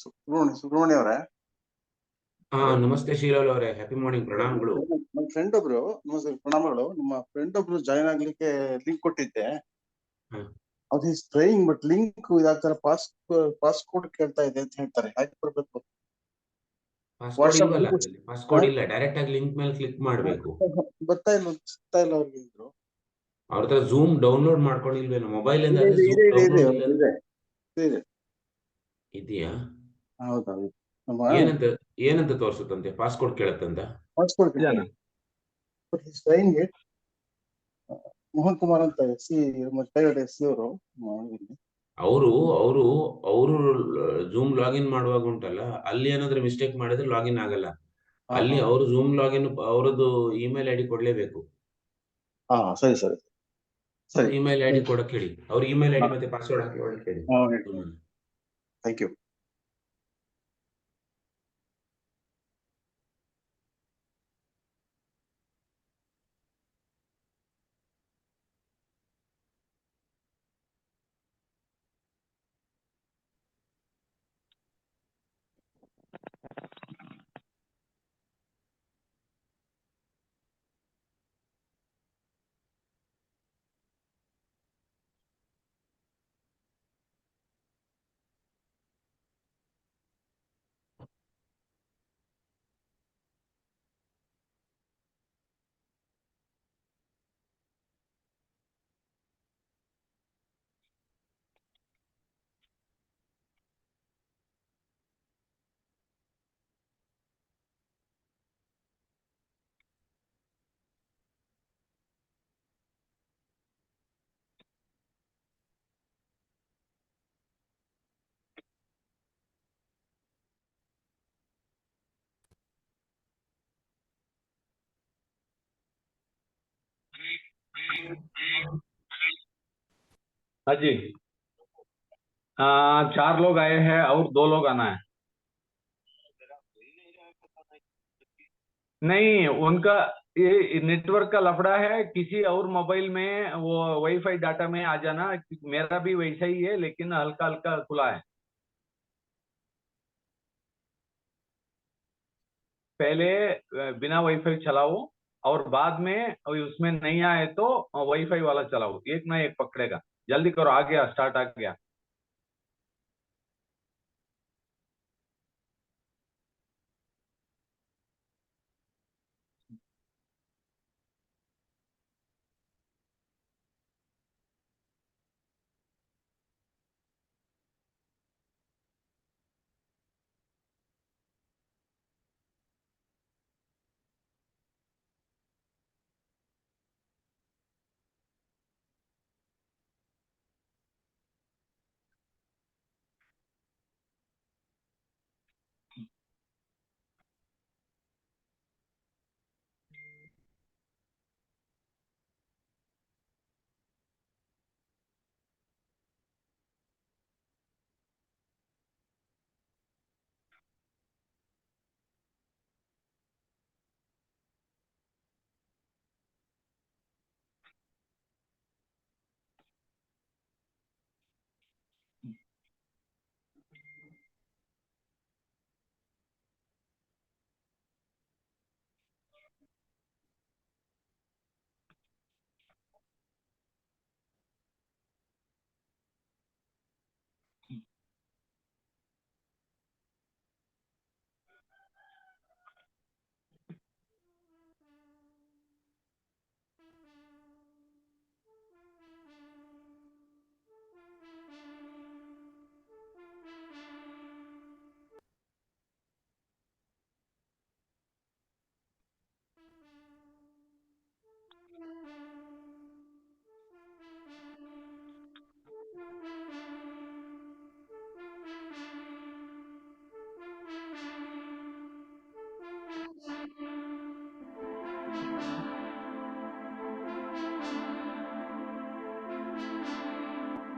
ಸುಬ್ರಹ್ಮಣ್ಯ ಅವರೇ. ನಮಸ್ತೆ ಶೀಲಾಲ್ ಅವರೇ, ಹ್ಯಾಪಿ ಮಾರ್ನಿಂಗ್, ಪ್ರಣಾಮಗಳು. ನಮ್ಮ ಫ್ರೆಂಡ್ ಒಬ್ರು, ನಮಸ್ತೆ, ಪ್ರಣಾಮಗಳು. ನಿಮ್ಮ ಫ್ರೆಂಡ್ ಒಬ್ರು ಜಾಯ್ನ್ ಆಗ್ಲಿಕ್ಕೆ ಲಿಂಕ್ ಕೊಟ್ಟಿದ್ದೆ. ಅದು ಈಸ್ ಟ್ರೈಯಿಂಗ್, ಬಟ್ ಲಿಂಕ್ ಇದಾಗ್ತಾರೆ, ಪಾಸ್ಕೋಡ್ ಕೇಳ್ತಾ ಇದೆ ಅಂತ ಹೇಳ್ತಾರೆ. ಹಾಕಿ ಬರ್ಬೇಕು. ಪಾಸ್ಕೋಡ್ ಇಲ್ಲ, ಡೈರೆಕ್ಟ್ ಆಗಿ ಲಿಂಕ್ ಮೇಲೆ ಕ್ಲಿಕ್ ಮಾಡಬೇಕು. ಬರ್ತಾ ಇಲ್ಲ, ಸಿಗ್ತಾ ಇಲ್ಲ ಅವ್ರಿಗೆ. ಇದ್ರು ಅವ್ರ ಹತ್ರ ಝೂಮ್ ಡೌನ್ಲೋಡ್ ಮಾಡ್ಕೊಂಡಿಲ್ವೇನೋ ಮೊಬೈಲ್ ಇಂದ? ಇದೆಯಾ? ಹೌದೌದು. ಏನಂತ ತೋರಿಸುತ್ತಂತೆ? ಪಾಸ್ಕೋಡ್ ಕೇಳತ್ತಂತ. ಪಾಸ್ಕೋಡ್ ಮೋಹನ್ ಕುಮಾರ್ ಅಂತ ಅವರು ಝೂಮ್ ಲಾಗಿನ್ ಮಾಡುವಾಗ ಉಂಟಲ್ಲ, ಅಲ್ಲಿ ಏನಾದ್ರೂ ಮಿಸ್ಟೇಕ್ ಮಾಡಿದ್ರೆ ಲಾಗಿನ್ ಆಗಲ್ಲ. ಅಲ್ಲಿ ಅವರು ಝೂಮ್ ಲಾಗಿನ್ ಅವರದ್ದು ಇಮೇಲ್ ಐಡಿ ಕೊಡ್ಲೇಬೇಕು. ಸರಿ ಸರಿ ಸರಿ. ಇಮೇಲ್ ಐಡಿ ಕೊಡಕ್ಕೆ ಹೇಳಿ, ಅವ್ರ ಇಮೇಲ್ ಐಡಿ ಮತ್ತೆ ಪಾಸ್ವರ್ಡ್ ಹಾಕಿ ಒಳಗೆ ಹೇಳಿ. Thank you. हाँ जी, 4 लोग आए हैं और 2 लोग आना है। नहीं, उनका ये नेटवर्क का लफड़ा है। किसी और मोबाइल में वो वाईफाई डाटा में आ जाना। मेरा भी वैसा ही है, लेकिन हल्का हल्का खुला है। पहले बिना वाईफाई चलाओ और बाद में उसमें नहीं आए तो वाईफाई वाला चलाओ। एक ना एक पकड़ेगा। जल्दी करो, आ गया, स्टार्ट आ गया।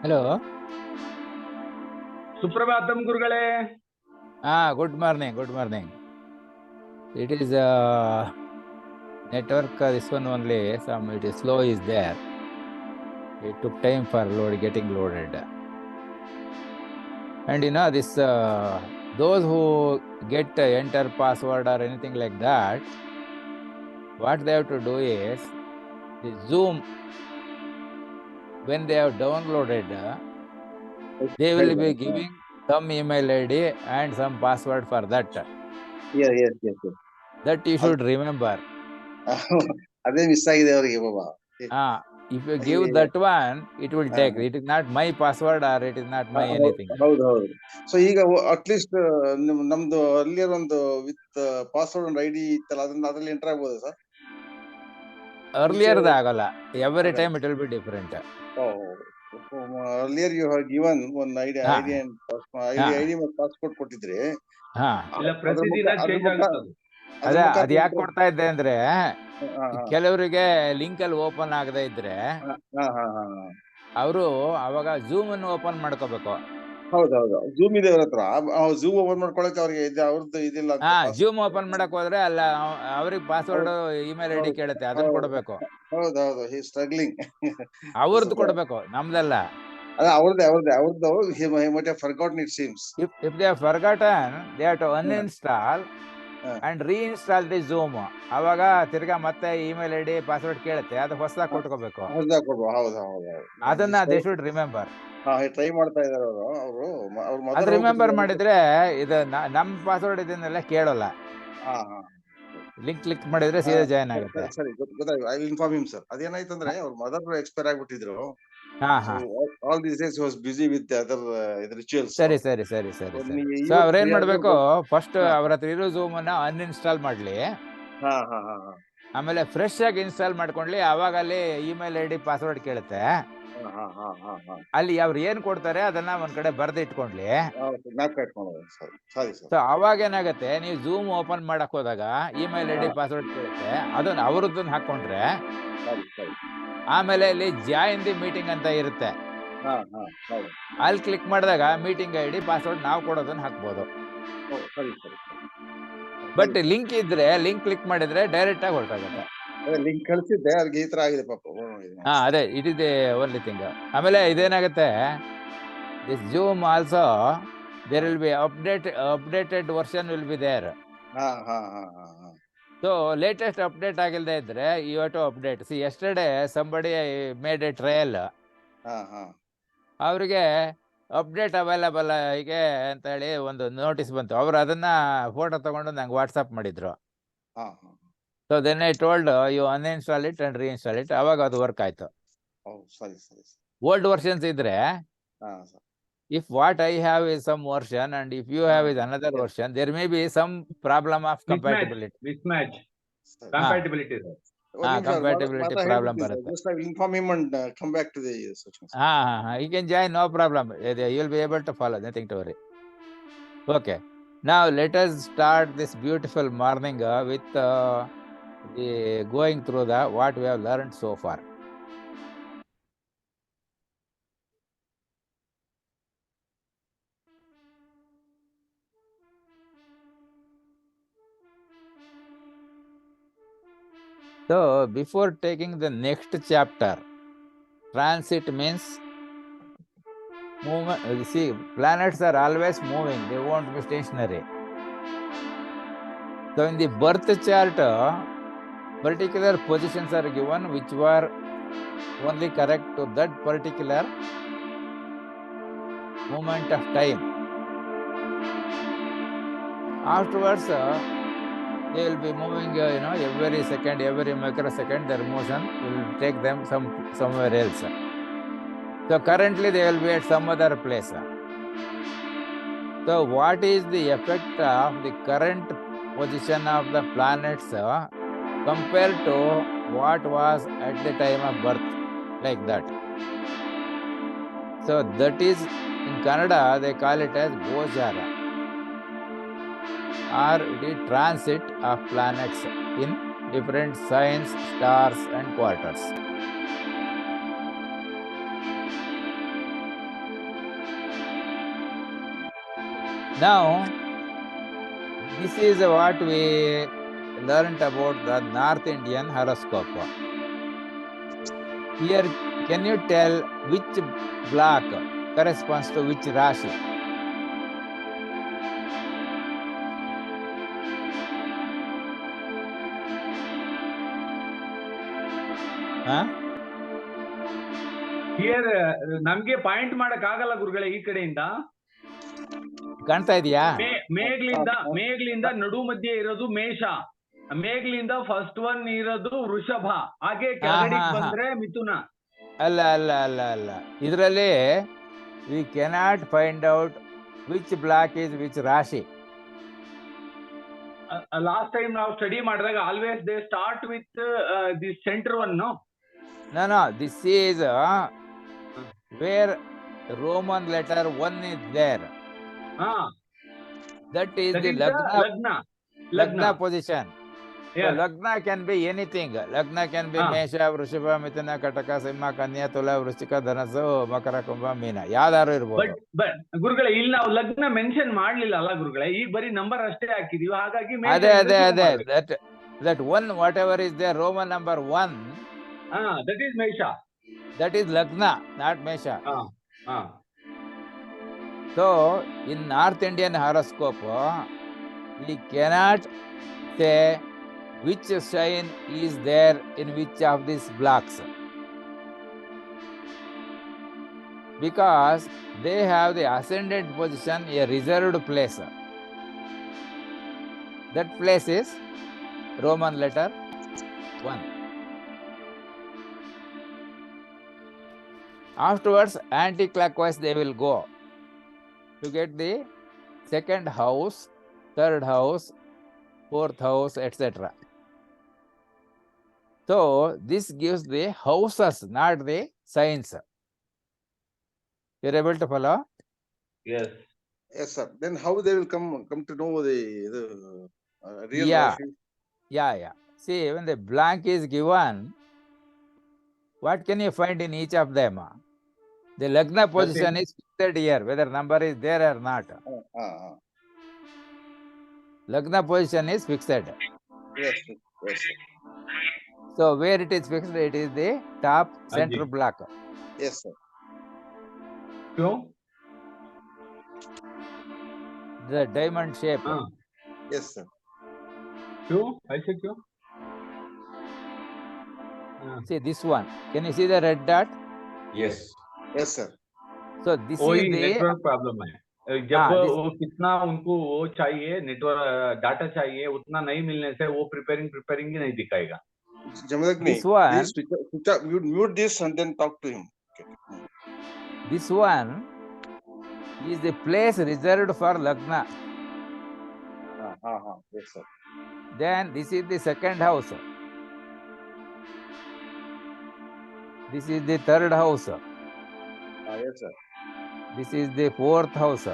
ಹಲೋ, ಸುಪ್ರಭಾತಂ ಗುರುಗಳೇ. Good morning, good morning. It is network, this one only, some it is slow is there. It took time for getting loaded. And this those who get enter password or anything like that, what they have to do is the Zoom, when they have downloaded, they will be giving some email ID and some password for that. Yes. That you should remember. ಅದೇ miss ಆಗಿದೆ ಅವರಿಗೆ ಬಾಬಾ. If you give that one, it will take. It is not my password or it is not my anything. ಹೌದು. So ಈಗ at least ನಮ್ದು ಅಲ್ಲಿಯರ್ ಒಂದು with password ಒಂದು ID ಇತ್ತಲ್ಲ, ಅದ್ರಲ್ಲಿ ಎಂಟರ್ ಆಗ್ಬೋದು ಸರ್? Earlier ಆಗಲ್ಲ. Every time it will be different. Earlier you have given one ID and ID ಮತ್ತು ಪಾಸ್ವರ್ಡ್ ಕೊಟ್ಟಿದ್ರೆ ಇಲ್ಲ ಪ್ರತಿದಿನ ಚೇಂಜ್ ಆಗುತ್ತೆ. ಅದು ಯಾಕೆ ಕೊಡ್ತಾ ಇದ್ದೆ ಅಂದ್ರೆ, ಕೆಲವರಿಗೆ ಲಿಂಕ್ ಅಲ್ಲಿ ಓಪನ್ ಆಗದೆ ಇದ್ರೆ ಅವರು ಅವಾಗ ಝೂಮ್ ಅನ್ನು ಓಪನ್ ಮಾಡ್ಕೋಬೇಕು. ಹೌದು, ಝೂಮ್ ಇದೆ ಅವ್ರ ಹತ್ರ. ಝೂಮ್ ಓಪನ್ ಮಾಡ್ಕೊಳಕ್ಕೆ ಅವ್ರಿಗೆ ಅವ್ರದ್ದು ಇದಿಲ್ಲ. ಝೂಮ್ ಓಪನ್ ಮಾಡಕ್ ಹೋದ್ರೆ ಅಲ್ಲ, ಅವ್ರಿಗೆ ಪಾಸ್ವರ್ಡ್ ಇಮೇಲ್ ಐಡಿ ಕೇಳುತ್ತೆ, ಅದನ್ನ ಕೊಡ್ಬೇಕು. ಹೌದು, ಹಿ ಸ್ಟ್ರಗ್ಲಿಂಗ್. ಅವ್ರದ್ದು ಕೊಡ್ಬೇಕು, ನಮ್ದಲ್ಲ. ಅವ್ರದ್ದು he might have forgotten, it seems. If they have forgotten, they have to uninstall and reinstall the Zoom. ಅವಾಗ ತಿರ್ಗಾ ಮತ್ತೆ ಇಮೇಲ್ ಐಡಿ ಪಾಸ್ವರ್ಡ್ ಕೇಳುತ್ತೆ, ಅದು ಹೊಸದಾಗಿ ಕೊಟ್ಕೋಬೇಕು. ಹೌದು. ಅದನ್ನ they should remember. ಟ್ರೈ ಮಾಡ್ತಾ ಇದಾರೆ ಅವರು. ಅದು ರಿಮೆಂಬರ್ ಮಾಡಿದ್ರೆ ಇದು ನಮ್ ಪಾಸ್ವರ್ಡ್ ಇದನ್ನೆಲ್ಲ ಕೇಳೋಲ್ಲ. ಲಿಂಕ್ ಕ್ಲಿಕ್ ಮಾಡಿದ್ರೆ ಸೀದಾ ಜಾಯಿನ್ ಆಗುತ್ತೆ. ಸರಿ, ಗೊತ್ತಾಯ್ತು. I will inform him sir. ಅದೇನಾಯ್ತಂದ್ರೆ ಅವ್ರ ಮದರ್ ಎಕ್ಸ್ಪೈರ್ ಆಗ್ಬಿಟ್ಟಿದ್ರು. All these days was busy with other rituals. ಸರಿ. ಸೊ ಅವ್ರೇನ್ ಮಾಡ್ಬೇಕು, ಫಸ್ಟ್ ಅವ್ರ ಹತ್ರ ಇರೋ ಝೂಮ್ ಅನ್ನ ಅನ್ಇನ್ಸ್ಟಾಲ್ ಮಾಡ್ಲಿ, ಆಮೇಲೆ ಫ್ರೆಶ್ ಆಗಿ ಇನ್ಸ್ಟಾಲ್ ಮಾಡ್ಕೊಂಡ್ಲಿ. ಅವಾಗ ಅಲ್ಲಿ ಇಮೇಲ್ ಐಡಿ ಪಾಸ್ವರ್ಡ್ ಕೇಳುತ್ತೆ, ಅಲ್ಲಿ ಅವ್ರು ಏನ್ ಕೊಡ್ತಾರೆ ಅದನ್ನ ಒಂದ್ ಕಡೆ ಬರ್ದು ಇಟ್ಕೊಂಡ್ಲಿ. ಸೊ ಅವಾಗ ಏನಾಗತ್ತೆ, ನೀವು ಝೂಮ್ ಓಪನ್ ಮಾಡಕ್ ಹೋದಾಗ ಇಮೇಲ್ ಐಡಿ ಪಾಸ್ವರ್ಡ್ ಕೇಳುತ್ತೆ, ಅದನ್ನ ಅವ್ರದ್ದನ್ನ ಹಾಕೊಂಡ್ರೆ ಆಮೇಲೆ ಇಲ್ಲಿ ಜಾಯಿನ್ ದಿ ಮೀಟಿಂಗ್ ಅಂತ ಇರುತ್ತೆ, ಅಲ್ಲಿ ಕ್ಲಿಕ್ ಮಾಡಿದಾಗ ಮೀಟಿಂಗ್ ಐಡಿ ಪಾಸ್ವರ್ಡ್ ನಾವು ಕೊಡೋದನ್ನ ಹಾಕ್ಬೋದು. ಬಟ್ ಲಿಂಕ್ ಇದ್ರೆ ಲಿಂಕ್ ಕ್ಲಿಕ್ ಮಾಡಿದ್ರೆ ಡೈರೆಕ್ಟ್ ಆಗಿ ಹೊರಟೋಗುತ್ತೆ. ಲಿಂಕ್ ಕಳಿಸಿದ್ದೆ, ಅವ್ರಿಗೆ ಈ ತರ ಆಗಿದೆ ಪಾಪ. ಅದೇ it is the only thing. ಆಮೇಲೆ ಇದೇನಾಗುತ್ತೆ, this Zoom also there will be updated version will be there. So latest update ಆಗಿಲ್ಲದೆ ಇದ್ರೆ you have to update. See yesterday somebody made a trial, ಅವರಿಗೆ ಅಪ್ಡೇಟ್ ಅವೈಲಬಲ್ ಹೀಗೆ ಅಂತ ಹೇಳಿ ಒಂದು notice ಬಂತು. ಅವರು ಅದನ್ನ ಫೋಟೋ ತಗೊಂಡು ನಂಗೆ ವಾಟ್ಸಪ್ ಮಾಡಿದ್ರು. So then I told you uninstall it and reinstall it. ಅವಾಗ ಅದು ವರ್ಕ್ ಆಯ್ತು. ಓಲ್ಡ್ ವರ್ಷನ್ಸ್ ಇದ್ರೆ, if what I have is some version and if you have is another version, there may be some problem of compatibility. Mismatch. Compatibility. Compatibility problem ಬರುತ್ತೆ. Just I will inform him and come back to the session. You can join, no problem. You will be able to follow, nothing to worry. Okay, now let us start this beautiful morning with the going through the what we have learned so far. So before taking the next chapter, transit means movement. You see, planets are always moving, they won't be stationary. So in the birth chart, particular positions are given which were only correct to that particular moment of time. Afterwards, they will be moving, every second, every microsecond, their motion will take them somewhere else. So currently they will be at some other place. So what is the effect of the current position of the planets compared to what was at the time of birth, like that? So that is, in Kannada they call it as Gochara, or it is transit of planets in different signs, stars and quarters. Now, this is what we learned about the North Indian horoscope. Here, can you tell which block corresponds to which Rashi? Here ನಮ್ಗೆ point ಮಾಡಕ್ ಆಗಲ್ಲ ಗುರುಗಳೇ ಈ ಕಡೆಯಿಂದ. ಕಾಣ್ತಾ ಇದೆಯಾ? ಮೇಘ್ಲಿಂದ ನಡು ಮಧ್ಯೆ ಇರೋದು ಮೇಷ, ಮೇಘ್ಲಿಂದ ಫಸ್ಟ್ ಒನ್ ಇರೋದು ವೃಷಭ, ಹಾಗೆ ಕೆಳಗಡೆಗೆ ಬಂದ್ರೆ ಮಿಥುನ. ಅಲ್ಲ ಅಲ್ಲ ಅಲ್ಲ ಅಲ್ಲ, ಇದರಲ್ಲಿ we cannot find out which block is which ರಾಶಿ. ಲಾಸ್ಟ್ ಟೈಮ್ ನಾವು ಸ್ಟಡಿ ಮಾಡಿದಾಗ always they start with the centre one. No, this is where Roman letter 1 is there. That is the Lagna position. Yes. So Lagna can be anything. Lagna can be Mesha, Vrishaba, Mithuna, Kataka, Simha, Kanya, Tula, Vrishika, Dhanasu, Makara, Kumbha, Meena. ಯಾವ್ದಾದ್ರು ಇರ್ಬೋದು. But ಗುರುಗಳೇ ಇಲ್ಲಿ ನಾವು ಲಗ್ನ mention ಮಾಡ್ಲಿಲ್ಲ ಅಲ್ಲ ಗುರುಗಳೇ, ಈಗ ಬರೀ ನಂಬರ್ ಅಷ್ಟೇ ಹಾಕಿದೀವಿ, ಹಾಗಾಗಿ ಅದೇ that one whatever is there, Roman number 1, that is Mesha. That is Lagna, not Mesha. So in North Indian horoscope, we cannot say which sign is there in which of these blocks, because they have the ascendant position, a reserved place. That place is Roman letter 1. Afterwards, anti-clockwise they will go to get the second house, third house, fourth house, etc. So this gives the houses, not the signs. You're able to follow? Yes. Yes, sir. Then how they will come to know the real Rashi? Yeah. See, when the blank is given, what can you find in each of them? The Lagna position is fixed here, whether number is there or not. Lagna position is fixed. Yes. So where it is fixed, it is the top center block. Yes, sir. The diamond shape. Yes, sir. I say Q. See this one. Can you see the red dot? Yes. Yes, sir. So this is the network problem है. जब वो कितना उनको वो चाहिए network data चाहिए उतना नहीं मिलने से वो प्रिपेयरिंग ही नहीं दिखाएगा. This one, mute this and then talk to him. Okay. This one is the place reserved for Lagna. Yes, sir. Then this is the second house. This is the third house. Yes, sir. This is the fourth house.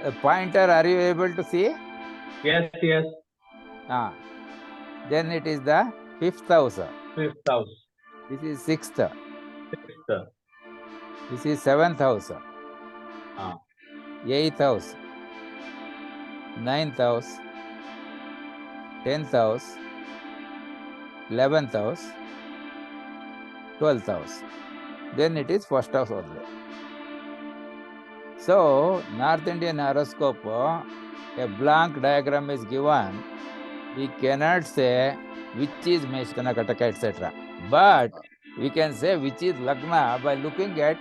A pointer, are you able to see? Yes. Then it is the fifth house. This is sixth. This is seventh house. Eighth house. Ninth house. 10th house. 11th house. 12th house. Then it is first house only. So North Indian horoscope, a blank diagram is given. We cannot say which is Meshkana, Kataka, etc. But we can say which is Lagna by looking at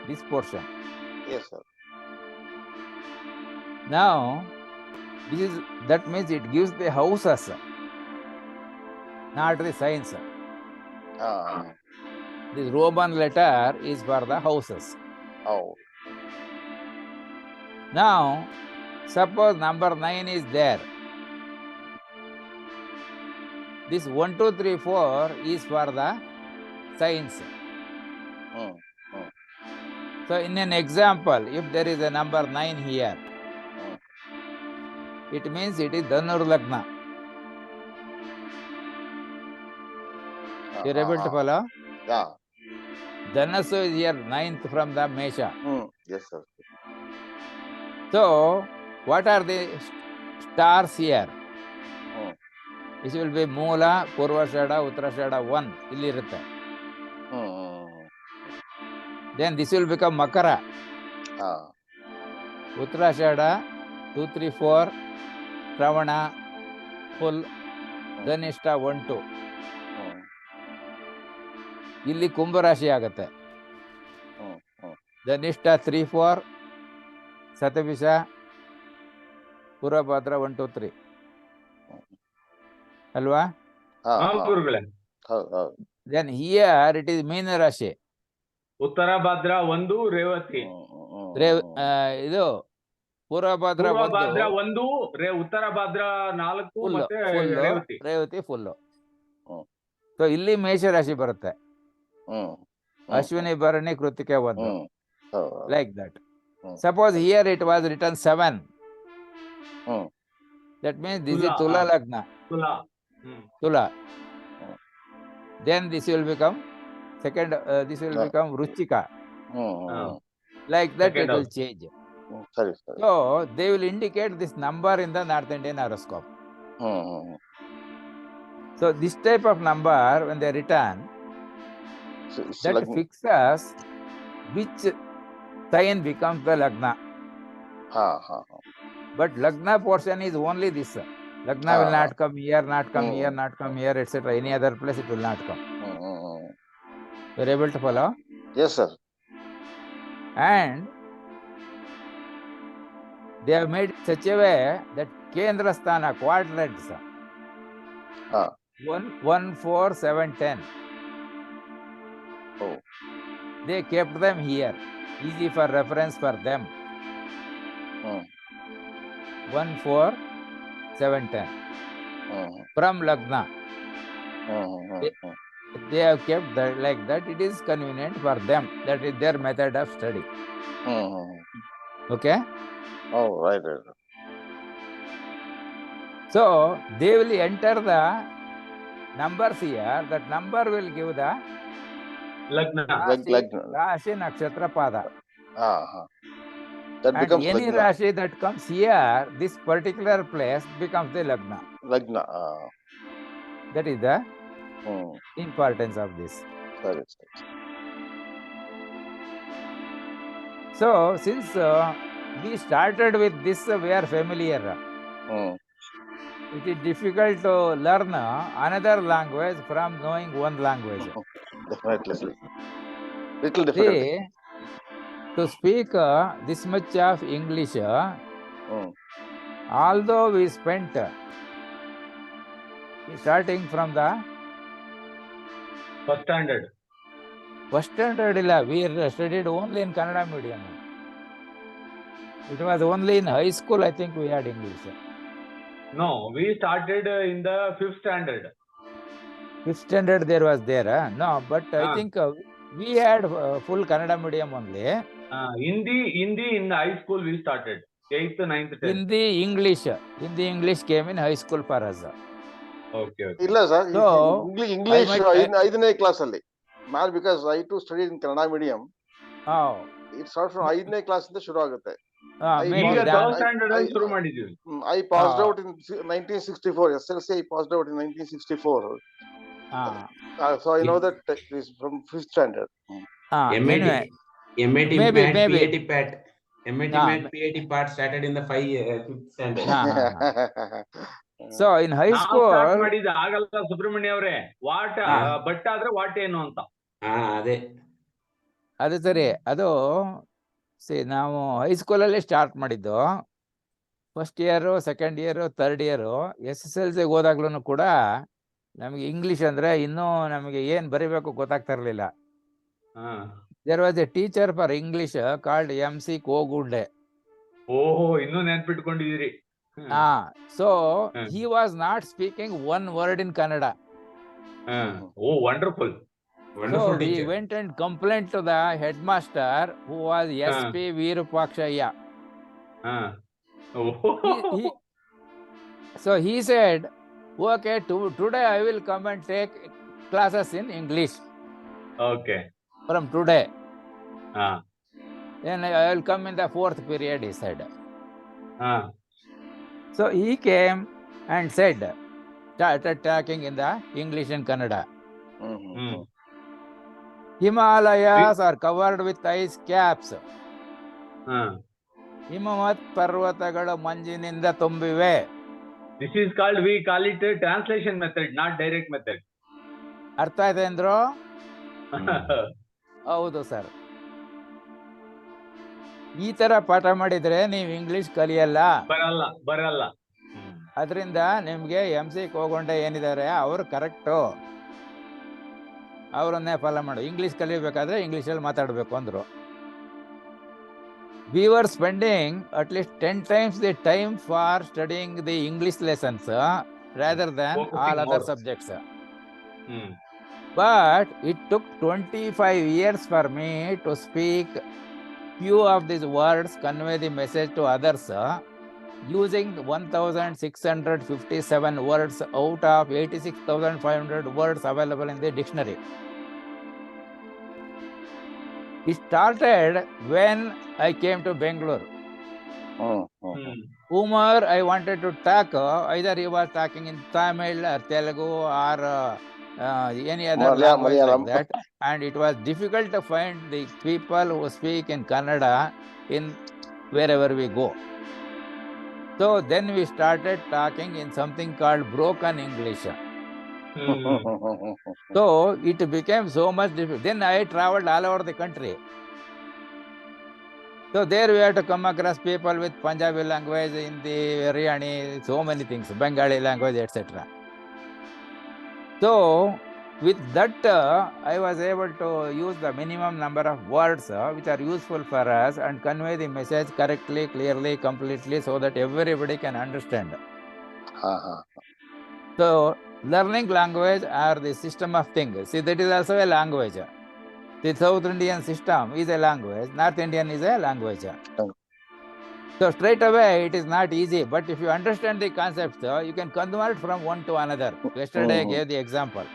this portion. Yes, sir. Now that means it gives the houses, not the signs. This Roman letter is for the houses. Now suppose number 9 is there. This 1, 2, 3, 4 is for the signs. So in an example, if there is a number 9 here, it means it is Dhanur Lagna. You're able to follow? Yeah. Dhanasu is here 9th from the Mesha. Yes, sir. So what are the stars here? This will be Moola, Purvashada, Uttarashada 1. Illi irutte. Then this will become Makara. Uttarashada 2, 3, 4, Ravana full, Dhanishta 1, 2. ಇಲ್ಲಿ ಕುಂಭರಾಶಿ ಆಗತ್ತೆ. ಧನಿಷ್ಠ 3, 4, ಶತಭಿಷ, ಪೂರ್ವಭಾದ್ರ 1, 2, 3 ಅಲ್ವಾ? ಗುರುಗಳೇ. Then here it is ಮೀನ ರಾಶಿ. ಉತ್ತರ ಭಾದ್ರ 1, ರೇವತಿ. ಇದು ಪೂರ್ವಭಾದ್ರ 1, ಉತ್ತರ ಭಾದ್ರ 4 ಮತ್ತೆ ರೇವತಿ ಫುಲ್ಲು. ಸೊ ಇಲ್ಲಿ ಮೇಷರಾಶಿ ಬರುತ್ತೆ. ಅಶ್ವಿನಿ, ಭರಣಿ, ಕೃತಿಕೆ 1, like that. Suppose here it was written 7. That means this is Tula Lagna. Tula. Then this will become second. This will become Ruchika. Like that it will change. So they will indicate this number in the North Indian horoscope. So this type of number when they written, that fixes which sign becomes the Lagna. But Lagna portion is only this. Lagna will not come here, not come here, not come here, etc. Any other place it will not come. You are able to follow? Yes, sir. And they have made it such a way that Kendra Sthana quadrants 1, 1, 4, 7, 10. They kept them here. Easy for reference for them. 1, 4, 7, 10. From Lagna. They have kept that like that. It is convenient for them. That is their method of study. Okay? Oh, right. So they will enter the numbers here. That number will give the Lagna. Rashi, Nakshatra, Pada. That and becomes any Lagna. Rashi that comes here, this particular place becomes the Lagna. That is the importance of this. So since we started with this, we are familiar. It is difficult to learn another language from knowing one language. Definitely. Little difficult. See, to speak this much of English, although we spent starting from the First standard. We studied only in Kannada medium. It was only in high school I think we had English. No, we started in the 5th standard. 5th standard there was there. No, but I think we had full Kannada medium only. Hindi in the high school we started. 8th, 9th, 10th. Hindi English came in high school for us. Okay. Illa sir. So, English 5ನೇ class ಅಲ್ಲಿ. Not because I too studied in Kannada medium. It starts from 5ನೇ class ಇಂದ ಶುರು ಆಗುತ್ತೆ. ಈಗ 3rd standard ಅಲ್ಲಿ ಶುರು ಮಾಡಿದ್ವಿ. I passed out in 1964. SLC I passed out in 1964. So I know that it is from 5th standard. MAT maybe. PAT part started in the 5th standard. So in high school ಮಾಡಿದ ಆಗಲ್ಲ ಸುಬ್ರಹ್ಮಣ್ಯ ಅವರೇ. What but ಆದ್ರೆ what ಏನು ಅಂತ. ಅದು ಸರಿ. ಅದು ನಾವು ಹೈಸ್ಕೂಲಲ್ಲೇ ಸ್ಟಾರ್ಟ್ ಮಾಡಿದ್ದು. First year, second year, third year, SSLC ಹೋದಾಗ್ಲೂ ಕೂಡ ನಮಗೆ ಇಂಗ್ಲಿಷ್ ಅಂದ್ರೆ ಇನ್ನೂ ನಮಗೆ ಏನ್ ಬರಿಬೇಕು ಗೊತ್ತಾಗ್ತಾ ಇರ್ಲಿಲ್ಲ. There was a teacher for English called MC Kogunde. ಓಹೋ, ಇನ್ನೂ ನೆನ್ಪಿಟ್ಕೊಂಡಿದ್ದೀರಿ. So he was not speaking one word in Kannada. Oh, wonderful. So he went and complained to the headmaster, who was SP Virupakshaya. So he said, okay, today I will come and take classes in English. Okay. From today. Then I will come in the 4th period, he said. So he came and said, started talking in the English and Kannada. Himalayas are covered with ice caps. Himavat parvatagalu manjininda tumbive. This is called, we call it a translation method, not direct method. ಅರ್ಥ ಆಯ್ತು ಅಂದ್ರು? ಹೌದು sir. ಈ ತರ ಪಾಠ ಮಾಡಿದ್ರೆ ನೀವು English ಕಲಿಯಲ್ಲ. ಬರಲ್ಲ. ಅದರಿಂದ ನಿಮ್ಗೆ MC ಕೋಗೊಂಡೆ ಏನಿದ್ದಾರೆ ಅವರು ಕರೆಕ್ಟು, ಅವರನ್ನೇ ಫಾಲೋ ಮಾಡು. ಇಂಗ್ಲಿಷ್ ಕಲಿಬೇಕಾದ್ರೆ ಇಂಗ್ಲಿಷಲ್ಲಿ ಮಾತಾಡಬೇಕು ಅಂದ್ರು. We were spending at least 10 times the time for studying the English lessons rather than Focusing all other more. subjects. But it took 25 years for me to speak few of these words, convey the message to others using 1657 words out of 86,500 words available in the dictionary. It started when I came to Bangalore. Whomever I wanted to talk, either he was talking in Tamil or Telugu or any other language like that, and it was difficult to find the people who speak in Kannada in wherever we go. So then we started talking in something called broken English. So it became so much difficult. Then I traveled all over the country. So there we had to come across people with Punjabi language, Hindi, Haryani, so many things, Bengali language, etc. So with that, I was able to use the minimum number of words which are useful for us and convey the message correctly, clearly, completely, so that everybody can understand. So learning language or the system of things, see, that is also a language. The South Indian system is a language, North Indian is a language. So straight away it is not easy, but if you understand the concepts, you can convert from one to another. Yesterday I gave the example.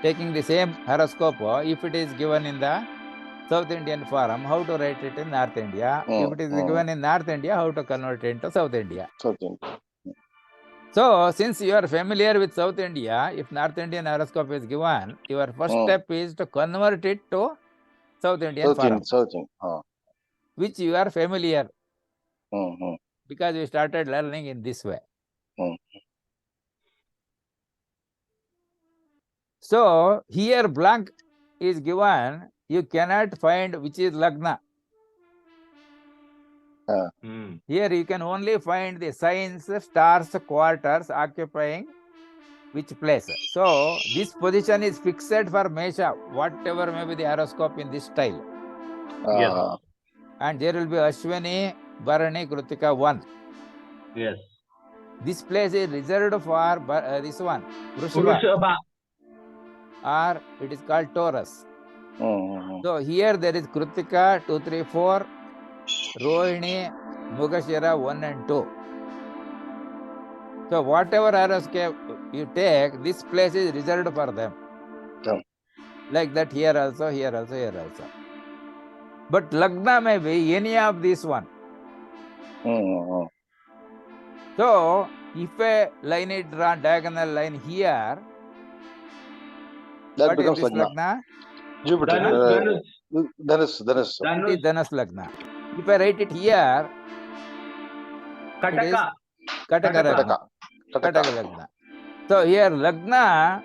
Taking the same horoscope, if it is given in the South Indian form, how to write it in North India? If it is given in North India, how to convert it into South India? So since you are familiar with South India, if North Indian horoscope is given, your first step is to convert it to South Indian form, which you are familiar, because we started learning in this way. So here blank is given, you cannot find which is Lagna. Here you can only find the signs, stars, quarters occupying which place. So this position is fixed for Mesha, whatever may be the horoscope in this style. Yes. And there will be Ashwini, Bharani, Kritika 1. Yes. This place is reserved for this one, Vrishaba, or it is called Taurus. So here there is Kritika 2, 3, 4, Rohini, Mugashira 1 and 2. So whatever horoscope you take, this place is reserved for them. Like that here also, here also, here also. But Lagna may be any of this one. So if a line is drawn, diagonal line here, That what becomes is this Lagna? Jupiter. Dhanus. It is Dhanus Lagna. If I write it here, it is Kataka Lagna. So here Lagna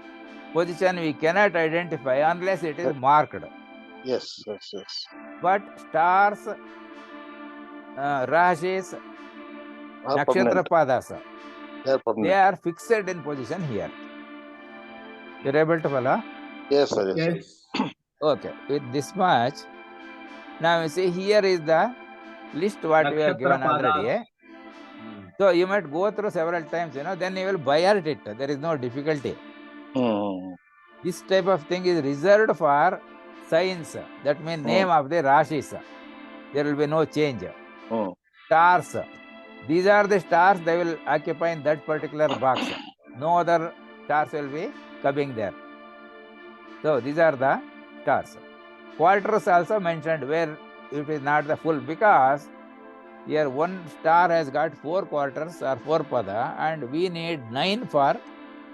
position we cannot identify unless it is marked. Yes. But stars, Rashis, Nakshatra Padas, they are fixed in position here. You are able to follow? Yes, sir. Yes. Okay, with this much, now you see here is the list what we have given already. So you might go through several times, then you will by heart it. There is no difficulty. This type of thing is reserved for signs, that means name of the Rashis. There will be no change. Stars, these are the stars, they will occupy in that particular box. No other stars will be coming there. So these are the stars. Quarters also mentioned where it is not the full, because here one star has got 4 quarters or 4 pada, and we need 9 for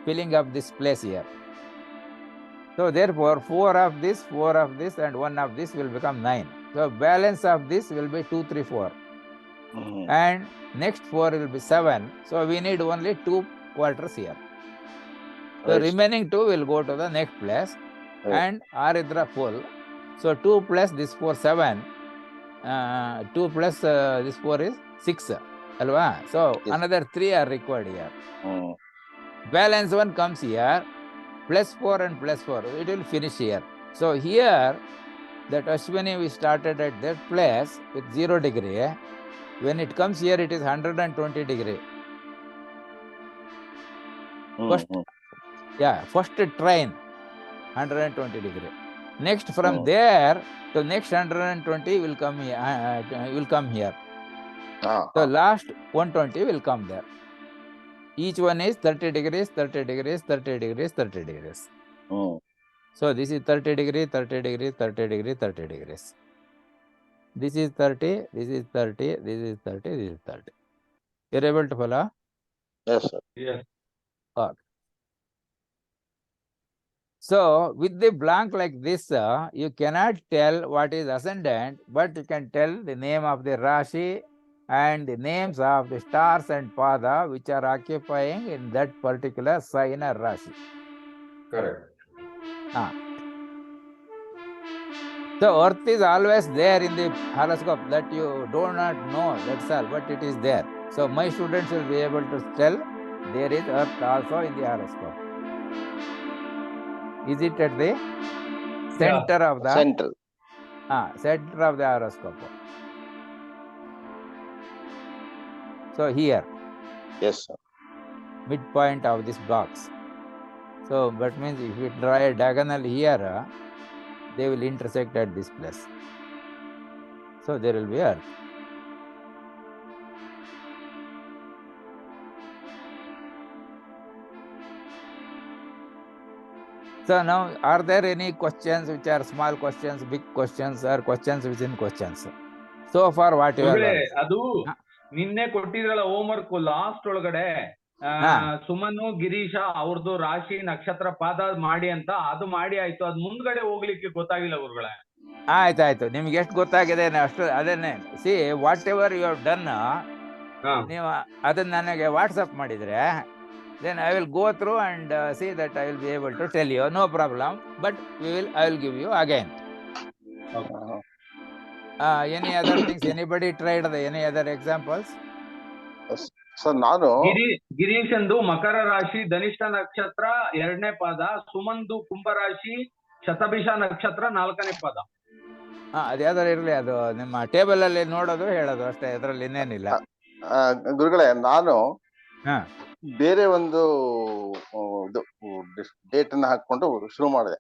filling up this place here. So therefore 4 of this, and 1 of this will become 9. So balance of this will be 2, 3, 4. And next 4 will be 7. So we need only 2 quarters here. So remaining 2 will go to the next place. and Aridra full. So 2 plus this 4, 7. 2 plus this 4 is 6. Alva? So Yes. another 3 are required here. Mm. Balance 1 comes here, plus 4 and plus 4. It will finish here. So here, that Ashwini we started at that place with 0 degree. When it comes here, it is 120 degree. First, first train, 120 degree. Next, from there to next 120 will come here. So last 120 will come there. Each one is 30 degrees, 30 degrees, 30 degrees, 30 degrees. So this is 30 degree, 30 degree, 30 degree, 30 degrees. This is 30, this is 30, this is 30, this is 30. You're able to follow? Yes, sir. Yes. Okay. So with the blank like this, you cannot tell what is ascendant, but you can tell the name of the Rashi and the names of the stars and pada which are occupying in that particular sign or Rashi. Correct. So Earth is always there in the horoscope that you do not know, that's all, but it is there. So my students will be able to tell there is Earth also in the horoscope. Is it at the center of the Center. Center of the horoscope? So here. Yes, sir. Midpoint of this box. So that means if you draw a diagonal here, they will intersect at this place. So there will be Earth. So now, are there any questions which are small questions, big questions, or questions within questions? So far, what you have learned? ಅದು ನಿನ್ನೆ ಕೊಟ್ಟಿದ್ರಲ್ಲ home work last ಒಳಗಡೆ ಸುಮನು ಗಿರೀಶ ಅವ್ರದ್ದು ರಾಶಿ ನಕ್ಷತ್ರ ಪಾದ ಮಾಡಿ ಅಂತ ಅದು ಮಾಡಿ ಆಯ್ತು. ಅದ್ ಮುಂದ್ಗಡೆ ಹೋಗ್ಲಿಕ್ಕೆ ಗೊತ್ತಾಗಿಲ್ಲ ಗುರುಗಳೇ. ಆಯ್ತಾಯ್ತು, ನಿಮ್ಗೆ ಎಷ್ಟು ಗೊತ್ತಾಗಿದೆ ಅಷ್ಟು ಅದನ್ನೇ see whatever you have done, ನೀವು ಅದನ್ನ ನನಗೆ ವಾಟ್ಸಪ್ ಮಾಡಿದ್ರೆ then I will go through and see that I will be able to tell you, no problem, but I will give you again. Any other things, anybody tried any other examples? Sir ನಾನು ಗಿರೀಶಂದು ಮಕರ ರಾಶಿ ಧನಿಷ್ಠ ನಕ್ಷತ್ರ 2ನೇ ಪಾದ, ಸುಮಂದು ಕುಂಭರಾಶಿ ಶತಭಿಷ ನಕ್ಷತ್ರ 4ನೇ ಪಾದ. ಅದ್ಯಾವ್ದಾರು ಇರ್ಲಿ, ಅದು ನಿಮ್ಮ ಟೇಬಲ್ ಅಲ್ಲಿ ನೋಡೋದು ಹೇಳೋದು ಅಷ್ಟೇ, ಅದರಲ್ಲಿ ಇನ್ನೇನಿಲ್ಲ. ಗುರುಗಳೇ, ನಾನು ಬೇರೆ ಒಂದು ಡೇಟ್ ಅನ್ನ ಹಾಕೊಂಡು ಶುರು ಮಾಡಿದೆ.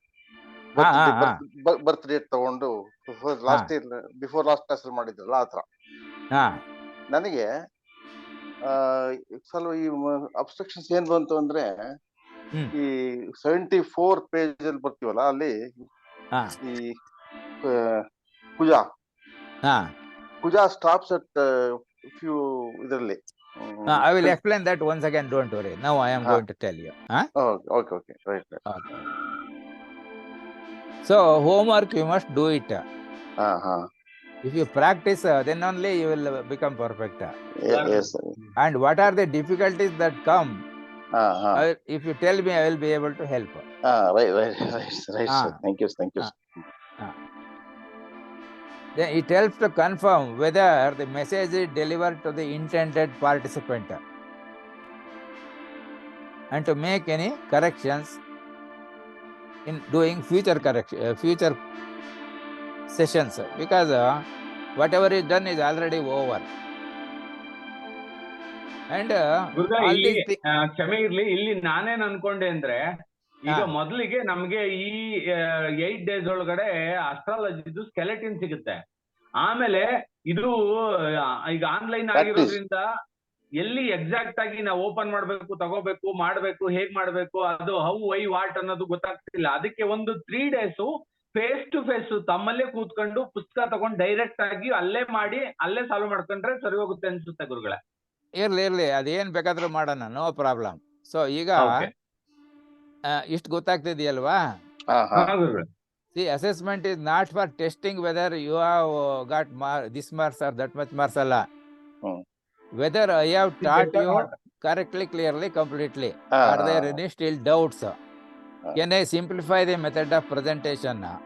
ಬರ್ತ್ ಡೇಟ್ ತಗೊಂಡು last year before last class ಮಾಡಿದ್ರಲ್ಲ ಆ ತರ. ನನಗೆ ಸ್ವಲ್ಪ ಈ ಅಬ್ಸ್ಟ್ರಕ್ಷನ್ಸ್ ಏನ್ ಬಂತು ಅಂದ್ರೆ, ಈ 74 ಪೇಜ್ ಅಲ್ಲಿ ಬರ್ತೀವಲ್ಲ, ಅಲ್ಲಿ ಈ ಪೂಜಾ ಸ್ಟಾಪ್ಸ್ ಅಟ್ ಫ್ಯೂ ಇದರಲ್ಲಿ. I will explain that once again, don't worry. Now I am going to tell you. Okay. Right. Okay. So homework you must do it. If you practice, then only you will become perfect. Yes. And what are the difficulties that come? If you tell me, I will be able to help. Right. Sir. Thank you. Then it helps to confirm whether the message is delivered to the intended participant and to make any corrections in doing future sessions, because whatever is done is already over. And ಕ್ಷಮೆ ಇರ್ಲಿ, ಇಲ್ಲಿ ನಾನೇನ್ ಅನ್ಕೊಂಡೆ ಅಂದ್ರೆ, ಈಗ ಮೊದಲಿಗೆ ನಮ್ಗೆ ಈ 8 days ಒಳಗಡೆ ಅಸ್ಟ್ರಾಲಜಿದು ಸ್ಕೆಲೆಟಿನ್ ಸಿಗುತ್ತೆ. ಆಮೇಲೆ ಇದು ಈಗ ಆನ್ಲೈನ್ ಆಗಿರೋದ್ರಿಂದ ಎಲ್ಲಿ ಎಕ್ಸಾಕ್ಟ್ ಆಗಿ ನಾವು ಓಪನ್ ಮಾಡ್ಬೇಕು, ತಗೋಬೇಕು, ಮಾಡ್ಬೇಕು, ಹೇಗ್ ಮಾಡ್ಬೇಕು, ಅದು ಹೌ ವೈ ವಾಟ್ ಅನ್ನೋದು ಗೊತ್ತಾಗ್ತಿಲ್ಲ. ಅದಕ್ಕೆ ಒಂದು 3 days ಫೇಸ್ ಟು ಫೇಸ್ ತಮ್ಮಲ್ಲೇ ಕೂತ್ಕೊಂಡು ಪುಸ್ತಕ ತಗೊಂಡು ಡೈರೆಕ್ಟ್ ಆಗಿ ಅಲ್ಲೇ ಮಾಡಿ ಅಲ್ಲೇ ಸಾಲ್ವ್ ಮಾಡ್ಕೊಂಡ್ರೆ ಸರಿ ಹೋಗುತ್ತೆ ಅನ್ಸುತ್ತೆ ಗುರುಗಳೇ. ಇರ್ಲಿ, ಅದೇನ್ ಬೇಕಾದ್ರೂ ಮಾಡೋಣ, ನೋ ಪ್ರಾಬ್ಲಮ್. ಸೊ ಈಗ ಇಷ್ಟು ಗೊತ್ತಾಗ್ತಿದೆಯಲ್ವಾ? See, assessment is not for testing whether you have got this marks or that much marks alla. Whether I have taught you correctly, clearly, completely. Are there any still doubts? Can I simplify the method of presentation? Ah.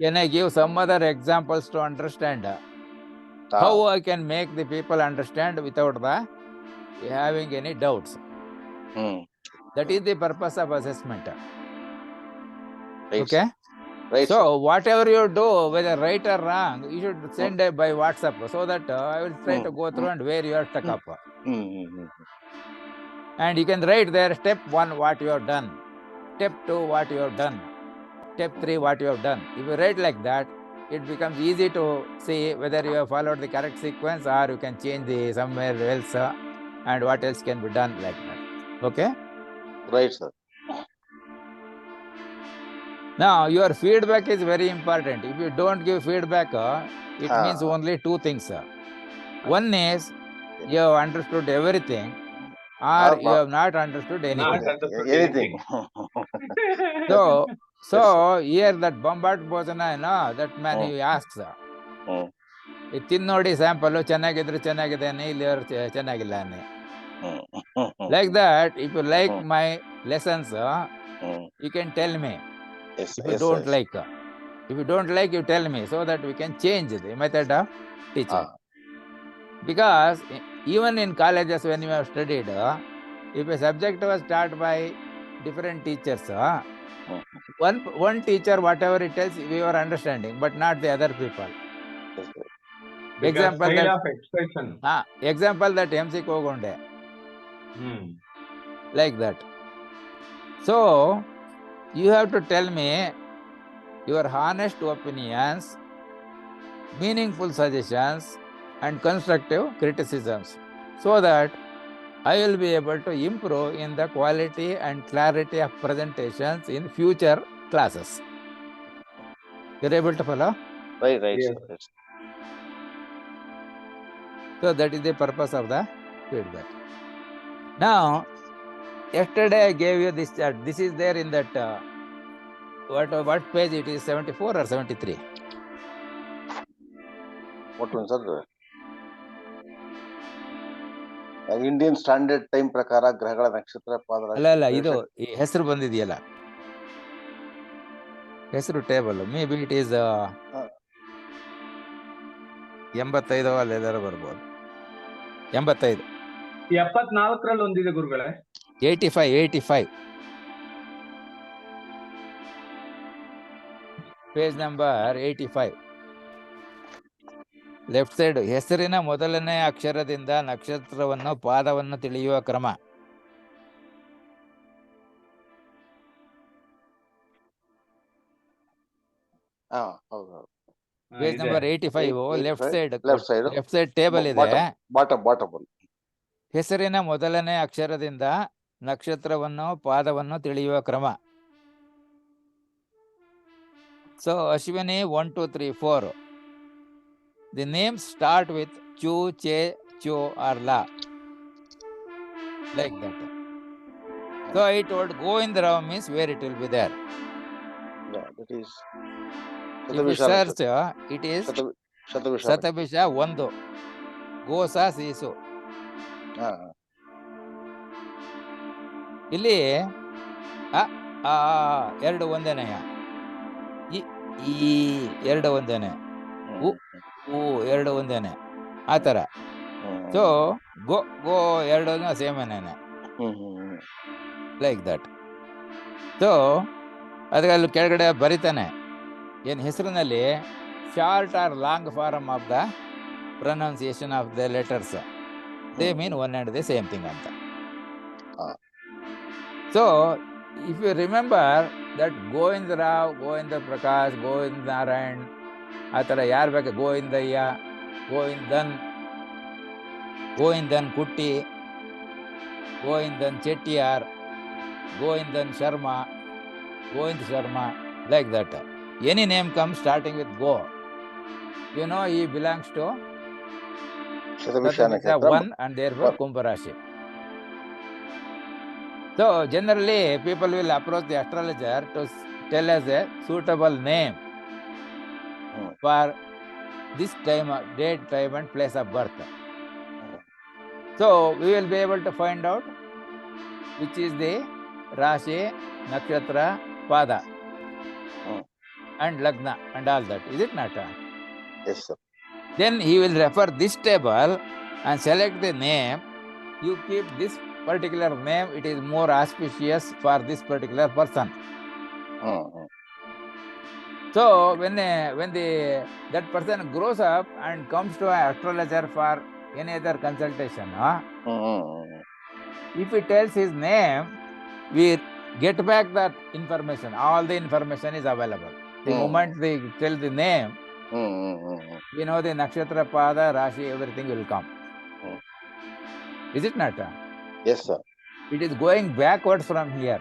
Can I give some other examples to understand how I can make the people understand without having any doubts? That is the purpose of assessment. Right, Okay? Right, So whatever you do, whether right or wrong, you should send it by WhatsApp so that I will try to go through and where you are stuck up. And you can write there step 1 what you have done, step 2 what you have done, step 3 what you have done. If you write like that, it becomes easy to see whether you have followed the correct sequence or you can change the somewhere else and what else can be done like that. Okay? Right, sir. Now, your feedback is very important. If you don't give feedback, it means only 2 things. One is you have understood everything or you have not understood anything. So here that bombard bhojana, that man he asks, ತಿಂದು ನೋಡಿ sample ಚೆನ್ನಾಗಿದ್ರೆ ಚೆನ್ನಾಗಿದೆ ಇಲ್ಲಿ ಚೆನ್ನಾಗಿಲ್ಲ ಅನ್ನಿ. Like that, if you like my lessons, you can tell me. If you don't like, if you don't like, you tell me so that we can change the method of teaching. Because even in colleges when you have studied, if a subject was taught by different teachers, one teacher whatever it tells we are understanding, but not the other people. Example that MC Kogonde. Like that. So you have to tell me your honest opinions, meaningful suggestions and constructive criticisms so that I will be able to improve in the quality and clarity of presentations in future classes. You're able to follow? Right, Yes. sir. So that is the purpose of the feedback. Now, yesterday I gave you this chart. This is there in that, what page it is, 74 or 73? What one, sir? Indian standard time ಪ್ರಕಾರ ಗ್ರಹಗಳ ನಕ್ಷತ್ರ ಅಲ್ಲ ಇದು ಈ ಹೆಸರು ಬಂದಿದೆಯಲ್ಲ, ಹೆಸರು table may be it is 85 ಅಲ್ಲೆಲ್ಲರೂ ಬರ್ಬೋದು. 85 74ರಲ್ಲಿ ಒಂದಿದೆ ಗುರುಗಳೇ. 85 ಪೇಜ್ ನಂಬರ್ 85 ಲೆಫ್ಟ್ ಸೈಡ್. ಹೆಸರಿನ ಮೊದಲನೇ ಅಕ್ಷರದಿಂದ ನಕ್ಷತ್ರವನ್ನು ಪಾದವನ್ನು ತಿಳಿಯುವ ಕ್ರಮ. Page number 85 left side table ಇದೆ. ಬಾಟಮ್ ಹೆಸರಿನ ಮೊದಲನೇ ಅಕ್ಷರದಿಂದ ನಕ್ಷತ್ರವನ್ನು ಪಾದವನ್ನು ತಿಳಿಯುವ ಕ್ರಮ. So Ashwini 1 2 3 4. The names start with Chu, Che, Cho or La. Like that. So I told Govindra means where it will be there. Yeah, that is. If you search, it is Satabisha 1. Gosa Sisu. ಇಲ್ಲಿ ಎರಡು ಒಂದೇನೆಯ, ಈ ಎರಡು ಒಂದೇನೆ, ಎರಡು ಒಂದೇನೆ, ಆ ಥರ. So go ಎರಡು ಸೇಮೇನೇನೆ. Like that. ಸೊ ಅದರಲ್ಲಿ ಕೆಳಗಡೆ ಬರಿತಾನೆ ಏನು ಹೆಸರಿನಲ್ಲಿ short or long form of the pronunciation of the letters, they mean one and the same thing ಅಂತ. So if you remember that Govinda Rao, Govinda Prakash, Govinda Narayan, ಆ ಥರ ಯಾರು ಬೇಕು, ಗೋವಿಂದಯ್ಯ, ಗೋವಿಂದನ್ ಕುಟ್ಟಿ, Govindan Chettiar, Govindan Sharma, Govinda Sharma, like that. Any name comes starting with Go, you know he belongs to Satabisha 1 and therefore Kumbha Rashi. So generally people will approach the astrologer to tell us a suitable name for this time, date, time and place of birth. So we will be able to find out which is the Rashi, Nakshatra, Pada, and Lagna, and all that. Is it not? Yes, sir. Then he will refer this table and select the name. You keep this particular name, it is more auspicious for this particular person. So when that person grows up and comes to an astrologer for any other consultation, if he tells his name, we get back that information. All the information is available. The moment they tell the name, we know the nakshatra, pada, rashi, everything will come. Is it not? Yes, sir. It is going backwards from here.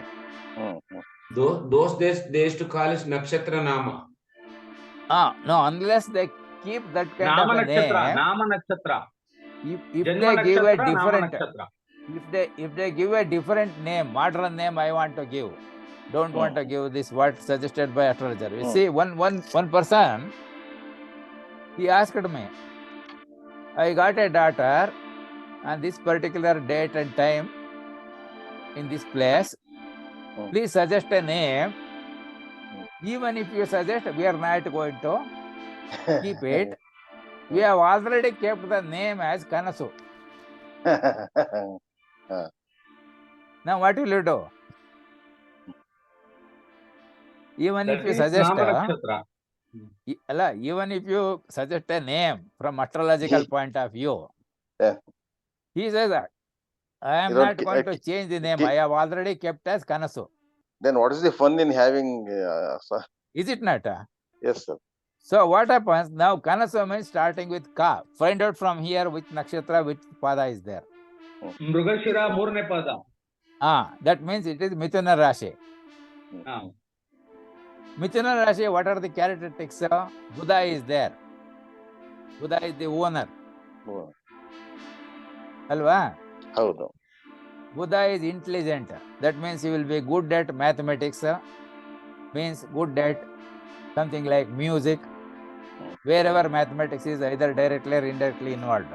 Those days they used to call it nakshatra nama. No, unless they keep that kind Nama of a nakshatra, name. Nama nakshatra. If Janma they give a nakshatra, Nama different, nakshatra. if they give a different name, modern name, I want to give. Don't want to give this what suggested by astrologer. You see, one person, he asked me, I got a daughter on this particular date and time in this place. Please suggest a name. Even if you suggest, we are not going to keep it. We have already kept the name as Kanasu. Now what will you do? Even That if you is suggest Nama nakshatra. even if you suggest a name from astrological point of view, he says that I am not going to change the name. I have already kept as Kanasu. Then what is the fun in having, sir? Is it not? Yes, sir. So what happens now? Kanasu means starting with Ka. Find out from here which nakshatra, which pada is there. Mrugashira Murne Pada. That means it is Mithuna Rashi. Mithuna Rashi, what are the characteristics? Buddha is there. Buddha is the owner. Alva? Howdo. Buddha is intelligent. That means he will be good at mathematics. Means good at something like music. Wherever mathematics is either directly or indirectly involved.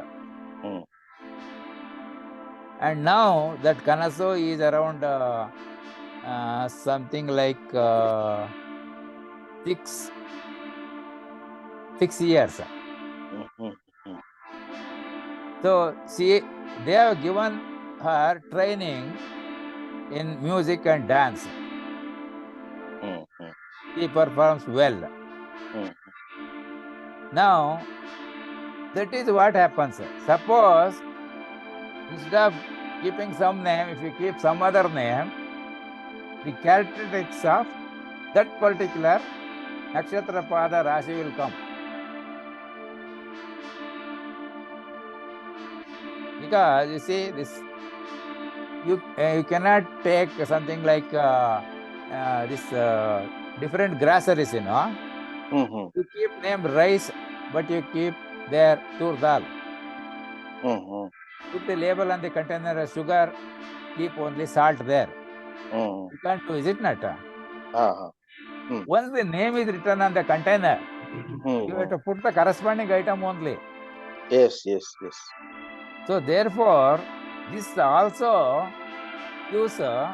And now that Kanasu is around something like 6 years. So see, they have given her training in music and dance. She performs well. Now, that is what happens. Suppose, instead of keeping some name, if you keep some other name, the characteristics of that particular nakshatra pada rashi will come. Because you see, this you cannot take something like this different grasseries, you know. You keep name rice, but you keep there tur dal. Put the label on the container as sugar, keep only salt there. You can't do, is it not? Once the name is written on the container, you have to put the corresponding item only. Yes, yes, yes. So therefore, this also gives the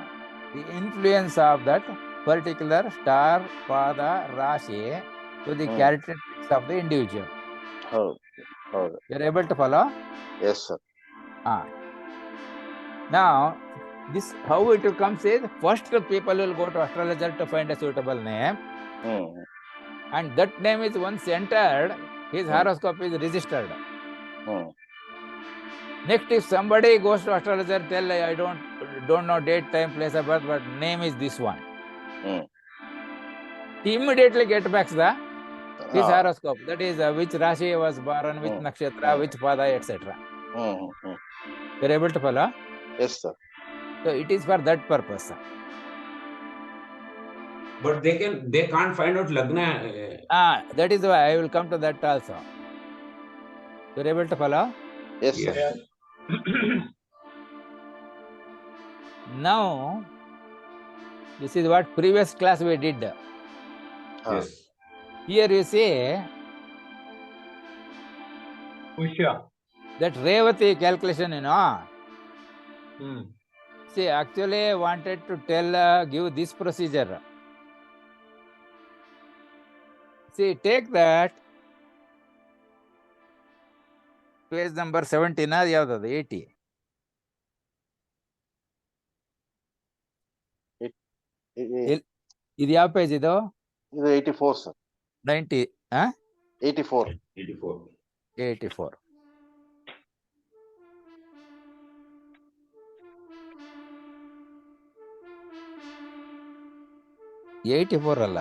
influence of that particular star, pada, rashi to the characteristics of the individual. You are able to follow? Yes, sir. Now, this how it comes is, first people will go to astrologer to find a suitable name. And that name is once entered, his horoscope is registered. Next, if somebody goes to astrologer, tell I don't know date, time, place of birth, but name is this one. He immediately get back his horoscope. That is which rashi was born, which nakshatra, which pada, etc. You are able to follow? Yes, sir. So it is for that purpose. But they can't find out lagna. That is why I will come to that also. You are able to follow? Yes, sir. Yes. Now, this is what previous class we did. Yes. Here you see Pushya. that Revati calculation, you know. See, actually, I wanted to give this procedure. See, take that page number 17, ಯಾವ್ದದು 80. ಇದು ಯಾವ page ಇದು? ಇದು 84 sir. 90 84. 84. ಅಲ್ಲ,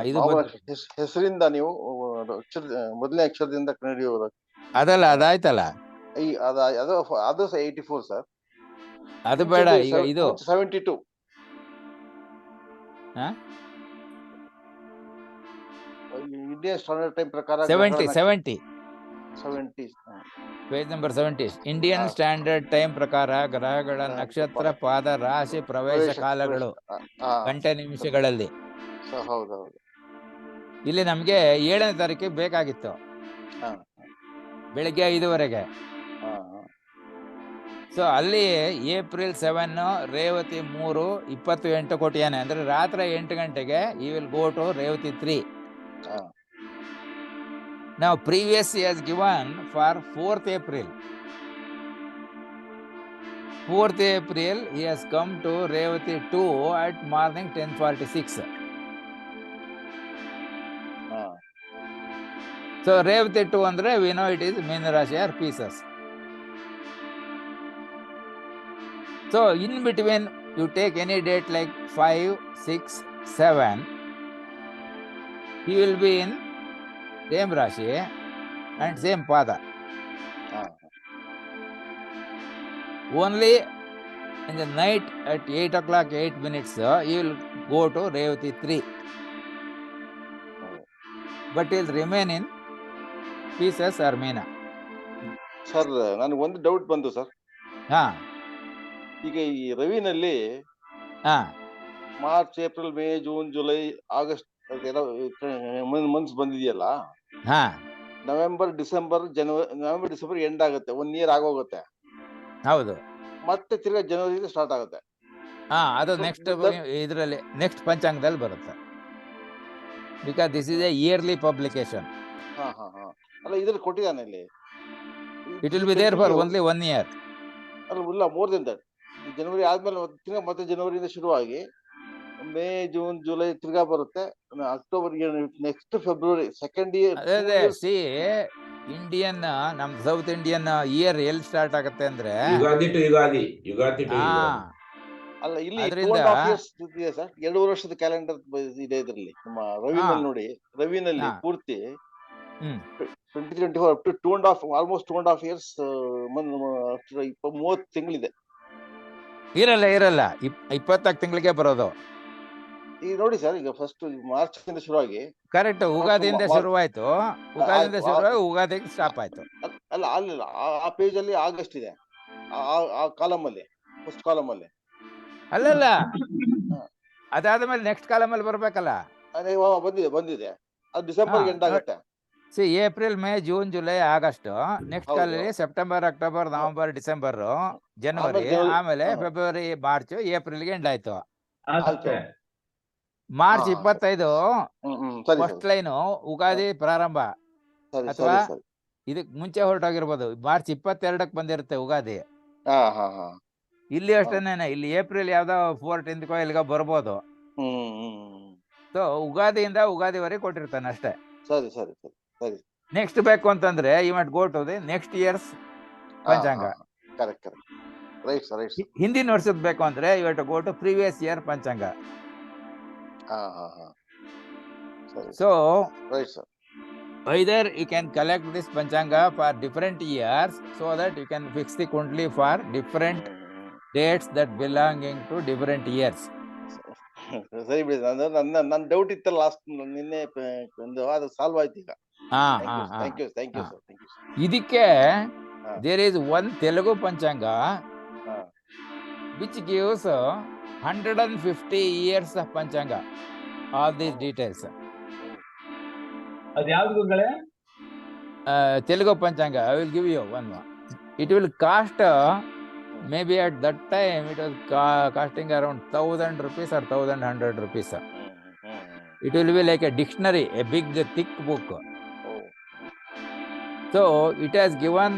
ಇದು ಹೆಸರಿಂದ ನೀವು ಮೊದಲನೇ ಅಕ್ಷರದಿಂದ ಕಂಡುಹಿಡಿಯುವುದು ಅದಲ್ಲ, ಅದಾಯ್ತಲ್ಲ. ಅದು 84 ಸರ್. ಅದು ಬೇಡ, ಈಗ ಇದು 72. ಇಂಡಿಯನ್ ಸ್ಟ್ಯಾಂಡರ್ಡ್ ಟೈಮ್ ಪ್ರಕಾರ 70 page number 70. Indian standard time ಪ್ರಕಾರ ಗ್ರಹಗಳ ನಕ್ಷತ್ರ ಪಾದ ರಾಶಿ ಪ್ರವೇಶ ಕಾಲಗಳು ಗಂಟೆ ನಿಮಿಷಗಳಲ್ಲಿ. ಹೌದೌದು. ಇಲ್ಲಿ ನಮ್ಗೆ 7ನೇ ತಾರೀಕಿಗೆ ಬೇಕಾಗಿತ್ತು, ಬೆಳಿಗ್ಗೆ 5:15. ಸೊ ಅಲ್ಲಿ ಏಪ್ರಿಲ್ 7 ರೇವತಿ 3 28 ಕೊಟ್ಟಿಯಾನೆ. ಅಂದ್ರೆ ರಾತ್ರಿ 8 ಗಂಟೆಗೆ ಈ will go to Revathi 3. Now previous he has given for 4th April. 4th April he has come to Revati 2 at morning 10:46. So Revati 2 andre we know it is Meena Rashi or Pisces. So in between you take any date like 5, 6, 7. He will be in same Rashi and same Pada. Only in the night at 8 o'clock 8 minutes you will go to Revati 3. But he will remain in Pisces or Meena. Sir, ನನಗೆ ಒಂದು doubt ಬಂತು sir. ಈಗ ಈ ರವಿನಲ್ಲಿ March, April, May, June, July, August months ಬಂದಿದೆಯಲ್ಲ, November, December end ಆಗುತ್ತೆ. 1 year ಆಗೋಗುತ್ತೆ. ಹೌದು. ಮತ್ತೆ ತಿರ್ಗಾ ಜನವರಿ ಸ್ಟಾರ್ಟ್ ಆಗುತ್ತೆ. ಅದು ನೆಕ್ಸ್ಟ್ ಇದರಲ್ಲಿ ನೆಕ್ಸ್ಟ್ ಪಂಚಾಂಗದಲ್ಲಿ ಬರುತ್ತೆ. Because this is a yearly publication. ಅಲ್ಲ, ಇದ್ರಲ್ಲಿ ಕೊಟ್ಟಿದ್ದಾನೆ ಇಲ್ಲಿ. It will be there for only 1 year. ಅಲ್ಲ, ಇಲ್ಲ, ಮೋರ್ ದೆನ್ ದಟ್. ಜನವರಿ ಆದ್ಮೇಲೆ ತಿರ್ಗಾ ಮತ್ತೆ ಜನವರಿಯಿಂದ ಶುರುವಾಗಿ ಮೇ, ಜೂನ್, ಜುಲೈ ತಿರ್ಗಾ ಬರುತ್ತೆ. October, next February, second year. C Indian ನಮ್ ಸೌತ್ ಇಂಡಿಯನ್ ಇಯರ್ ಎಲ್ಲಿ ಸ್ಟಾರ್ಟ್ ಆಗುತ್ತೆ ಅಂದ್ರೆ ಯುಗಾದಿ. ಅಲ್ಲ, ಇಲ್ಲಿ 2.5 years ಇದೆ ಸರ್. 2 ವರ್ಷದ ಕ್ಯಾಲೆಂಡರ್ ಇದೆ ಇದರಲ್ಲಿ. ನಮ್ಮ ರವಿನಲ್ಲಿ ನೋಡಿ, ರವಿನಲ್ಲಿ ಪೂರ್ತಿ 2024 ಅಪ್ ಟು 2.5, ಆಲ್ಮೋಸ್ಟ್ 2.5 years, 30 ತಿಂಗಳಿದೆ. ಇರಲ್ಲ 20 ತಿಂಗಳಿಗೆ ಬರೋದು. ಈಗ ನೋಡಿ ಸರ್, ಈಗ ಫಸ್ಟ್ ಮಾರ್ಚ್ ಇಂದ ಶುರುವಾಗಿ ಕರೆಕ್ಟ್ ಯುಗಾದಿಯಿಂದ ಶುರುವಾಯ್ತು. ಯುಗಾದಿಗೆ ಸ್ಟಾಪ್ ಆಯ್ತು. ಅಲ್ಲ, ಅಲ್ಲಿಲ್ಲ, ಆ ಪೇಜ್ ಅಲ್ಲಿ ಆಗಸ್ಟ್ ಇದೆ, ಆ ಕಾಲಮ್ ಅಲ್ಲಿ, ಫಸ್ಟ್ ಕಾಲಮ್ ಅಲ್ಲಿ. ಅಲ್ಲಲ್ಲ, ಅದಾದ್ಮೇಲೆ ನೆಕ್ಸ್ಟ್ ಕಾಲಮ್ ಅಲ್ಲಿ ಬರ್ಬೇಕಲ್ಲ. ಬಂದಿದೆ. ಅದು ಡಿಸೆಂಬರ್ ಎಂಡ್ ಆಗುತ್ತೆ. C April, May, June, July, August. Next ಕಾಲಲ್ಲಿ ಸೆಪ್ಟೆಂಬರ್, ಅಕ್ಟೋಬರ್, ನವೆಂಬರ್, ಡಿಸೆಂಬರ್, ಜನವರಿ, ಆಮೇಲೆ ಫೆಬ್ರವರಿ, ಮಾರ್ಚ್, ಏಪ್ರಿಲ್ಗೆ ಎಂಡ್ ಆಯ್ತು. ಮಾರ್ಚ್ 25 ಫಸ್ಟ್ ಲೈನು ಯುಗಾದಿ ಪ್ರಾರಂಭ, ಅಥವಾ ಇದಕ್ ಮುಂಚೆ ಹೊರಟೋಗಿರ್ಬೋದು. ಮಾರ್ಚ್ 22ಕ್ಕೆ ಬಂದಿರುತ್ತೆ ಯುಗಾದಿ. ಇಲ್ಲಿ ಅಷ್ಟೇನೆ, ಇಲ್ಲಿ ಏಪ್ರಿಲ್ ಯಾವ್ದೋ 14th ಇಲ್ಲಿಗ ಬರ್ಬೋದು. ಸೊ ಯುಗಾದಿಯಿಂದ ಯುಗಾದಿವರೆಗೆ ಕೊಟ್ಟಿರ್ತಾನೆ ಅಷ್ಟೇ. ನೆಕ್ಸ್ಟ್ ಬೇಕು ಅಂತಂದ್ರೆ you must go to the next years panchanga. ಹಿಂದಿನ ವರ್ಷದ ಬೇಕು ಅಂದ್ರೆ you have to go to previous year panchanga. So either you can collect this panchanga for different years so that you can fix the kundli for different dates that belonging to different years. ಸರಿ ಬಿಡಿ, ನನ್ನ doubt ಇತ್ತಲ್ಲ last ನಿನ್ನೆ ಒಂದು, ಅದು solve ಆಯ್ತು ಈಗ. Thank you sir. ಇದಕ್ಕೆ there is one Telugu panchanga which gives 150 years of panchanga. All these details. ಅದು ಯಾವ್ದು ಗುರುಗಳೇ? Telugu panchanga I will give you one more. It will cost Maybe at that time it was costing around 1,000 rupees or 1,100 rupees. It will be like a dictionary, a big thick book. So it has given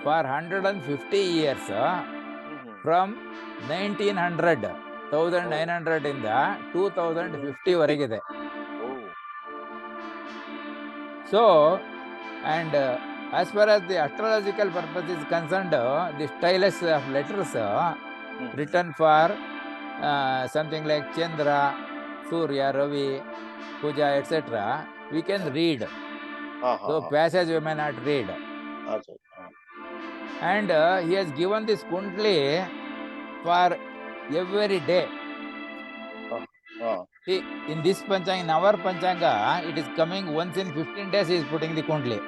for 150 years from 1900 1900 ಇಂದ 2050 ವರೆಗಿದೆ. So, and as far as the astrological purpose is concerned, the stylus of letters written for something like Chandra, Surya, Ravi, Puja, etc. we can read. So passage we may not read. And he has given this kundli for every day. See, in this panchanga, in our panchanga, it is coming once in 15 days. He is putting the kundli.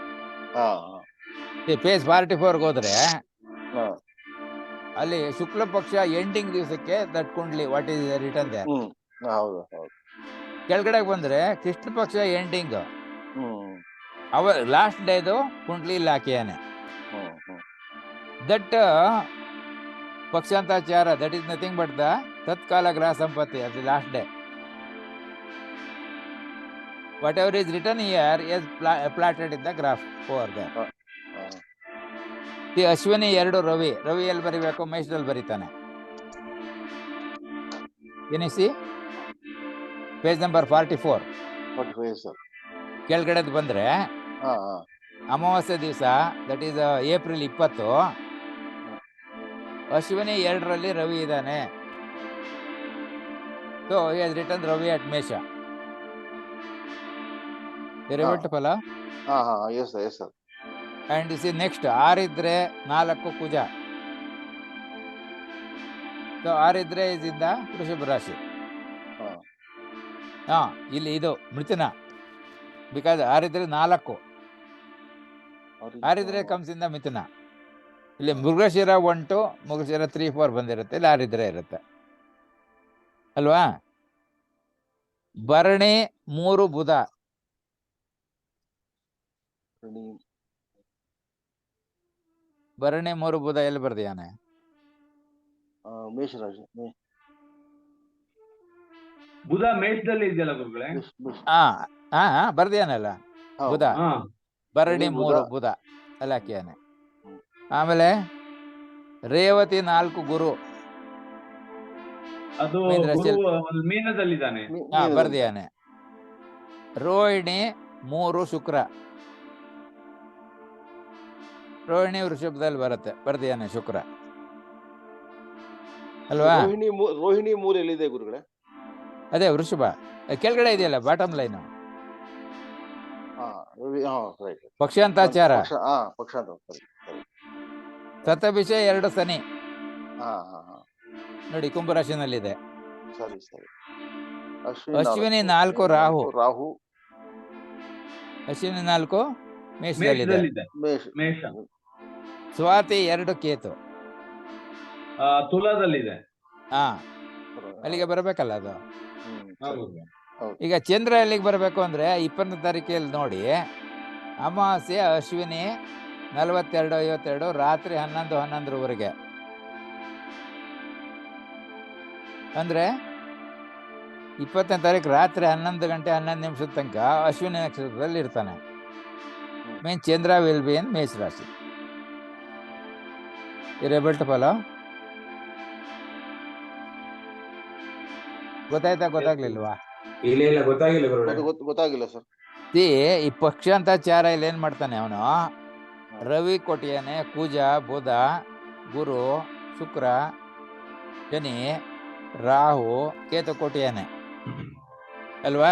See, page 44 ಹೋದ್ರೆ ಅಲ್ಲಿ ಶುಕ್ಲ ಪಕ್ಷ ಎಂಡಿಂಗ್ ದಿವಸಕ್ಕೆ that kundli what is return there. ಕೆಳಗಡೆ ಬಂದ್ರೆ ಕೃಷ್ಣ ಪಕ್ಷ ending our last ಡೇದು ಕುಂಡ್ಲಿ ಇಲ್ಲಿ ಹಾಕಿಯಾನೆ. ದಟ್ ಪಕ್ಷಾಂತಾಚಾರ, that is nothing but the ತತ್ಕಾಲ ಗ್ರಹ ಸಂಪತ್ತಿ of the last day. Whatever is written here is plotted in the graph over there. The Ashwini 2 Ravi, Ravi ಎಲ್ಲಿ ಬರಿಬೇಕು? ಮೇಷದಲ್ಲಿ ಬರೀತಾನೆ. ಏನಿಸಿ ಪೇಜ್ ನಂಬರ್ 44 ಕೆಳಗಡೆದು ಬಂದ್ರೆ ಅಮಾವಾಸ್ಯೆ ದಿವಸ, ದಟ್ ಈಸ್ ಏಪ್ರಿಲ್ 20, ಅಶ್ವಿನಿ 2ರಲ್ಲಿ ರವಿ ಇದ್ದಾನೆ. So he has written Ravi at Mesha. Revert ಫಲ. ಅಂಡ್ ಸಿ ನೆಕ್ಸ್ಟ್ 6 ಇದ್ರೆ 4 ಕುಜ. ಸೊ 6 ಇದ್ರೆ ಇದಿಂದ ವೃಷಭ ರಾಶಿ. ಇಲ್ಲಿ ಇದು ಮಿಥುನ, ಬಿಕಾಸ್ 6 ಇದ್ರೆ 4, 6 ಇದ್ರೆ ಕಮ್ಸ್ ಇಂದ ಮಿಥುನ. ಇಲ್ಲಿ ಮೃಗಶಿರ 1 2, ಮೃಗಶಿರ 3 4 ಬಂದಿರುತ್ತೆ. ಇಲ್ಲಿ 6 ಇದ್ರೆ ಇರುತ್ತೆ ಅಲ್ವಾ? ಭರಣಿ 3 ಬುಧ, ಭರಣಿ 3 ಬುಧ ಎಲ್ಲಿ ಬರ್ದಿಯಾನೆ? ಮೇಷರಾಶಿ. ಬುಧ ಮೇಷದಲ್ಲಿ ಇದೆಯಲ್ಲ ಗುರುಗಳೇ. ಬರ್ದಿಯಾನಲ್ಲ ಬುಧ. ಭರಣಿ 3 ಬುಧ ಅಲ್ಲಿ ಹಾಕಿಯಾನೆ. ಆಮೇಲೆ ರೇವತಿ 4 ಗುರು, ಅದು ಮೀನದಲ್ಲಿದ್ದಾನೆ. ಬರ್ದಿಯಾನೆ. ರೋಹಿಣಿ 3 ಶುಕ್ರ, ರೋಹಿಣಿ ವೃಷಭದಲ್ಲಿ ಬರುತ್ತೆ, ಬರ್ದಿಯಾನೆ ಶುಕ್ರ ಅಲ್ವಾ? ರೋಹಿಣಿ 3 ಎಲ್ಲಿದೆ ಗುರುಗಳೇ? ಅದೇ ವೃಷಭ ಕೆಳಗಡೆ ಇದೆಯಲ್ಲ, ಬಾಟಮ್ ಲೈನ್. ಪಕ್ಷಾಂತಾಚಾರ, ಸತಭಿಷ 2 ಶನಿ ನೋಡಿ ಕುಂಭರಾಶಿನಲ್ಲಿದೆ. ಅಶ್ವಿನಿ 4 ರಾಹು, ಅಶ್ವಿನಿ 4 ಮೇಷದಲ್ಲಿದೆ. ಸ್ವಾತಿ 2 ಕೇತು ತುಲಾದಲ್ಲಿದೆ. ಅಲ್ಲಿಗೆ ಬರಬೇಕಲ್ಲ ಅದು. ಈಗ ಚಂದ್ರ ಎಲ್ಲಿಗೆ ಬರಬೇಕು ಅಂದ್ರೆ 20ನೇ ತಾರೀಕಿಯಲ್ಲಿ ನೋಡಿ, ಅಮಾವಾಸ್ಯೆ ಅಶ್ವಿನಿ 42 52 ರಾತ್ರಿ 11 11ರವರೆಗೆ. ಅಂದ್ರೆ 20ನೇ ತಾರೀಕು ರಾತ್ರಿ 11 ಗಂಟೆ 11 ನಿಮಿಷದ ತನಕ ಅಶ್ವಿನಿ ನಕ್ಷತ್ರದಲ್ಲಿ ಇರ್ತಾನೆ. ಮೀನ್ ಚಂದ್ರ ವಿಲ್ ಬಿ ಇನ್ ಮೇಷ ರಾಶಿ. able to follow? ಗೊತ್ತಾಗ್ಲಿಲ್ವಾ? ಇಲ್ಲ ಗೊತ್ತಾಗಿಲ್ಲ ಗೊತ್ತಾಗಿಲ್ಲ ಸರ್. ಈ ಪಕ್ಷಾಂತಾಚಾರ ಇಲ್ಲಿ ಏನ್ ಮಾಡ್ತಾನೆ ಅವನು? ರವಿ ಕೊಟ್ಟಿಯಾನೆ, ಕುಜ, ಬುಧ, ಗುರು, ಶುಕ್ರ, ಶನಿ, ರಾಹು, ಕೇತು ಕೊಟ್ಟಿಯಾನೆ ಅಲ್ವಾ?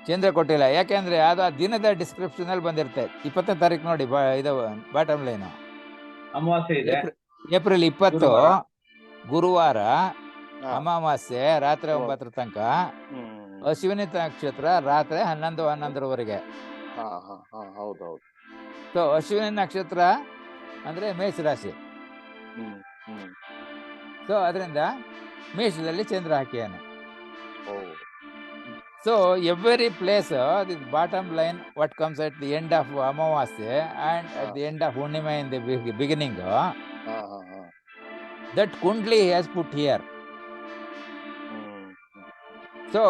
ಚಂದ್ರ ಕೊಟ್ಟಿಲ್ಲ. ಯಾಕೆಂದ್ರೆ ಅದು ಆ ದಿನದ ಡಿಸ್ಕ್ರಿಪ್ಷನ್ ಅಲ್ಲಿ ಬಂದಿರುತ್ತೆ. 20ನೇ ತಾರೀಕು ನೋಡಿ, ಇದು ಬಾಟಮ್ ಲೈನ್. ಏಪ್ರಿಲ್ 20 ಗುರುವಾರ, ಅಮಾವಾಸ್ಯೆ ರಾತ್ರಿ 9 ತನಕ, ಅಶ್ವಿನಿ ನಕ್ಷತ್ರ ರಾತ್ರಿ 11 11ರವರೆಗೆ. ಸೊ ಅಶ್ವಿನಿ ನಕ್ಷತ್ರ ಅಂದ್ರೆ ಮೇಷ ರಾಶಿ. ಸೊ ಅದರಿಂದ ಮೇಷದಲ್ಲಿ ಚಂದ್ರ ಹಾಕಿಯಾನೆ. So every place, this bottom line, what comes at the end of Amavasya and at the end of Hunnima in the beginning, That Kundli he has put here. So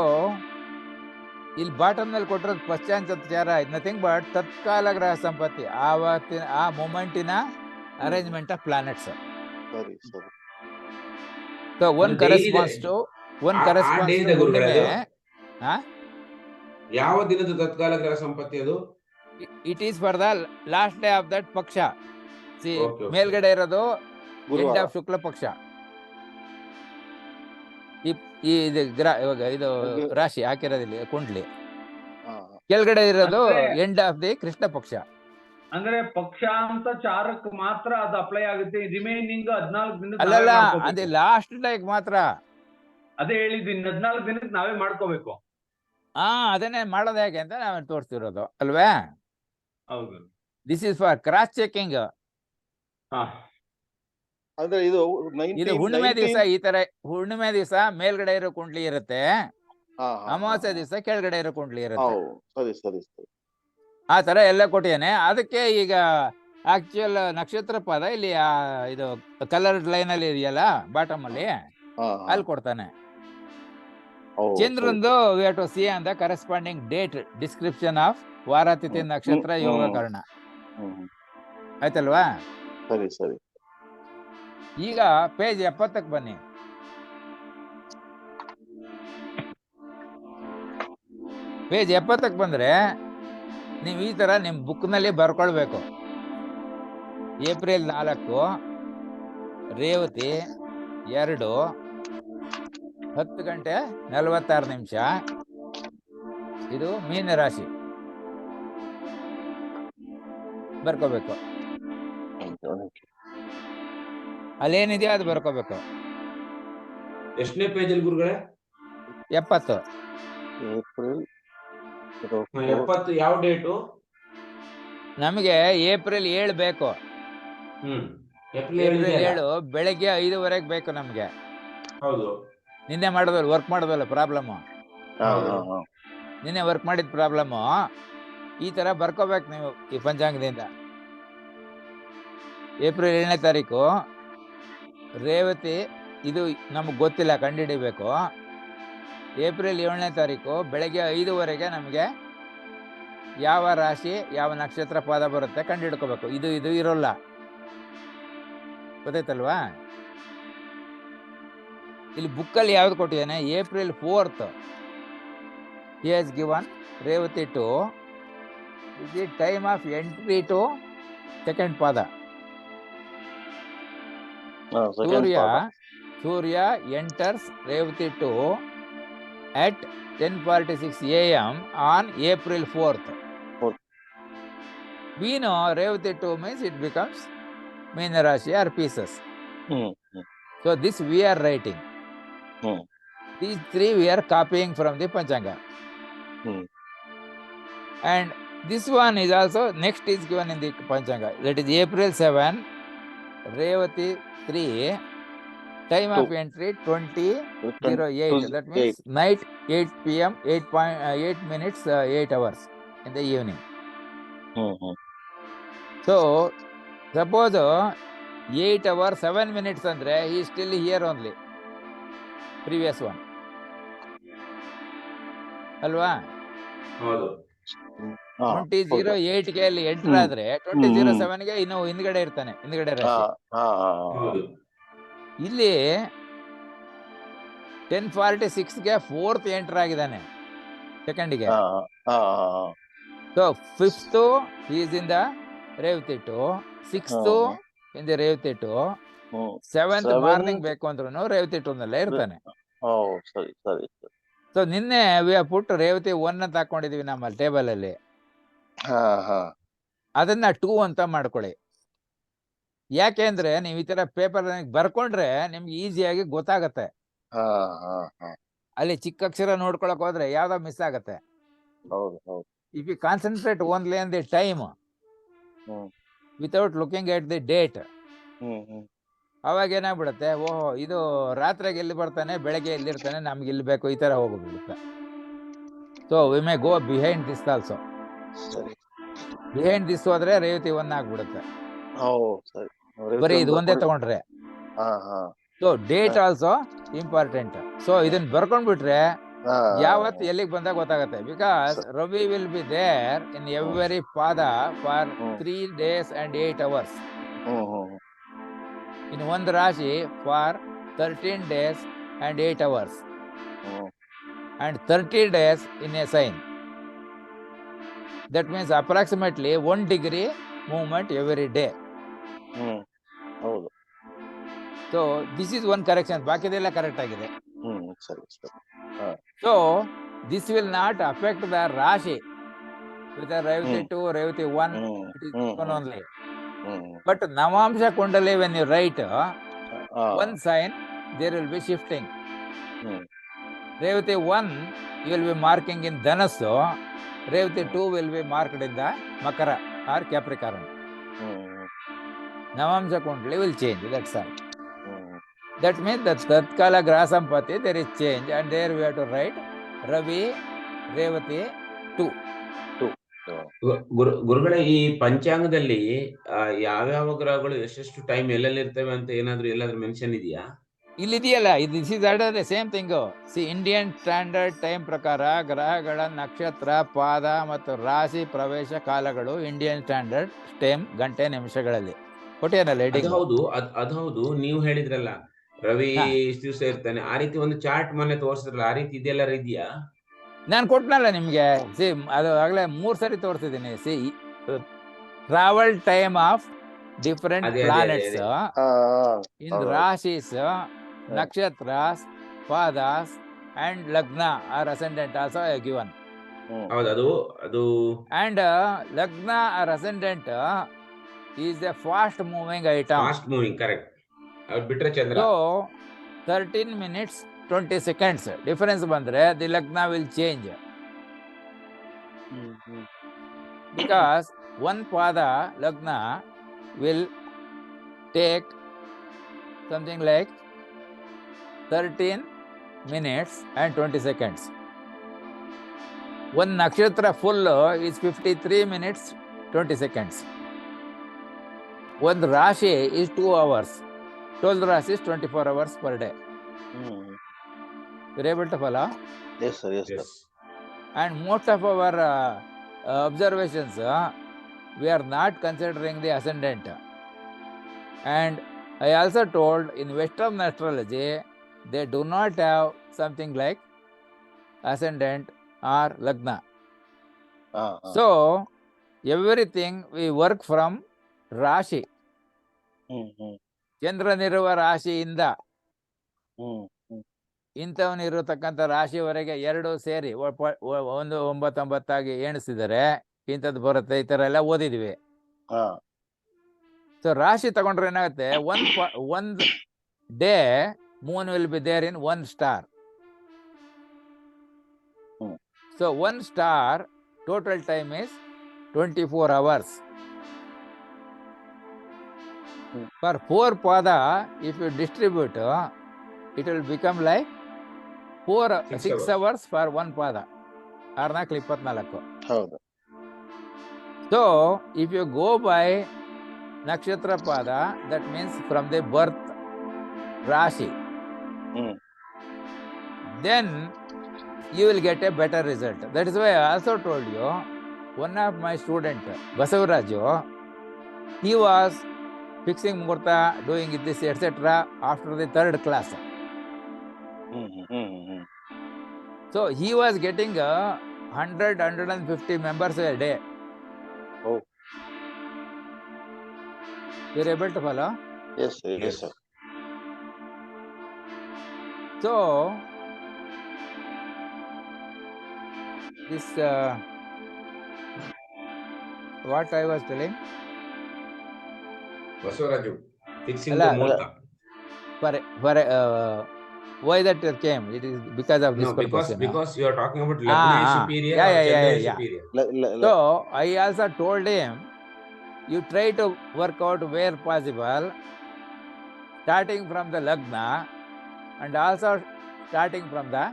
ಇಲ್ಲಿ bottom ನಲ್ಲಿ ಕೊಟ್ಟಿರೋದು ಪಶ್ಚಾಂತರ nothing but ತತ್ಕಾಲ ಗ್ರಹ ಸಂಪತ್ತಿ ಆವತ್ತಿನ ಆ ಮೊಮೆಂಟಿನ arrangement of planets. So one corresponds to hunnime. ಯಾವ ದಿನದ ತತ್ಕಾಲ ಗ್ರಹ ಸಂಪತ್ತಿ ಅದು? It is for the last day of that paksha. ಮೇಲ್ಗಡೆ ಇರೋದು ಎಂಡ್ ಆಫ್ ಶುಕ್ಲ ಪಕ್ಷ. ಇದು ರಾಶಿ ಹಾಕಿರೋದಿಲ್ಲ ಕುಂಡ್ಲಿ. ಕೆಳಗಡೆ ಇರೋದು ಎಂಡ್ ಆಫ್ ದಿ ಕೃಷ್ಣ ಪಕ್ಷ. ಅಂದ್ರೆ ಪಕ್ಷಾಂತ ಚಾರಕ್ಕೆ ಮಾತ್ರ ಅದು ಅಪ್ಲೈ ಆಗುತ್ತೆ. ರಿಮೈನಿಂಗ್ 14 ದಿನ ಅಲ್ಲಲ್ಲ, ಅದೇ ಲಾಸ್ಟ್ ಡೇಗೆ ಮಾತ್ರ. ಅದೇ ಹೇಳಿದ್ದೀನಿ, 14 ದಿನಕ್ಕೆ ನಾವೇ ಮಾಡ್ಕೋಬೇಕು. ಅದನ್ನೇ ಮಾಡೋದು ಹೇಗೆ ಅಂತ ನಾವ್ ತೋರಿಸ್ತಿರೋದು ಅಲ್ವೇ? ಹೌದು. This is for cross checking. ಅಂದ್ರೆ ಇದು ಹುಣ್ಣಿಮೆ ದಿವಸ ಈ ತರ, ಹುಣ್ಣಿಮೆ ದಿವಸ ಮೇಲ್ಗಡೆ ಇರೋ ಕುಂಡ್ಲಿ ಇರುತ್ತೆ, ಅಮಾವಾಸ್ಯೆ ದಿವಸ ಕೆಳಗಡೆ ಇರೋ ಕುಂಡ್ಲಿ ಇರುತ್ತೆ. ಆ ತರ ಎಲ್ಲ ಕೊಟ್ಟಿದ್ದೇನೆ. ಅದಕ್ಕೆ ಈಗ ಆಕ್ಚುಯಲ್ ನಕ್ಷತ್ರ ಪದ ಇಲ್ಲಿ ಇದು ಕಲರ್ಡ್ ಲೈನ್ ಅಲ್ಲಿ ಇದೆಯಲ್ಲ ಬಾಟಮ್ ಅಲ್ಲಿ, ಅಲ್ಲಿ ಕೊಡ್ತಾನೆ. ಚಂದ್ರಂದು we have to see on the corresponding date description of varatithi nakshatra yoga Karna. ಆಯ್ತಲ್ವಾ? ಸರಿ. ಈಗ ಪೇಜ್ 70ಕ್ಕೆ ಬನ್ನಿ. ಪೇಜ್ 70ಕ್ಕೆ ಬಂದ್ರೆ ನೀವು ಈ ತರ ನಿಮ್ ಬುಕ್ ನಲ್ಲಿ ಬರ್ಕೊಳ್ಬೇಕು. ಏಪ್ರಿಲ್ 4 ರೇವತಿ 2 10:46 ಇದು ಮೀನ ರಾಶಿ ಬರ್ಕೋಬೇಕು. ಅಲ್ಲೇನಿದೆಯೋ ಅದು ಬರ್ಕೋಬೇಕು. ಎಷ್ಟನೇ ಪೇಜ್ ಅಲ್ಲಿ ಗುರುಗಳೇ? 70. ಏಪ್ರಿಲ್ 70 ಯಾವ ಡೇಟು? ನಮಗೆ ಏಪ್ರಿಲ್ 7 ಬೇಕು. ಏಪ್ರಿಲ್ 7 ಬೆಳಗ್ಗೆ 5:00 ಬೇಕು ನಮ್ಗೆ. ಹೌದು. ನಿನ್ನೆ ಮಾಡೋದಲ್ಲ, ವರ್ಕ್ ಮಾಡೋದಲ್ಲ ಪ್ರಾಬ್ಲಮ್. ನಿನ್ನೆ ವರ್ಕ್ ಮಾಡಿದ ಪ್ರಾಬ್ಲಮ್. ಈ ತರ ಬರ್ಕೋಬೇಕು ನೀವು ಈ ಪಂಚಾಂಗದಿಂದ. ಏಪ್ರಿಲ್ 7ನೇ ತಾರೀಕು ರೇವತಿ, ಇದು ನಮಗೆ ಗೊತ್ತಿಲ್ಲ, ಕಂಡುಹಿಡಿಬೇಕು. ಏಪ್ರಿಲ್ 7ನೇ ತಾರೀಕು ಬೆಳಗ್ಗೆ 5:00 ನಮಗೆ ಯಾವ ರಾಶಿ ಯಾವ ನಕ್ಷತ್ರ ಪಾದ ಬರುತ್ತೆ ಕಂಡುಹಿಡ್ಕೋಬೇಕು. ಇದು ಇರೋಲ್ಲ, ಗೊತ್ತಾಯ್ತಲ್ವಾ? ಇಲ್ಲಿ ಬುಕ್ಕಲ್ಲಿ ಯಾವ್ದು ಕೊಟ್ಟಿದ್ದಾನೆ? April 4 he has given Revati to the time of entry to second pada. Surya enters Revati two at 10:46 AM on April 4th. We know Revati 2 means it becomes Meena Rashi or Pieces. So this we are writing. These 3 we are copying from the Panchanga. And this one is also next is given in the Panchanga. That is April 7, Revati 3. Time of entry 20:08. That means night 8 PM 8 minutes 8 hours in the evening. So suppose 8 hours 7 minutes andre he is still here only. Previous one. ಅಲ್ವಾ? 20:08 ಗೆ ಅಲ್ಲಿ enter ಆದ್ರೆ 20:07 ಗೆ ಇನ್ನು ಹಿಂದ್ಗಡೆ ಇರ್ತಾನೆ, ಹಿಂದ್ಗಡೆ ರಾಶಿ. ಇಲ್ಲಿ 10:46 ಗೆ 4th ಎಂಟರ್ ಆಗಿದ್ದಾನೆ ಸೆಕೆಂಡಿಗೆ. So 5th is in the Revathi 2, 6th in the Revathi 2, 7th morning ಬೇಕು ಅಂದ್ರೂ ರೇವತಿ 2 ನಲ್ಲೇ ಇರ್ತಾನೆ. ಸೊ ನಿನ್ನೆ ವಿ ಹ್ಯಾವ್ ಪುಟ್ ರೇವತಿ 1 ಅಂತ ಹಾಕೊಂಡಿದೀವಿ ನಮ್ಮ ಟೇಬಲ್ ಅಲ್ಲಿ. ಅದನ್ನ 2 ಅಂತ ಮಾಡ್ಕೊಳ್ಳಿ. ಯಾಕೆಂದ್ರೆ ನೀವು ಈ ತರ ಪೇಪರ್ ಬರ್ಕೊಂಡ್ರೆ ನಿಮ್ಗೆ ಈಸಿಯಾಗಿ ಗೊತ್ತಾಗತ್ತೆ. ಅಲ್ಲಿ ಚಿಕ್ಕ ಅಕ್ಷರ ನೋಡ್ಕೊಳಕ್ ಹೋದ್ರೆ ಯಾವ್ದೋ ಮಿಸ್ ಆಗತ್ತೆ. If you concentrate only on the time without looking at the date, ಅವಾಗ ಏನಾಗ್ಬಿಡುತ್ತೆ, ಓಹೋ ಇದು ರಾತ್ರಿಗೆ ಎಲ್ಲಿ ಬರ್ತಾನೆ, ಬೆಳಗ್ಗೆ ಎಲ್ಲಿರ್ತಾನೆ, ನಮ್ಗೆ ಇಲ್ಲಿ ಬೇಕು, ಈ ತರ ಹೋಗ್ಬಿಡುತ್ತೆ. So we may go behind this also. Behind this ಹೋದ್ರೆ ರೇವತಿ 1 ಆಗ್ಬಿಡುತ್ತೆ. ಬರೀ ಇದು ಒಂದೇ ತಗೊಂಡ್ರೆ. So date also important. So ಇದನ್ನ ಬರ್ಕೊಂಡ್ಬಿಟ್ರೆ ಯಾವತ್ತು ಎಲ್ಲಿಗೆ ಬಂದಾಗ ಗೊತ್ತಾಗತ್ತೆ. Because Ravi will be there in every pada for 3 days and 8 hours. In ಒಂದು rashi for 13 days and 8 hours. And 30 days in a sign. That means approximately 1 degree movement every day. So this is one correction. ಬಾಕಿದೆಲ್ಲ correct ಆಗಿದೆ. So this will not affect the Rashi. With the Revati 2, Revati 1, it is one only. But Navamsha Kundali, when you write one sign, there will be shifting. Revati 1, you will be marking in Dhanasu. Revati 2 will be marked in the Makara or Capricorn. Navamsha Kundali will change, that's all. That means that Tatkala Grasampati, there is change, and there we have to write Ravi, Revati 2. ಗುರುಗಳೇ, ಈ ಪಂಚಾಂಗದಲ್ಲಿ ಯಾವ್ಯಾವ ಗ್ರಹಗಳು ಎಷ್ಟೆಷ್ಟು time ಎಲ್ಲೆಲ್ಲಿ ಇರ್ತವೆ ಅಂತ ಎಲ್ಲಾದ್ರೂ mention ಇದೆಯಾ? ಇಲ್ಲಿದೆಯಲ್ಲ, this is the same thing. See Indian standard time ಪ್ರಕಾರ ಗ್ರಹಗಳ ನಕ್ಷತ್ರ, ಪಾದ ಮತ್ತು ರಾಶಿ ಪ್ರವೇಶ ಕಾಲಗಳು ಇಂಡಿಯನ್ ಸ್ಟ್ಯಾಂಡರ್ಡ್ ಟೈಮ್ ಗಂಟೆ ನಿಮಿಷಗಳಲ್ಲಿ ಕೊಟ್ಟಿಯಲ್ಲ. ಅದು ಹೌದು, ನೀವು ಹೇಳಿದ್ರಲ್ಲ ರವಿ ಇಷ್ಟು ದಿವಸ ಇರ್ತಾನೆ, ಆ ರೀತಿ ಒಂದು ಚಾರ್ಟ್ ಮೊನ್ನೆ ತೋರಿಸಿದ್ರಲ್ಲ, ಆ ರೀತಿ ಇದೆಲ್ಲ ಇದೆಯಾ? ನಾನು ಕೊಟ್ಟನಲ್ಲ ನಿಮ್ಗೆ. ಸಿ ಅದು ಆಗಲೇ 3 ಸರಿ ತೋರಿಸಿದ್ದೀನಿ. See travel time of different planets in rashis, nakshatras, padas and lagna or ascendant also given. ಅದು and lagna or ascendant is a fast moving item. Fast moving, correct. ಅದು ಬಿಟ್ರೆ Chandra. So 13 minutes 20 seconds difference ಬಂದ್ರೆ the lagna will change. Because one pada lagna will take something like 13 minutes and 20 seconds. One nakshatra full is 53 minutes 20 seconds. One rashi is 2 hours. 12 rashi is 24 hours per day. You're able to follow? Yes, sir. Yes, sir. And most of our observations, we are not considering the ascendant. And I also told in Western astrology, they do not have something like ascendant or lagna. So everything we work from Rashi. ಚಂದ್ರನಿರುವ ರಾಶಿಯಿಂದ ಇಂಥವನಿರತಕ್ಕಂಥ ರಾಶಿವರೆಗೆ 2 ಸೇರಿ 1 ಎಣಿಸಿದರೆ ಇಂಥದ್ದು ಬರುತ್ತೆ. ಈ ತರ ಎಲ್ಲ ಓದಿದ್ವಿ. So ರಾಶಿ ತಗೊಂಡ್ರೆ ಏನಾಗುತ್ತೆ, ಒಂದು day moon will be there in 1 star. So 1 star total time is 24 hours. For 4 pada, if you distribute, it will become like 6 hours for 1 pada. 6 So if you go by nakshatra pada, that means from the birth rashi, then you will get a better result. That is why I also told you, one of my student, Basavaraju, he was fixing Murta, doing this, etc. after the 3rd class. So he was getting 100-150 members a day. You're able to follow? Yes, sir. Yes, sir. So this what I was telling. Basavaraju, fixing the Murta. Why that came? It is because of this purpose. Because you are talking about Lagna superior or Chandra superior. So I also told him, you try to work out where possible, starting from the Lagna and also starting from the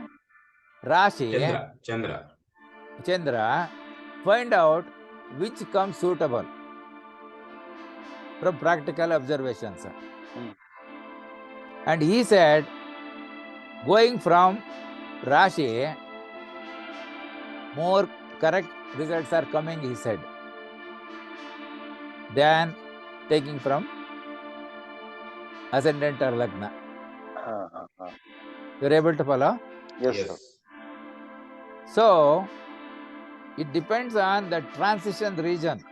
Rashi, Chandra, find out which comes suitable. from practical observations. Hmm. And he said, going from Rashi, more correct results are coming, he said, than taking from ascendant or Lagna. You're able to follow? Yes, sir. So, it depends on the transition region.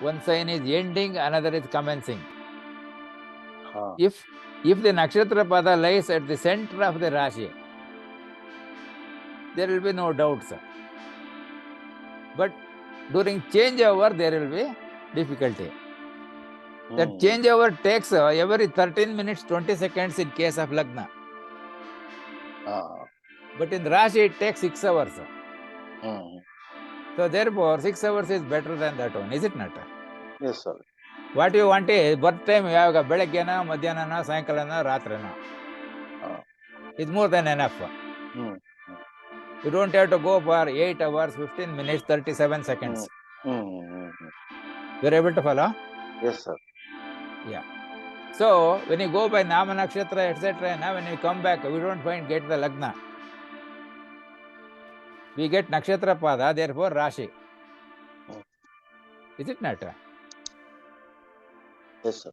One sign is ending, another is commencing. If the nakshatra pada lies at the center of the Rashi, there will be no doubts. But during changeover, there will be difficulty. That changeover takes every 13 minutes, 20 seconds in case of Lagna. But in Rashi, it takes 6 hours. So therefore, 6 hours is better than that one, is it not? Yes, sir. What you want is birth time yaವಾಗ ಬೆಳಗ್ಗೆನ ಮಧ್ಯಾಹ್ನನ ಸಾಯಂಕಾಲನ ರಾತ್ರಿನ. It's more than enough. You don't have to go for 8 hours, 15 minutes, 37 seconds. You're able to follow? Yes, sir. Yeah. So when you go by Nama Nakshatra, etc., now when you come back, we don't get the Lagna. We get Nakshatra Pada, therefore Rashi. Is it not? Yes, sir.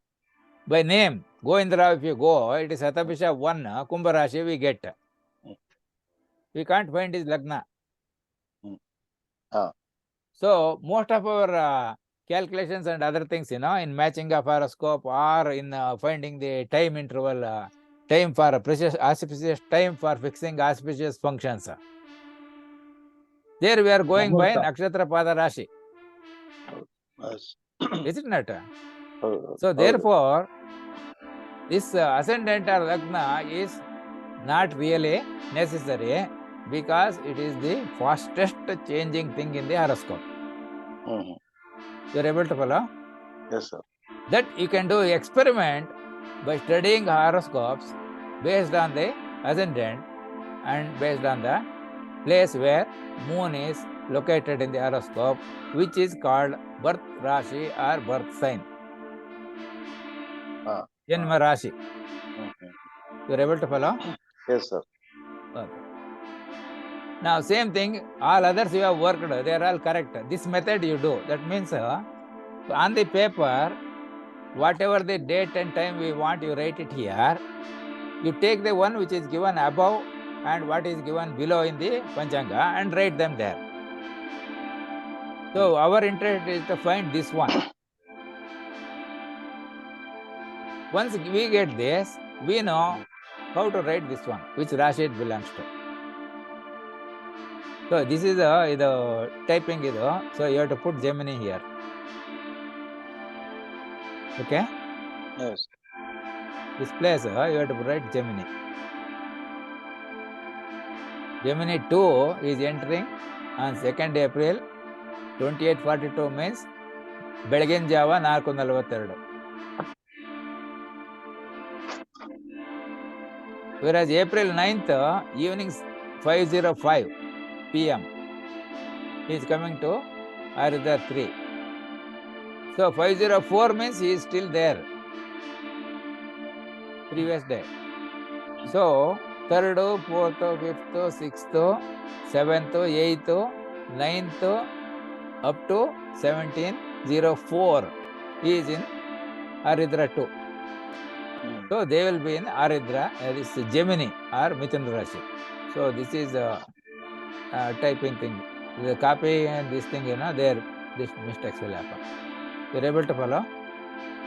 By name, Goindra, if you go, it is Satabhisha 1, Kumbha Rashi we get. We can't find his Lagna. So most of our calculations and other things, in matching of horoscope or in finding the time interval, time for auspicious time for fixing auspicious functions. There we are going by Nakshatra Pada Rashi. Is it not? So therefore, this ascendant or Lagna is not really necessary because it is the fastest changing thing in the horoscope. You are able to follow? Yes, sir. That you can do experiment by studying horoscopes based on the ascendant and based on the place where moon is located in the horoscope, which is called birth Rashi or birth sign. Janma Rashi. You are able to follow? Yes, sir. Okay. Now, same thing, all others you have worked, they are all correct. This method you do. That means on the paper, whatever the date and time we want, you write it here. You take the one which is given above and what is given below in the Panchanga and write them there. So, our interest is to find this one. Once we get this, we know how to write this one, which Rashi it belongs to. So this is the typing idu. So you have to put Gemini here. Okay? Yes. This place you have to write Gemini. Gemini 2 is entering on 2nd April 2842 means ಬೆಳಗಿನ ಜಾವ 4:42. Whereas April 9th evening 5:05 p.m. he is coming to Arudha 3. So 5:04 means he is still there. Previous day. So 3rd, 4th, 5th, 6th, 7th, 8th, 9th up to 17:04 he is in Aridra 2. So they will be in Aridra, this Gemini or Mithun Rashi. So this is typing thing. The copy and this thing, there this mistakes will happen. You're able to follow?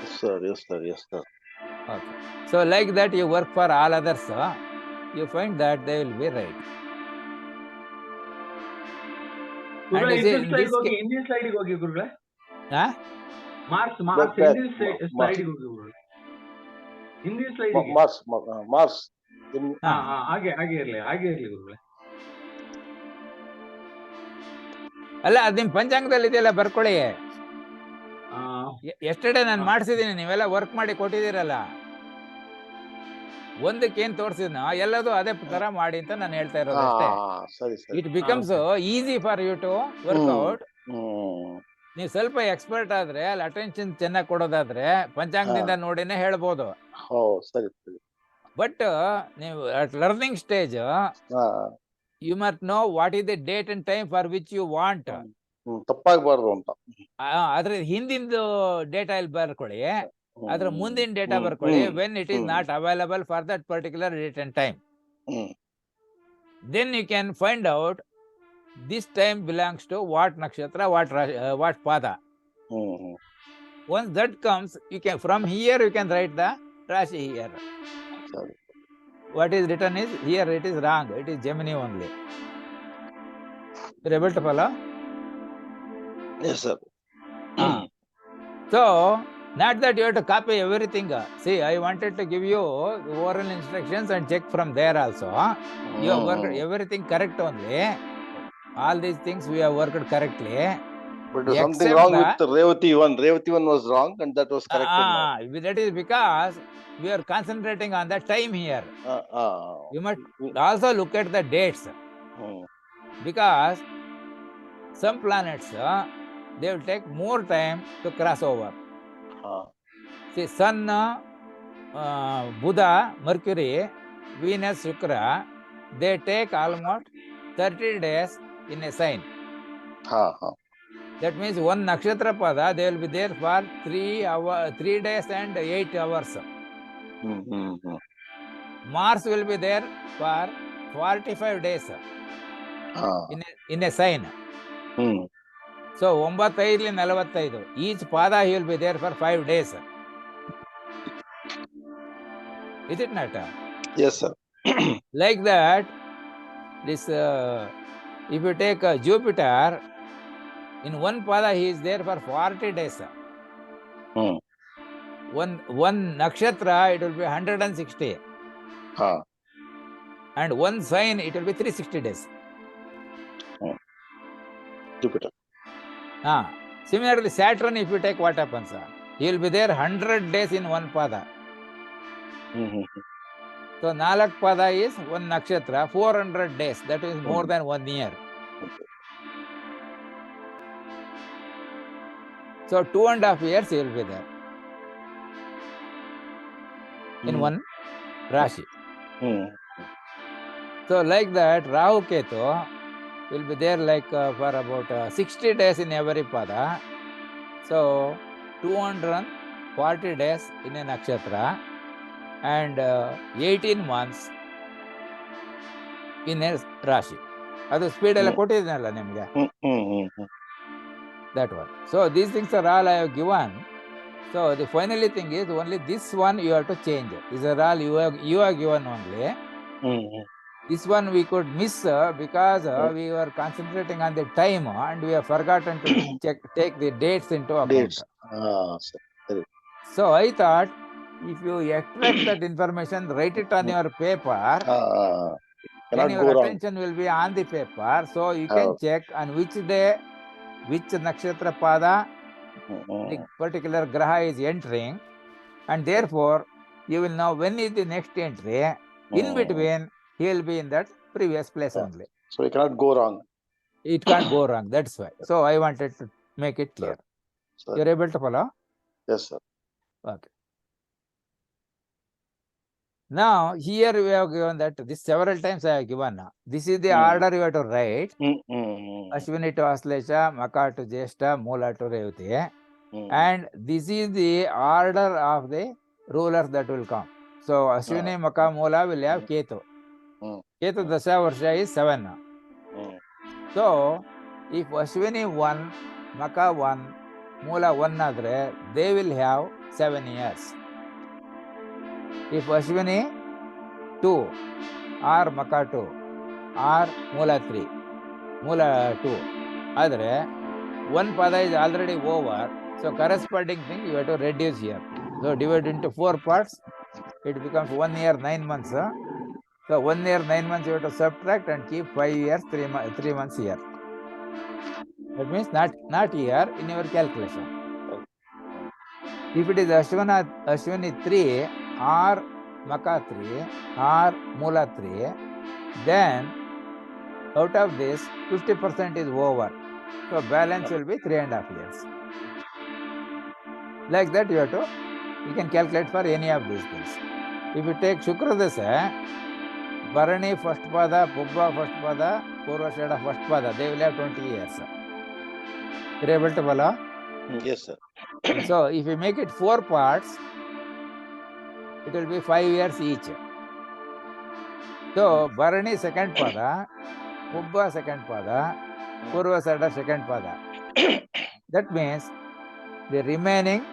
Yes, sir. Yes, sir. Yes, sir. Okay. So like that you work for all others, you find that they will be right. And Indian slide ಹೋಗಿ ಗುರುಗಳೇ. Mars Indian slide ಹೋಗಿ ಗುರುಗಳೇ. Indian slide Mars ಹಾಗೆ ಇರ್ಲಿ ಗುರುಗಳೇ. ಅಲ್ಲ ಅದು ನಿಮ್ ಪಂಚಾಂಗದಲ್ಲಿ ಇದೆಯಲ್ಲ ಬರ್ಕೊಳ್ಳಿ. ಎಸ್ಟರ್ಡೇ ನಾನು ಮಾಡಿಸಿದೀನಿ, ನೀವೆಲ್ಲ ವರ್ಕ್ ಮಾಡಿ ಕೊಟ್ಟಿದ್ದೀರಲ್ಲ. ಒಂದಕ್ಕೇನ್ ತೋರಿಸಿದ್ನ ಎಲ್ಲದೂ ಅದೇ ತರ ಮಾಡಿ ಅಂತ ನಾನು ಹೇಳ್ತಾ ಇರೋದು ಅಷ್ಟೇ. It becomes easy for you to work out. ನೀವು ಸ್ವಲ್ಪ ಎಕ್ಸ್ಪರ್ಟ್ ಆದ್ರೆ ಅಲ್ಲಿ ಅಟೆನ್ಷನ್ ಚೆನ್ನಾಗಿ ಕೊಡೋದಾದ್ರೆ ಪಂಚಾಂಗದಿಂದ ನೋಡಿನೇ ಹೇಳ್ಬೋದು. ಸರಿ ಸರಿ. ಬಟ್ ನೀವು at learning stage you must know what is the date and time for which you want. ತಪ್ಪಾಗಬಾರ್ದು ಅಂತ. ಅದ್ರ ಹಿಂದಿಂದು ಡೇಟಾ ಇಲ್ಲಿ ಬರ್ಕೊಳ್ಳಿ, ಅದ್ರ ಮುಂದಿನ ಡೇಟಾ ಬರ್ಕೊಳ್ಳಿ, when it is not available for that particular date and time. Then you can find out this time belongs to what nakshatra, what pada. Once that comes, you can from here you can write the Rashi here. Sorry. What is written is here, it is wrong. It is Gemini only. You're able to follow? Yes, sir. So not that you have to copy everything. See, I wanted to give you oral instructions and check from there also. You have worked everything correct only. All these things we have worked correctly. But something wrong with Revati 1. Revati 1 was wrong and that was corrected now. That is because we are concentrating on the time here. You must also look at the dates. Because some planets, they will take more time to cross over. See, Sun, Buddha, Mercury, Venus, Shukra, they take almost 30 days in a sign. That means one nakshatra pada, they will be there for 3 days and 8 hours. Mars will be there for 45 days in a sign. So 9-45. Each pada he will be there for 5 days. Is it not? Yes, sir. Like that, this if you take Jupiter, in one pada he is there for 40 days. One nakshatra, it will be 160. And one sign, it will be 360 days. Jupiter. Similarly, Saturn, if you take, what happens? He will be there 100 days in one pada. So 4 pada is one nakshatra, 400 days. That is more than 1 year. So 2.5 years he will be there in one Rashi. So like that, Rahu Ketu will be there like for about 60 days in every pada. So 240 days in a nakshatra and 18 months in a Rashi. Adu speed alla kottidinalla nimage. That one. So these things are all I have given. So the finally thing is only this one you have to change. These are all you have given only. This one we could miss because we were concentrating on the time and we have forgotten to take the dates into account. So I thought if you extract that information, write it on your paper, then your attention will be on the paper. So you can check on which day, which nakshatra pada the particular graha is entering, and therefore you will know when is the next entry. In between, he will be in that previous place only. So it cannot go wrong. It can't go wrong. That's why. So I wanted to make it clear. You're able to follow? Yes, sir. Okay. Now here we have given that this several times I have given. This is the order you have to write. Ashwini to Aslesha, Maka to Jeshta, Mula to Revati. And this is the order of the rulers that will come. So Ashwini, Maka, Mula will have Ketu. Ketu Dasha Varsha is 7. So if Ashwini 1, Maka 1, Mula 1 adre, they will have 7 years. If Ashwini 2 or Maka 2 or Mula 3, Mula 2 adre, one pada is already over. So corresponding thing you have to reduce here. So divide into 4 parts. It becomes 1 year 9 months. So 1 year 9 months you have to subtract and keep 5 years 3 months here. That means not year in your calculation. If it is Ashwini 3 or Maka 3 or Mula 3, then out of this 50% is over. So balance will be 3.5 years. Like that you can calculate for any of these things. If you take Shukra Dasa, Bharani first pada, Pubba first pada, Purvashada first pada, they will have 20 years. You're able to follow? Yes, sir. So if you make it 4 parts, it will be 5 years each. So Bharani second pada, Pubba second pada, Purvashada second pada. That means the remaining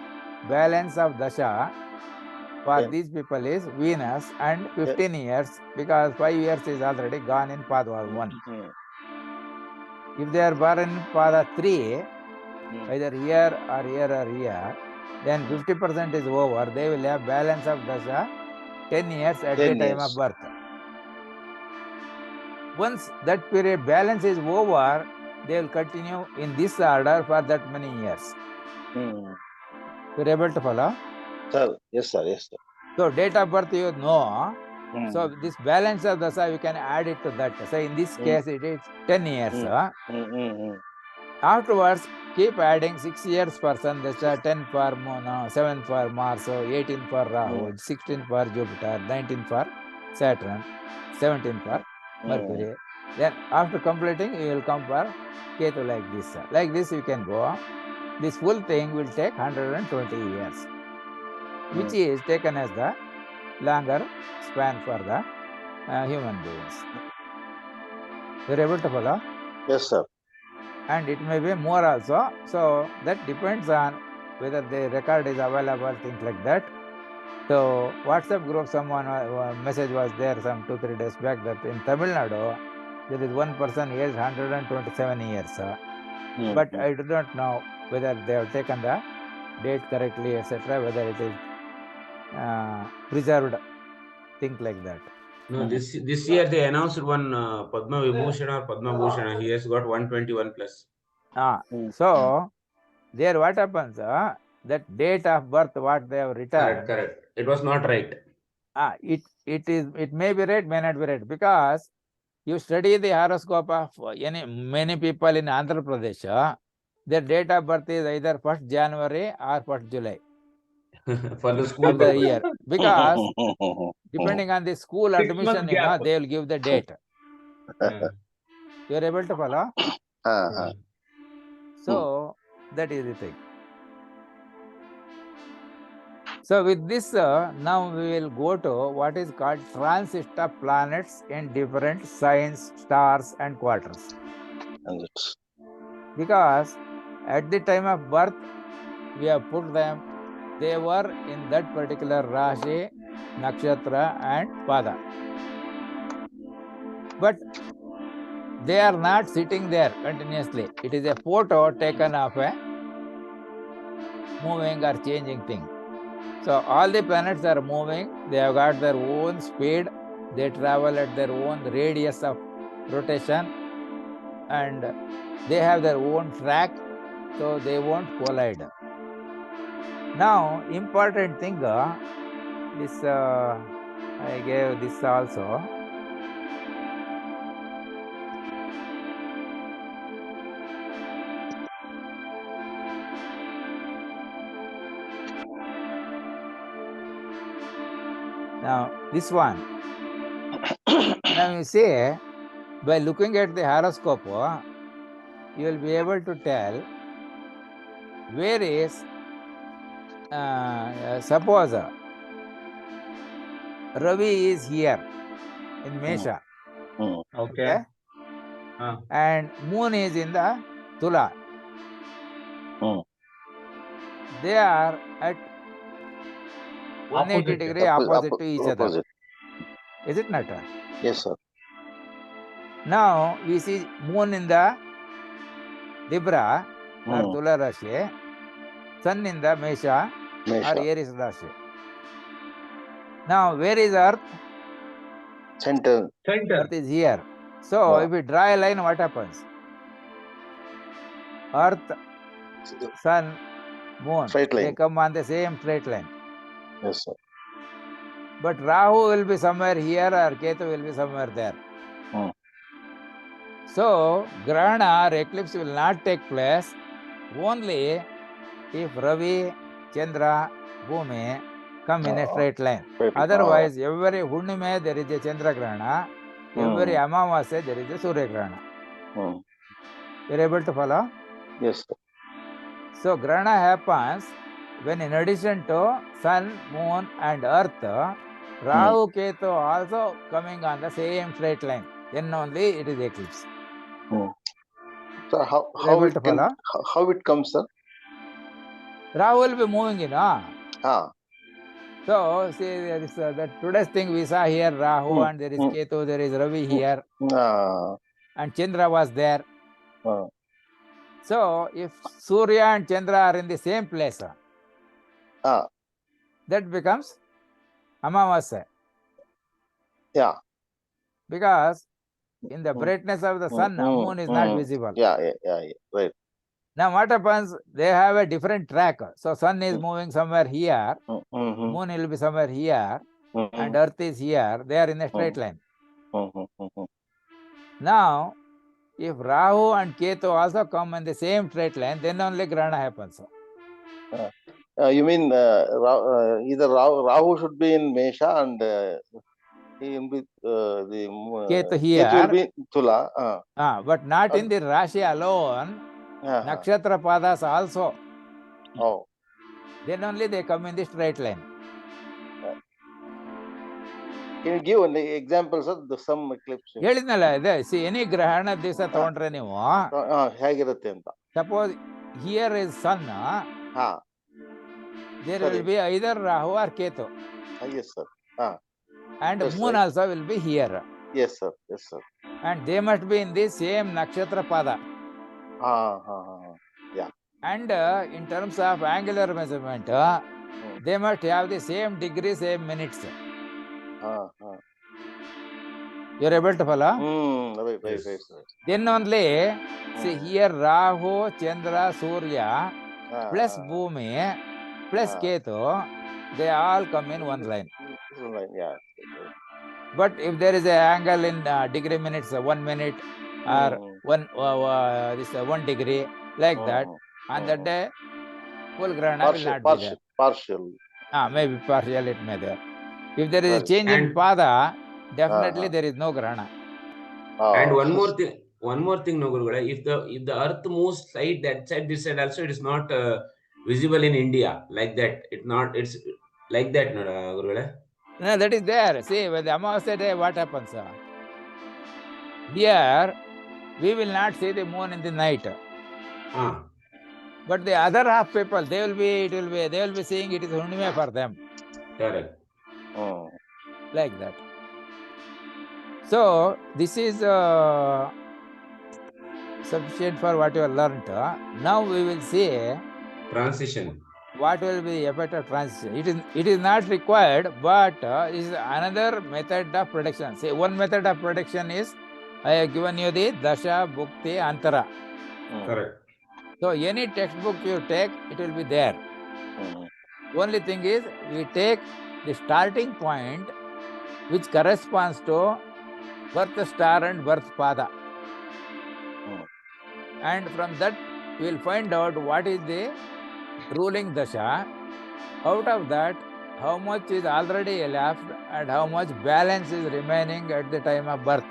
balance of Dasha for these people is Venus and 15 years, because 5 years is already gone in Pada 1. If they are born in Pada 3, either here or here or here, then 50% is over. They will have balance of Dasha 10 years at the time of birth. Once that period balance is over, they will continue in this order for that many years. You're able to follow? Sir, yes, sir, yes, sir. So date of birth you know. So this balance of Dasa, you can add it to that. So in this case, it is 10 years. Afterwards, keep adding 6 years for Sun Dasha, 10 for Moon, 7 for Mars, 18 for Rahu, 16 for Jupiter, 19 for Saturn, 17 for Mercury. Then after completing, you will come for Ketu like this. Like this you can go. This full thing will take 120 years, which is taken as the longer span for the human beings. You are able to follow? Yes, sir. And it may be more also. So that depends on whether the record is available, things like that. So WhatsApp group, someone message was there some 2-3 days back that in Tamil Nadu, there is one person aged 127 years. But I do not know whether they have taken the date correctly, etc., whether it is preserved, things like that. No, this year they announced one Padma Vibhushan or Padma Bhushan. He has got 121 plus. So there what happens, that date of birth what they have written, correct. It was not right. It may be right, may not be right, because you study the horoscope of many people in Andhra Pradesh, their date of birth is either 1st January or 1st July. For the school of the year, because depending on the school admission, they will give the date. You are able to follow? So that is the thing. So with this, now we will go to what is called transit of planets in different signs, stars and quarters. Because at the time of birth, we have put them, they were in that particular Rashi, Nakshatra and Pada. But they are not sitting there continuously. It is a photo taken of a moving or changing thing. So all the planets are moving, they have got their own speed, they travel at their own radius of rotation, and they have their own track, so they won't collide. Now, important thing, this I gave this also. Now, this one. Now you see, by looking at the horoscope, you will be able to tell where is, suppose Ravi is here in Mesha. Okay. And Moon is in the Tula. They are at 180 degree opposite to each other. Is it not? Yes, sir. Now we see Moon in the Libra or Tula Rashi, Sun in the Mesha or Aries Rashi. Now where is Earth? Center. Earth is here. So if we draw a line, what happens? Earth, Sun, Moon, they come on the same straight line. Yes, sir. But Rahu will be somewhere here or Ketu will be somewhere there. So, Grahana or eclipse will not take place only if Ravi, Chandra, Bhumi come in a straight line. Otherwise, every Hunnime there is a Chandra Grahana, every Amavasya there is a Surya Grahana. You're able to follow? Yes, sir. So, Grahana happens when in addition to Sun, Moon and Earth, Rahu, Ketu also coming on the same straight line. Then only it is eclipse. So how it comes, sir? Rahu will be moving, you know. Ah. So, see, there is that today's thing we saw here, Rahu, and there is Ketu, there is Ravi here, and Chandra was there. So, if Surya and Chandra are in the same place, that becomes Amavasya. Yeah. Because in the brightness of the sun, moon is not visible. Yeah, right. Now, what happens? They have a different track. So, sun is moving somewhere here, moon will be somewhere here, and earth is here. They are in a straight line. Now, if Rahu and Ketu also come in the same straight line, then only Grahana happens. You mean either Rahu should be in Mesha and the Ketu here. Ketu will be in Tula. But not in the Rashi alone. Nakshatra padas also. Oh. Then only they come in the straight line. Can you give an examples of some eclipse? See, any grahana disa ತಗೊಂಡ್ರೆ ನೀವು ಹೇಗಿರುತ್ತೆ ಅಂತ. Suppose here is sun. There will be either Rahu or Ketu. Yes, sir. And moon also will be here. Yes, sir. Yes, sir. And they must be in the same nakshatra pada. Yeah. And in terms of angular measurement, they must have the same degree, same minutes. You're able to follow? Right. Then only, see here Rahu, Chandra, Surya, plus Bhumi, plus Ketu, they all come in one line. Yeah. But if there is an angle in degree minutes, 1 minute, or 1 degree, like that, on that day, full grahana will not be there. Partial. Maybe partial it may there. If there is a change in pada, definitely there is no grahana. And one more thing, no Gurugule, if the earth moves side that side, this side also, it is not visible in India like that. It's like that, no Gurugule? No, that is there. See, when the Amavasya day, what happens? Here, we will not see the moon in the night. But the other half people, they will be seeing it is Hunnime for them. Correct. Like that. So, this is sufficient for what you have learnt. Now we will see transition. What will be the effect of transition? It is not required, but is another method of prediction. See, one method of prediction is I have given you the Dasha, Bhukti, Antara. Correct. So any textbook you take, it will be there. Only thing is, we take the starting point which corresponds to birth star and birth pada. And from that, we will find out what is the ruling dasha. Out of that, how much is already left and how much balance is remaining at the time of birth.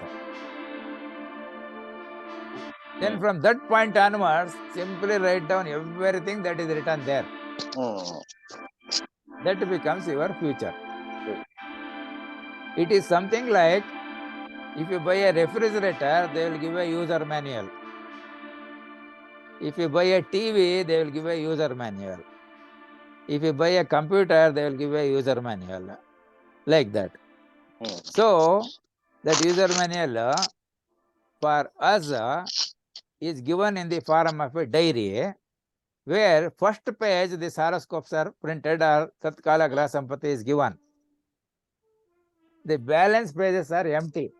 Then from that point onwards, simply write down everything that is written there. That becomes your future. It is something like, if you buy a refrigerator, they will give a user manual. If you buy a TV, they will give a user manual. If you buy a computer, they will give a user manual. Like that. So, that user manual for us is given in the form of a diary, where first page the horoscopes are printed or Tatkala Graha Sampati is given. The balance pages are empty.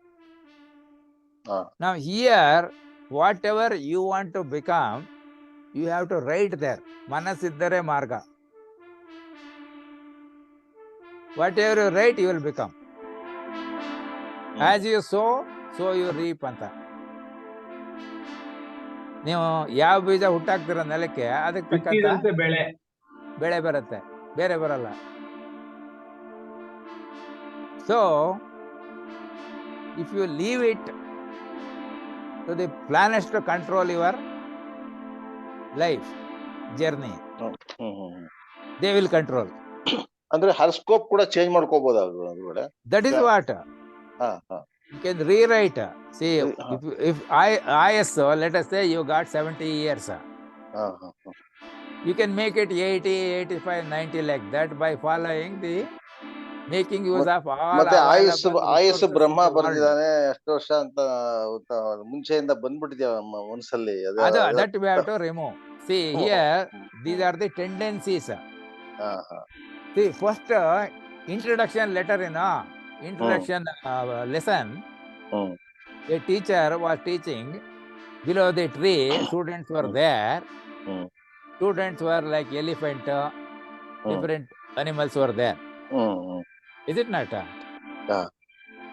Now here, whatever you want to become, you have to write there. Manasiddhare marga. Whatever you write, you will become. As you sow, so you reap. Anta. ನೀವು ಯಾವ ಬೀಜ ಹುಟ್ಟಾಕ್ತಿರೋ ನೆಲಕ್ಕೆ ಅದಕ್ಕೆ ತಕ್ಕಂತ ಬಿತ್ತಿದಂತೆ ಬೆಳೆ. ಬೆಳೆ ಬರುತ್ತೆ, ಬೇರೆ ಬರಲ್ಲ. So if you leave it to the planets to control your life journey, they will control. ಅಂದ್ರೆ ಹಾರೋಸ್ಕೋಪ್ ಕೂಡ ಚೇಂಜ್ ಮಾಡ್ಕೋಬಹುದು. That is what you can rewrite. See, if IS, let us say you got 70 years, you can make it 80, 85, 90 like that by following the making use of all ಮತ್ತೆ ಆಯಸ್ಸು resources Brahma in the world. ಬರ್ದಿದ್ದಾನೆ ಎಷ್ಟು ವರ್ಷ ಅಂತ ಮುಂಚೆಯಿಂದ ಬಂದ್ಬಿಟ್ಟಿದ್ಯಾ ಮನಸ್ಸಲ್ಲಿ. That we have to remove. See, here these are the tendencies. See, first introduction letter in introduction lesson, a teacher was teaching. Below the tree, students were there. Students were like elephant, different animals were there. Is it not?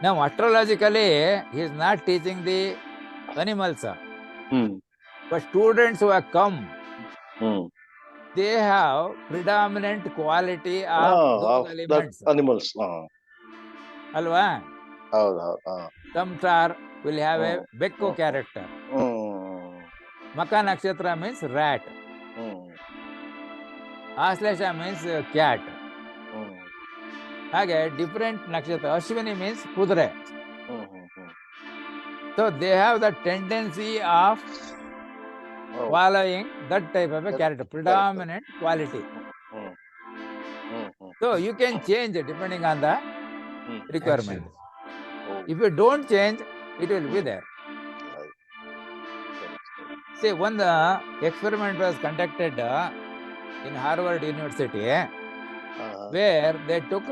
Now, astrologically, he is not teaching the animals, but students who have come, they have predominant quality of those elements. Animals. Alva? ಹೌದು. Some star will have a Bekko character. Maka Nakshatra means rat. Aslesha means cat. Hage different nakshatra. Ashwini means kudre. So they have the tendency of following that type of a character, predominant quality. So you can change depending on the requirement. If you don't change, it will be there. See, one experiment was conducted in Harvard University, where they took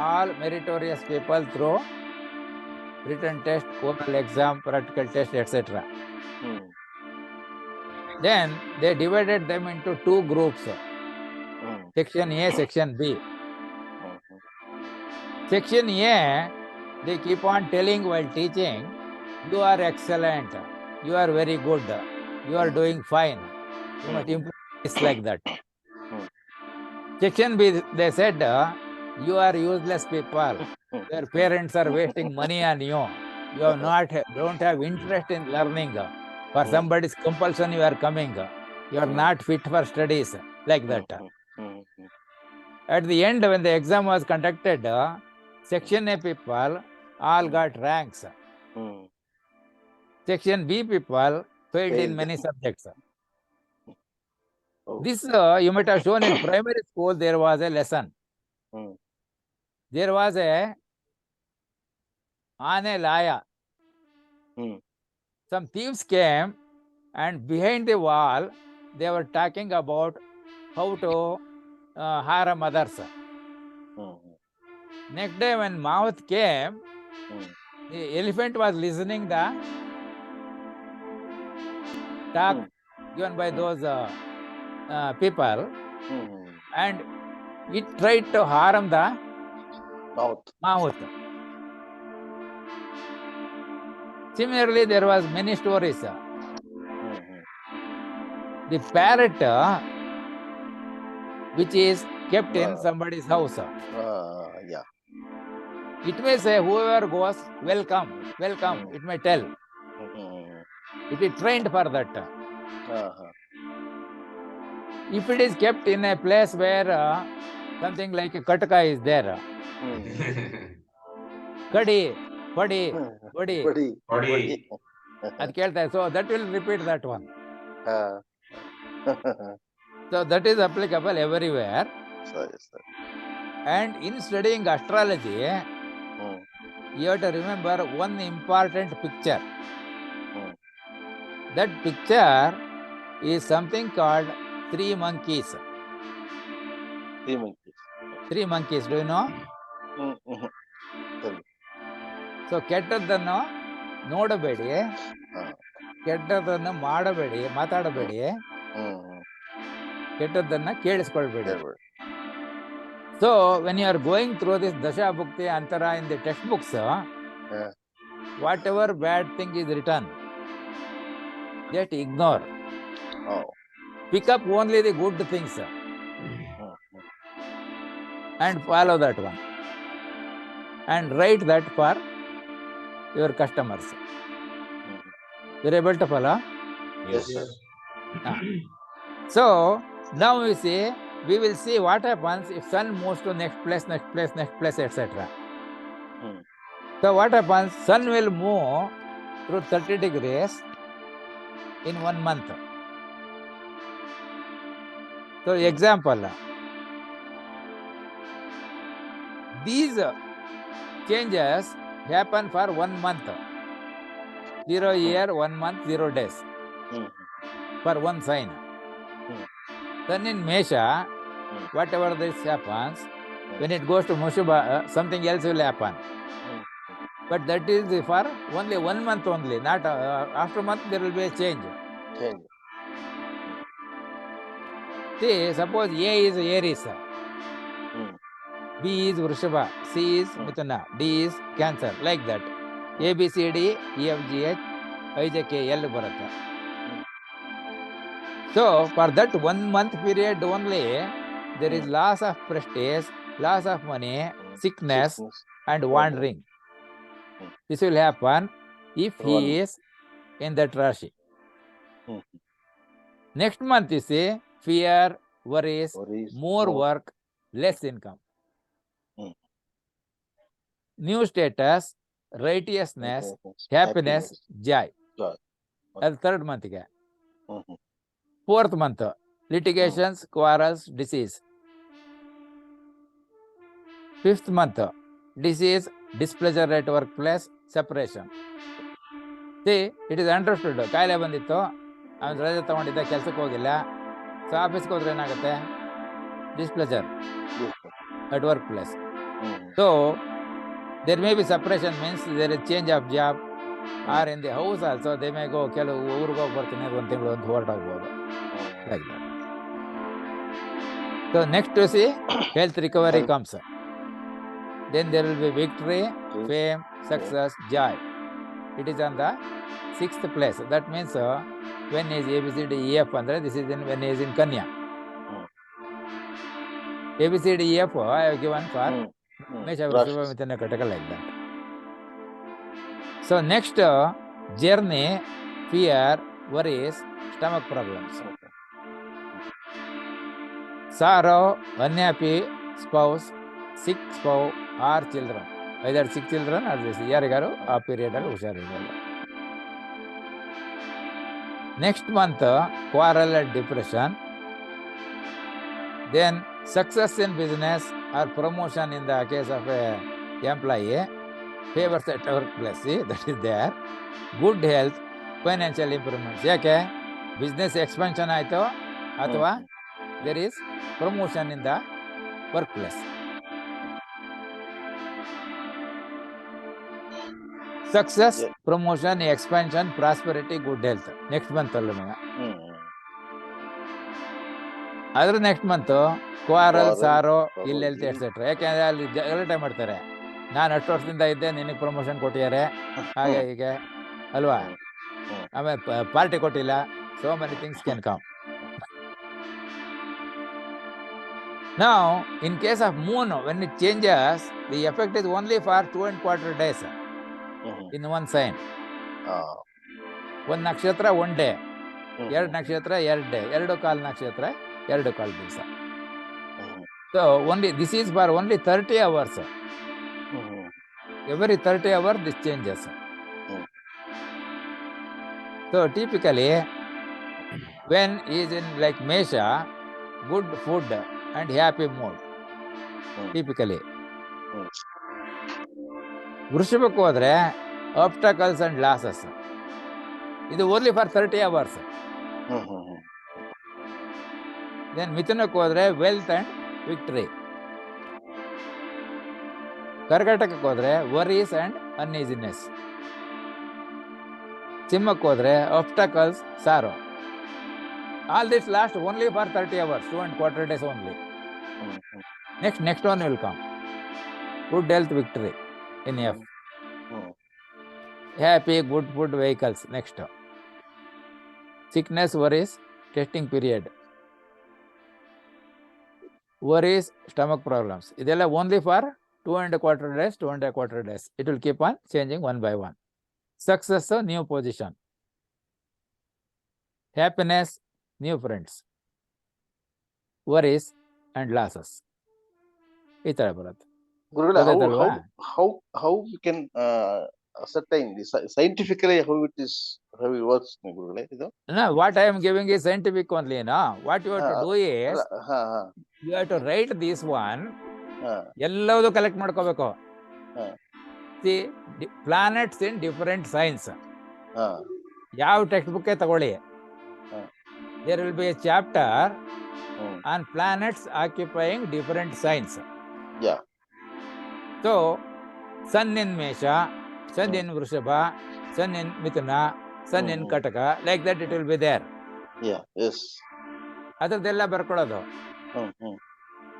all meritorious people through written test, oral exam, practical test, etc. Then they divided them into two groups, section A, section B. Section A, they keep on telling while teaching, you are excellent, you are very good, you are doing fine, you must improve. It's like that. Section B, they said, you are useless people, your parents are wasting money on you, you have don't have interest in learning, for somebody's compulsion you are coming, you are not fit for studies, like that. At the end, when the exam was conducted, Section A people all got ranks. Section B people failed in many subjects. This you might have shown in primary school. There was a lesson. There was a Ane Laya. Some thieves came, and behind the wall they were talking about how to harm others. Next day when Mouth came, the elephant was listening the talk given by those people, and it tried to harm the mouth. Similarly, there was many stories. The parrot, which is kept in somebody's house, it may say, whoever goes, welcome, welcome, it may tell. It is trained for that. If it is kept in a place where something like a kataka is there, kadi, padi, padi, so that will repeat that one. So that is applicable everywhere. And in studying astrology, you have to remember one important picture. That picture is something called three monkeys. Three monkeys, do you know? So ಕೆಟ್ಟದ್ದನ್ನು ನೋಡಬೇಡಿ, ಕೆಟ್ಟದ್ದನ್ನು ಮಾಡಬೇಡಿ, ಮಾತಾಡಬೇಡಿ, ಕೆಟ್ಟದ್ದನ್ನ ಕೇಳಿಸ್ಕೊಳ್ಬೇಡಿ. So when you are going through this Dasha Bhukti Antara in the textbooks, whatever bad thing is written, Just ignore. Oh. Pick up only the good things and follow that one. And write that for your customers. You're able to follow? Yes, sir. So now we see, we will see what happens if sun moves to next place, etc. So what happens? Sun will move through 30 degrees in 1 month. So example, these changes happen for 1 month. 0 year, 1 month, 0 days for one sign. Then in Mesha, whatever this happens, when it goes to Mushubha, something else will happen. But that is for only 1 month only, not after month there will be a change. See, suppose A is Aries, B is Vrishaba, C is Mithuna, D is Cancer, like that. A, B, C, D, E, F, G, H, I, J, K, L Bharata. So, for that 1 month period only, there is loss of prestige, loss of money, sickness, and wandering. This will happen if he is in that Rashi. Next month, you see, fear, worries, more work, less income. New status, righteousness, happiness, joy. That's third month. Fourth month, litigations, quarrels, disease. Fifth month, disease, displeasure at workplace, separation. See, it is understood. ಕಾಯಿಲೆ ಬಂದಿತ್ತು, ಅವನು ರಜೆ ತಗೊಂಡಿದ್ದ, ಕೆಲಸಕ್ಕೆ ಹೋಗಿಲ್ಲ. So ಆಫೀಸ್ಗೆ ಹೋದ್ರೆ ಏನಾಗುತ್ತೆ? Displeasure at workplace. So there may be separation, means there is change of job, or in the house also they may go, ಕೆಲವು ಊರಿಗೆ ಹೋಗಿ ಬರ್ತೀನಿ 1 ತಿಂಗಳು ಅಂತ ಹೊರಟೋಗ್ಬೋದು. Like that. So next you see, health recovery comes. Then there will be victory, fame, success, joy. It is on the 6th place. That means when is ABCD EF andre, this is when is in Kanya. ABCD EF I have given for Mesha, Vrishaba, Mithuna, Kataka, like that. So next journey, fear, worries, stomach problems. Sorrow, unhappy spouse, sick spouse, or children. Either sick children or this yarigaru a period al husharigaru. Next month, quarrel and depression. Then success in business or promotion in the case of a employee, favors at workplace, see, that is there. Good health, financial improvements. Yake business expansion aito athwa there is promotion in the workplace. Success, promotion, expansion, prosperity, good health. Next month alone. Other next month, quarrel, sorrow, ill health, etc. ಯಾಕೆಂದ್ರೆ ಅಲ್ಲಿ ಗಲಾಟೆ ಮಾಡ್ತಾರೆ. ನಾನು ಅಷ್ಟು ವರ್ಷದಿಂದ ಇದ್ದೆ, ನಿನಗೆ promotion ಕೊಟ್ಟಿದ್ದಾರೆ, ಹಾಗೆ ಹೀಗೆ ಅಲ್ವಾ? ಆಮೇಲೆ ಪಾರ್ಟಿ ಕೊಟ್ಟಿಲ್ಲ. So many things can come. Now, in case of moon, when it changes, the effect is only for 2¼ days in one sign. One nakshatra, 1 day. ಎರಡು nakshatra, 2 day. 2.25 nakshatra, 2.25 ದಿವಸ. So only this is for only 30 hours. Every 30 hours this changes. So typically, when he is in like Mesha, good food and happy mood. Typically. ವೃಷಭಕ್ಕೆ ಹೋದ್ರೆ obstacles and losses. ಇದು only for 30 hours. Then ಮಿಥುನಕ್ಕೆ ಹೋದ್ರೆ wealth and victory. ಕರ್ಕಾಟಕಕ್ಕೆ ಹೋದ್ರೆ worries and uneasiness. ಸಿಂಹಕ್ಕೆ ಹೋದ್ರೆ obstacles, sorrow. All this lasts only for 30 hours, 2¼ days only. Next one will come. Good health, victory in F. Happy, good food, vehicles. Next. sickness, worries, testing period. Worries, stomach problems. ಇದೆಲ್ಲ only for 2.25 days, 2.25 days. It will keep on changing one by one. Success, new position. Happiness, new friends. Worries and losses. ಈ ತರ ಬರುತ್ತೆ. ಗುರುಗಳೇ, ಗೊತ್ತಾಯ್ತಲ್ವಾ? how we can ascertain this scientifically, how it works, ಗುರುಗಳೇ ಇದು? No, what I am giving is scientific only, no? What you have to do is, you have to write this one. ಎಲ್ಲವೂ collect ಮಾಡ್ಕೋಬೇಕು. See, planets in different signs. ಯಾವ text book ತಗೊಳ್ಳಿ, there will be a chapter on planets occupying different signs. Yeah. So, sun in Mesha, sun in Vrishaba, sun in Mithuna, sun in Kataka, like that it will be there. Yeah, yes. ಅದರದೆಲ್ಲ ಬರ್ಕೊಳ್ಳೋದು.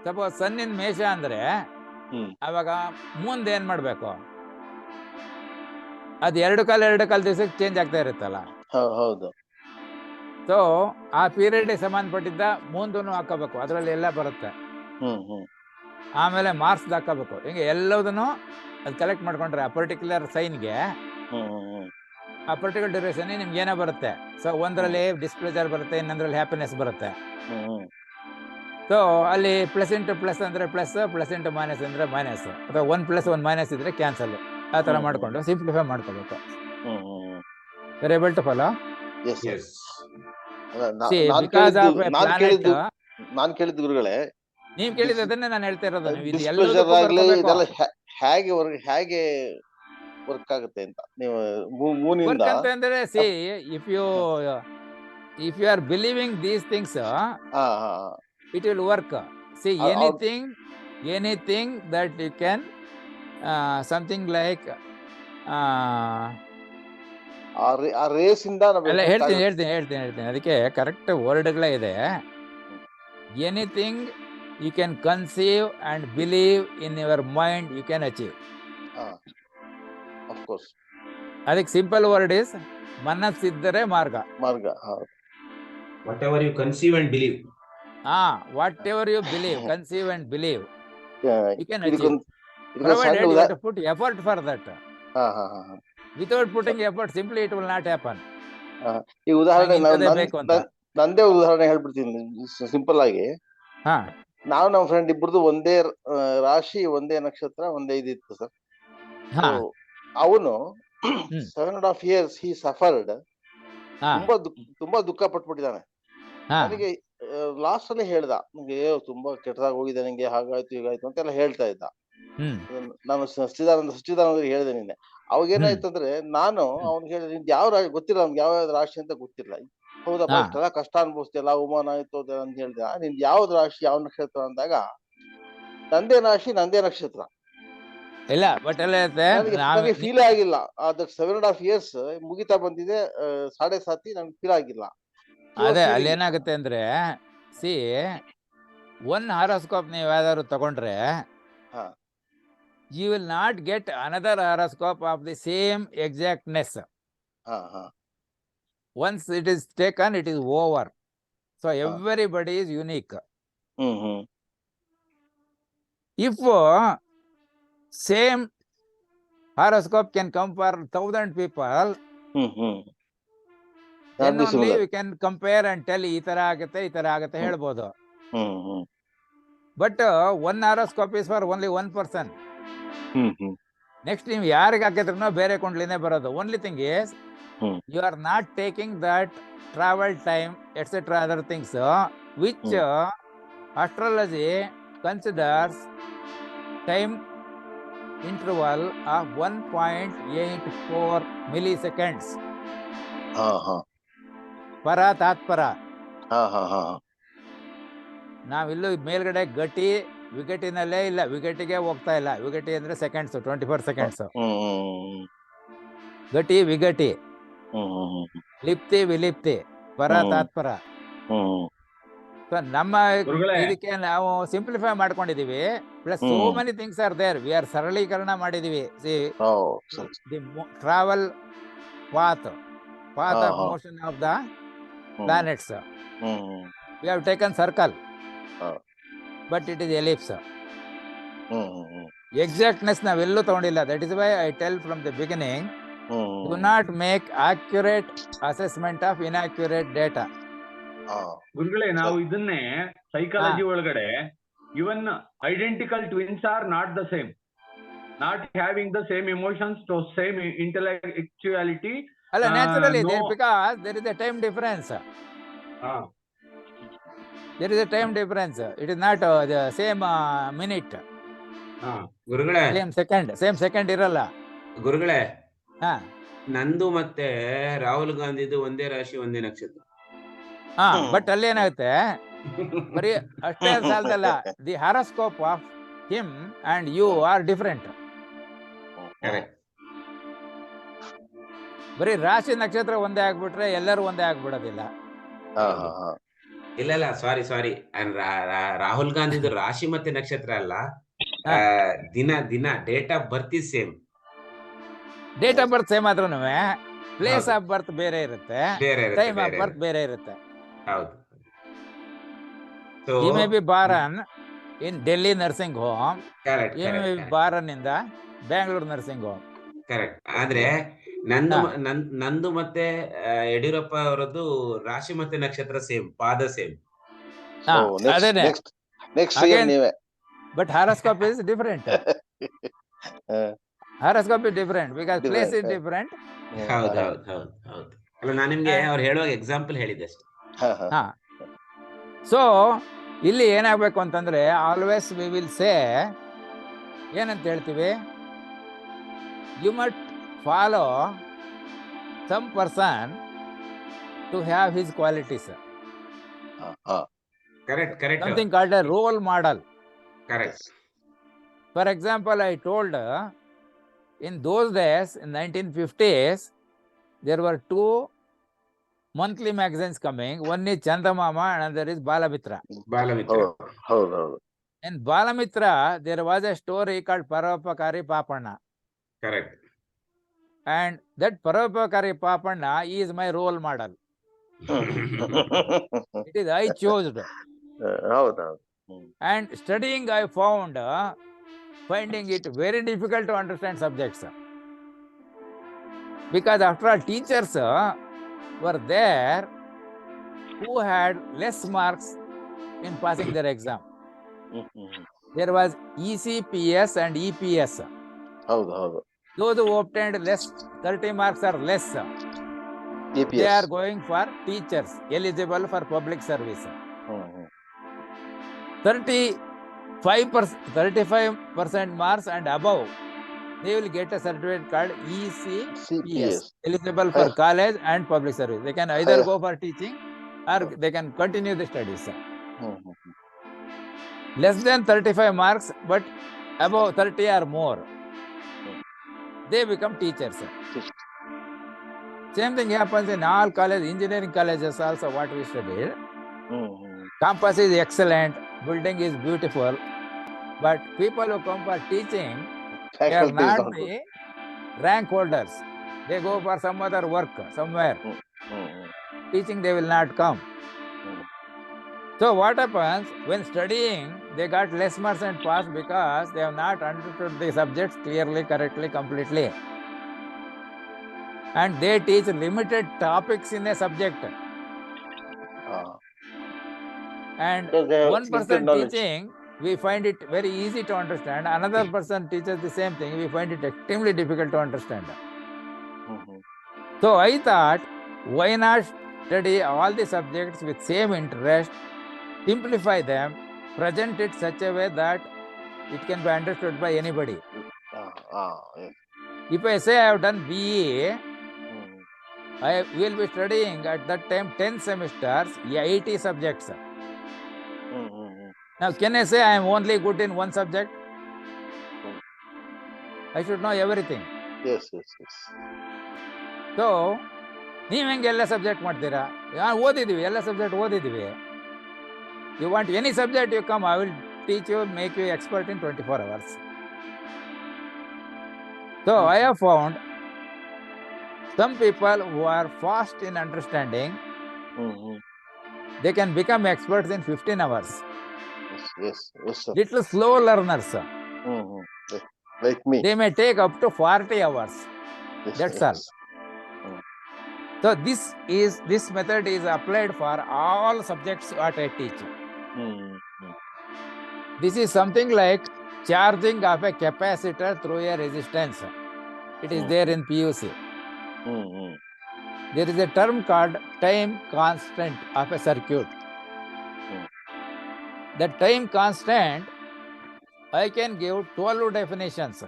Suppose sun in Mesha ಅಂದ್ರೆ ಅವಾಗ ಮುಂದೆ ಏನ್ ಮಾಡ್ಬೇಕು, ಅದು ಎರಡು ಕಾಲ ದಿವಸಕ್ಕೆ ಚೇಂಜ್ ಆಗ್ತಾ ಇರುತ್ತಲ್ಲ. ಹೌದು. ಸೊ ಆ ಪೀರಿಯಡ್ ಸಂಬಂಧಪಟ್ಟಿದ್ದ ಮುಂದೂ ಹಾಕೋಬೇಕು, ಅದರಲ್ಲಿ ಎಲ್ಲ ಬರುತ್ತೆ. ಆಮೇಲೆ ಮಾರ್ಕ್ಸ್ ಹಾಕೋಬೇಕು. ಹಿಂಗೆ ಎಲ್ಲದನ್ನು ಅದು ಕಲೆಕ್ಟ್ ಮಾಡ್ಕೊಂಡ್ರೆ ಆ ಪರ್ಟಿಕ್ಯುಲರ್ ಸೈನ್ಗೆ ಆ ಪರ್ಟಿಕ್ಯುಲರ್ ಡ್ಯೂರೇಷನ್ ನಿಮ್ಗೆ ಏನೋ ಬರುತ್ತೆ. ಸೊ ಒಂದರಲ್ಲಿ ಡಿಸ್ಪ್ಲೇಜರ್ ಬರುತ್ತೆ, ಇನ್ನೊಂದ್ರಲ್ಲಿ ಹ್ಯಾಪಿನೆಸ್ ಬರುತ್ತೆ. ಸೊ ಅಲ್ಲಿ ಪ್ಲಸ್ ಇಂಟು ಪ್ಲಸ್ ಅಂದ್ರೆ ಪ್ಲಸ್, ಪ್ಲಸ್ ಇಂಟು ಮೈನಸ್ ಅಂದ್ರೆ ಮೈನಸ್, ಅಥವಾ 1 + 1 ಮೈನಸ್ ಇದ್ರೆ ಕ್ಯಾನ್ಸಲ್. ಆ ತರ ಮಾಡ್ಕೊಂಡು ಸಿಂಪ್ಲಿಫೈ ಮಾಡ್ಕೋಬೇಕು. You're able to follow? Yes. Because of a planet. ನಾನು ಕೇಳಿದ್ದು ಗುರುಗಳೇ, ನೀವ್ ಕೇಳಿದ್ದನ್ನೇ ನಾನು ಹೇಳ್ತಾ ಇರೋದು. ಹೇಗೆ ವರ್ಕ್ ಆಗುತ್ತೆ ಅಂತ ನೀವು ಮೂನಿಂದ ಅಂತಂದ್ರೆ, see if you are believing these things, it will work. See, anything that you can something like ಆ ರೇಸ್ ಇಂದ ಹೇಳ್ತೀನಿ ಅದಕ್ಕೆ ಕರೆಕ್ಟ್ ವರ್ಡ್ಗಳೇ ಇದೆ. Anything you can conceive and believe in your mind, you can achieve. Of course ಅದಕ್ಕೆ simple word is ಮನಸ್ಸಿದ್ದರೆ ಮಾರ್ಗ. Whatever you conceive and believe. Whatever you believe, conceive and believe, you can achieve. Provided you have to put effort for that. Without putting effort, simply it will not happen. ಈ ಉದಾಹರಣೆ ನಂದೇ ಉದಾಹರಣೆ ಹೇಳ್ಬಿಡ್ತೀನಿ simple ಆಗಿ. ನಾವು ನಮ್ಮ friend ಇಬ್ಬರದು ಒಂದೇ ರಾಶಿ, ಒಂದೇ ನಕ್ಷತ್ರ, ಒಂದೇ ಇದಿತ್ತು ಸರ್. ಅವನು 7.5 years he suffered. ತುಂಬಾ ದುಃಖ ಪಟ್ಬಿಟ್ಟಿದ್ದಾನೆ. ನನಗೆ ಲಾಸ್ಟ್ ಅಲ್ಲಿ ಹೇಳ್ದ, ನಂಗೆ ತುಂಬಾ ಕೆಟ್ಟದಾಗ ಹೋಗಿದೆ, ನಂಗೆ ಹಾಗಾಯ್ತು ಹೀಗಾಯ್ತು ಅಂತೆಲ್ಲ ಹೇಳ್ತಾ ಇದ್ದ. ನಾನು ಸಚ್ಚಿದಾನಂದ ಹೇಳಿದೆ ನಿನ್ನೆ. ಅವಾಗ ಏನಾಯ್ತಂದ್ರೆ, ನಾನು ಅವ್ನಿಗೆ ಹೇಳಿದೆ, ನಿಮ್ದು ಯಾವ ರಾಶಿ ಗೊತ್ತಿಲ್ಲ, ನಮ್ಗೆ ಯಾವ ರಾಶಿ ಅಂತ ಗೊತ್ತಿಲ್ಲ. ಹೌದಪ್ಪ, ಇಷ್ಟೆಲ್ಲ ಕಷ್ಟ ಅನ್ಭವಿಸ್ತಿಲ್ಲ, ಅವಮಾನ ಆಯ್ತು ಅಂತ ಹೇಳ್ದೆ. ನಿಮ್ದು ಯಾವ್ದು ರಾಶಿ, ಯಾವ ನಕ್ಷತ್ರ ಅಂದಾಗ, ನಂದೇ ರಾಶಿ ನಂದೇ ನಕ್ಷತ್ರ. ಇಲ್ಲ, ಬಟ್ ನನಗೆ ಫೀಲ್ ಆಗಿಲ್ಲ. ಅದ್ರ 7.5 years ಮುಗಿತಾ ಬಂದಿದೆ, 7.5 ನನ್ಗೆ ಫೀಲ್ ಆಗಿಲ್ಲ. ಅದೇ ಅಲ್ಲಿ ಏನಾಗುತ್ತೆ ಅಂದ್ರೆ, ಸಿ ಒನ್ ಹಾರೋಸ್ಕೋಪ್ ನೀವು ಯಾವ್ದಾದ್ರು ತಗೊಂಡ್ರೆ, you will not get another horoscope of the same exactness. Once it is taken, it is over. So everybody is unique. If same horoscope can come for 1,000 people, then only we can compare and tell ಈ ತರ ಆಗತ್ತೆ ಹೇಳ್ಬೋದು. But one horoscope is for only one person. Next ನೀವು ಯಾರಿಗೆ ಹಾಕಿದ್ರೂ ಬೇರೆ ಕೊಂಡ್ಲಿನೇ ಬರೋದು. Only thing is you are not taking that travel time etcetera other things which astrology considers time interval of 1.84 milliseconds. ಪರ ತಾತ್ಪರ. ನಾವಿಲ್ಲೂ ಮೇಲ್ಗಡೆ ಗಟಿ ವಿಗಟಿನಲ್ಲೇ ಇಲ್ಲ, ವಿಗಟಿಗೆ ಹೋಗ್ತಾ ಇಲ್ಲ. ವಿಗಟಿ ಅಂದ್ರೆ ಸೆಕೆಂಡ್ಸ್, 24 seconds. ಗಟಿ ವಿಗಟಿ, ಲಿಪ್ತಿ ವಿಲಿಪ್ತಿ, ಪರ ತಾತ್ಪರ. ನಮ್ಮ ಇದಕ್ಕೆ ನಾವು ಸಿಂಪ್ಲಿಫೈ ಮಾಡ್ಕೊಂಡಿದೀವಿ. Plus so many things are there. We are ಸರಳೀಕರಣ ಮಾಡಿದೀವಿ. The travel path of motion of the planets. We have taken circle, but it is ellipse. Exactness navellu tagondilla. That is why I tell from the beginning, do not make accurate assessment of inaccurate data. ಗುರುಗಳೇ, ನಾವು ಇದನ್ನೇ psychology ಒಳಗಡೆ even identical twins are not the same, not having the same emotions, to same intellectuality. ಅಲ್ಲ, naturally there, because there is a time difference. There is a time difference. It is not the same minute. ಗುರುಗಳೇ, same second ಇರಲ್ಲ. ಗುರುಗಳೇ, ನಂದು ಮತ್ತೆ ರಾಹುಲ್ ಗಾಂಧಿದು ಒಂದೇ ರಾಶಿ ಒಂದೇ ನಕ್ಷತ್ರ. ಬಟ್ ಅಲ್ಲಿ ಏನಾಗುತ್ತೆ, ಬರೀ ಅಷ್ಟೇ ಸಾಲದಲ್ಲ, the horoscope of him and you are different. ಬರೀ ರಾಶಿ ನಕ್ಷತ್ರ ಒಂದೇ ಆಗ್ಬಿಟ್ರೆ ಎಲ್ಲರೂ ಒಂದೇ ಆಗ್ಬಿಡೋದಿಲ್ಲ. ಇಲ್ಲ ಸಾರಿ, ರಾಹುಲ್ ಗಾಂಧಿದು ರಾಶಿ ಮತ್ತೆ ನಕ್ಷತ್ರ ಅಲ್ಲ, ದಿನ date of birth is same. Date of birth same ಆದ್ರೂ ಪ್ಲೇಸ್ ಆಫ್ ಬರ್ತ್ ಬೇರೆ ಇರುತ್ತೆ, ಟೈಮ್ ಆಫ್ ಬರ್ತ್ ಬೇರೆ ಇರುತ್ತೆ. ಹೌದು. He may be born in Delhi nursing home. Correct. He may be born in the Bangalore nursing home. Correct. ಆದ್ರೆ ನಂದು ಮತ್ತೆ ಯಡಿಯೂರಪ್ಪ ಅವರದ್ದು ರಾಶಿ ಮತ್ತೆ ನಕ್ಷತ್ರ ಸೇಮ್, ಪಾದ same. But horoscope is different. Horoscope is different because place is different. ಹೌದು. ಅಲ್ಲ, ನಾನು ನಿಮ್ಗೆ ಅವ್ರು ಹೇಳುವಾಗ ಎಕ್ಸಾಂಪಲ್ ಹೇಳಿದ್ದೆ ಅಷ್ಟೇ. ಸೊ ಇಲ್ಲಿ ಏನಾಗಬೇಕು ಅಂತಂದ್ರೆ, ಆಲ್ವೇಸ್ ವಿ ವಿಲ್ ಸೇ, ಏನಂತ ಹೇಳ್ತೀವಿ, you must follow some person to have his qualities. Correct. Something called a role model. Correct. For example, I told in those days, in 1950s, there were two monthly magazines coming. One is Chandamama and another is Balamitra. In Balamitra, there was a story called Paropakari Papanna. Correct. And that Paropakari Papanna is my role model. It is I chose. And studying, I found finding it very difficult to understand subjects, because after all, teachers were there who had less marks in passing their exam. There was ECPS and EPS. Those who obtained less, 30 marks or less, EPS. They are going for teachers eligible for public service. 35% marks and above, they will get a certificate called ECPS, eligible for college and public service. They can either go for teaching or they can continue the studies. Less than 35 marks, but above 30 or more, they become teachers. Same thing happens in all colleges, engineering colleges also. What we studied, campus is excellent, building is beautiful, but people who come for teaching, they are not the rank holders. They go for some other work somewhere. Teaching, they will not come. So what happens, when studying, they got less marks and pass because they have not understood the subjects clearly, correctly, completely. And they teach limited topics in a subject. And one person teaching, we find it very easy to understand. Another person teaches the same thing, we find it extremely difficult to understand. So I thought, why not study all the subjects with same interest, simplify them, present it such a way that it can be understood by anybody. If I say I have done BE, I will be studying at that time 10 semesters, 80 subjects. Now, can I say I am only good in one subject? I should know everything. Yes. So, ನೀವು ಹೆಂಗೆ ಎಲ್ಲ subject ಮಾಡ್ತೀರಾ? ಓದಿದ್ದೀವಿ, ಎಲ್ಲ subject ಓದಿದ್ದೀವಿ. You want any subject, you come, I will teach you, make you expert in 24 hours. So, I have found some people who are fast in understanding They can become experts in 15 hours. Yes, sir. Little slow learners. Like me. They may take up to 40 hours. Yes, That's all. So this method is applied for all subjects what I teach. This is something like charging of a capacitor through a resistance. It is there in PUC. There is a term called time constant of a circuit. The time constant, I can give 12 definitions.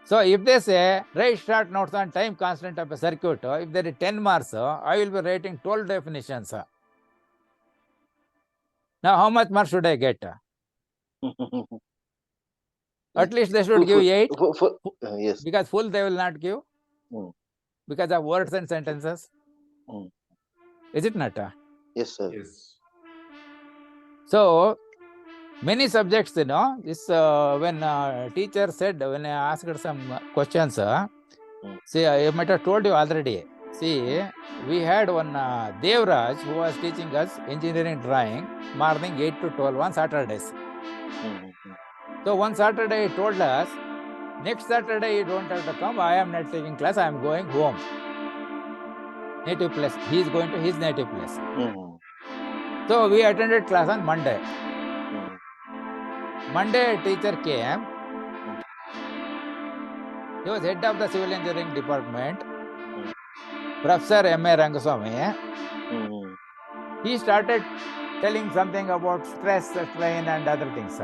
So if they say, write short notes on time constant of a circuit, if there is 10 marks, I will be writing 12 definitions. Now, how much marks should I get? At least they should give 8. Yes. Because full they will not give. Because of words and sentences. Is it not? Yes, sir. Yes. So, many subjects, this when teacher said, when I asked some questions, see, I might have told you already. See, we had one Devraj who was teaching us engineering drawing, morning 8 to 12 on Saturdays. So one Saturday he told us, next Saturday you don't have to come, I am not taking class, I am going home. Native place. He is going to his native place. So we attended class on Monday. Monday teacher came. He was head of the civil engineering department. Professor M.A. Rangaswamy. He started telling something about stress, strain and other things.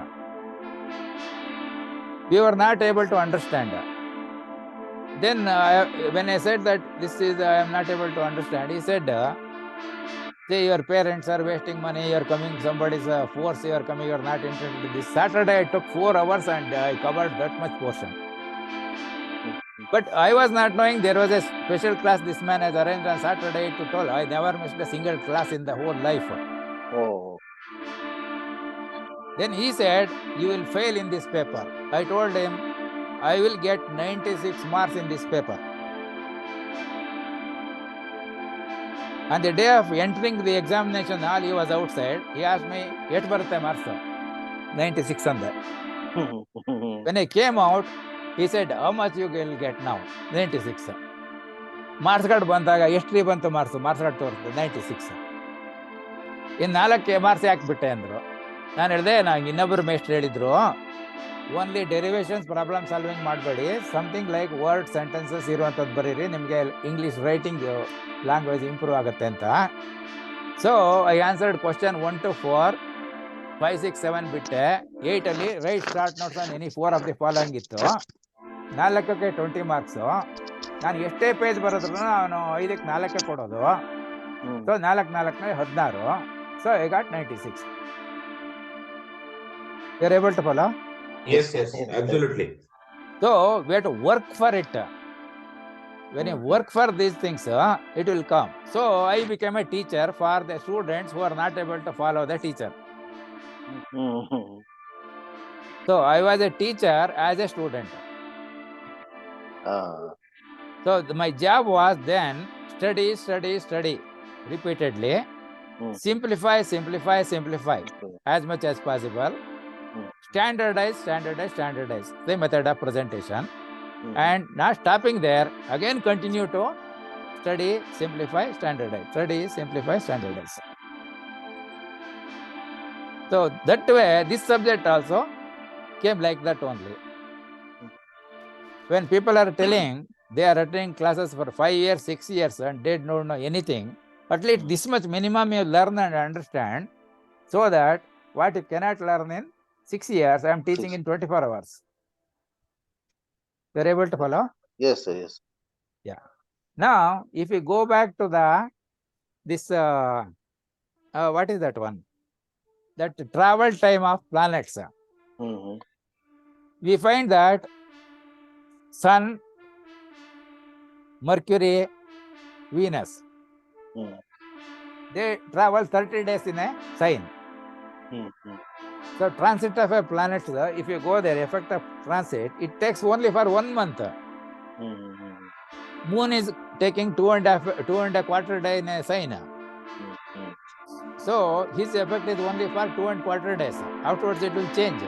We were not able to understand. Then when I said that I am not able to understand, he said, say your parents are wasting money, you are coming, somebody's force, you are coming, you are not interested in this. Saturday I took 4 hours and I covered that much portion. But I was not knowing there was a special class this man has arranged on Saturday to 12. I never missed a single class in the whole life. Then he said, you will fail in this paper. I told him, I will get 96 marks in this paper. On the day of entering the examination hall, he was outside. He asked me, "Yet barate marks?" 96 on that. When I came out, he said, how much you will get now? 96. Marks card bantaga, estri bantu marks card torte, 96. In 4 marks ಹಾಕ್ಬಿಟ್ಟೆ ಅಂದ್ರು. ನಾನು ಹೇಳಿದೆ, ನಾನು ಇನ್ನೊಬ್ಬರು ಮೇಸ್ಟ್ರು ಹೇಳಿದ್ರು, only derivations problem solving ಮಾಡಬೇಡಿ, something like word sentences ಇರುವಂಥದ್ದು ಬರೀರಿ, ನಿಮಗೆ ಇಂಗ್ಲೀಷ್ ರೈಟಿಂಗ್ ಲ್ಯಾಂಗ್ವೇಜ್ ಇಂಪ್ರೂವ್ ಆಗುತ್ತೆ ಅಂತ. So I answered question 1 to 4, 5, 6, 7 ಬಿಟ್ಟೆ. 8 ಅಲ್ಲಿ right start notes on any 4 of the following ಇತ್ತು. 4ಕ್ಕೆ 20 ಮಾರ್ಕ್ಸು. ನಾನು ಎಷ್ಟೇ ಪೇಜ್ ಬರೋದ್ರು ನಾನು 5ಕ್ಕೆ 4 ಕೊಡೋದು. So 4 16. So I got 96. You are able to follow? Yes, absolutely. So we have to work for it. When you work for these things, it will come. So I became a teacher for the students who are not able to follow the teacher. So I was a teacher as a student. So my job was then study repeatedly. Simplify as much as possible. Standardize the method of presentation. And not stopping there, again continue to study, simplify, standardize. Study, simplify, standardize. So that way, this subject also came like that only. When people are telling they are attending classes for 5 years, 6 years and they don't know anything, at least this much minimum you learn and understand, so that what you cannot learn in 6 years, I am teaching in 24 hours. You are able to follow? Yes, sir. Yes. Yeah. Now, if we go back to this, what is that one? That travel time of planets. We find that Sun, Mercury, Venus, they travel 30 days in a sign. So transit of a planet, if you go there, effect of transit, it takes only for 1 month. moon is taking 2.25 days in a sign. So his effect is only for 2.25 days. Afterwards it will change.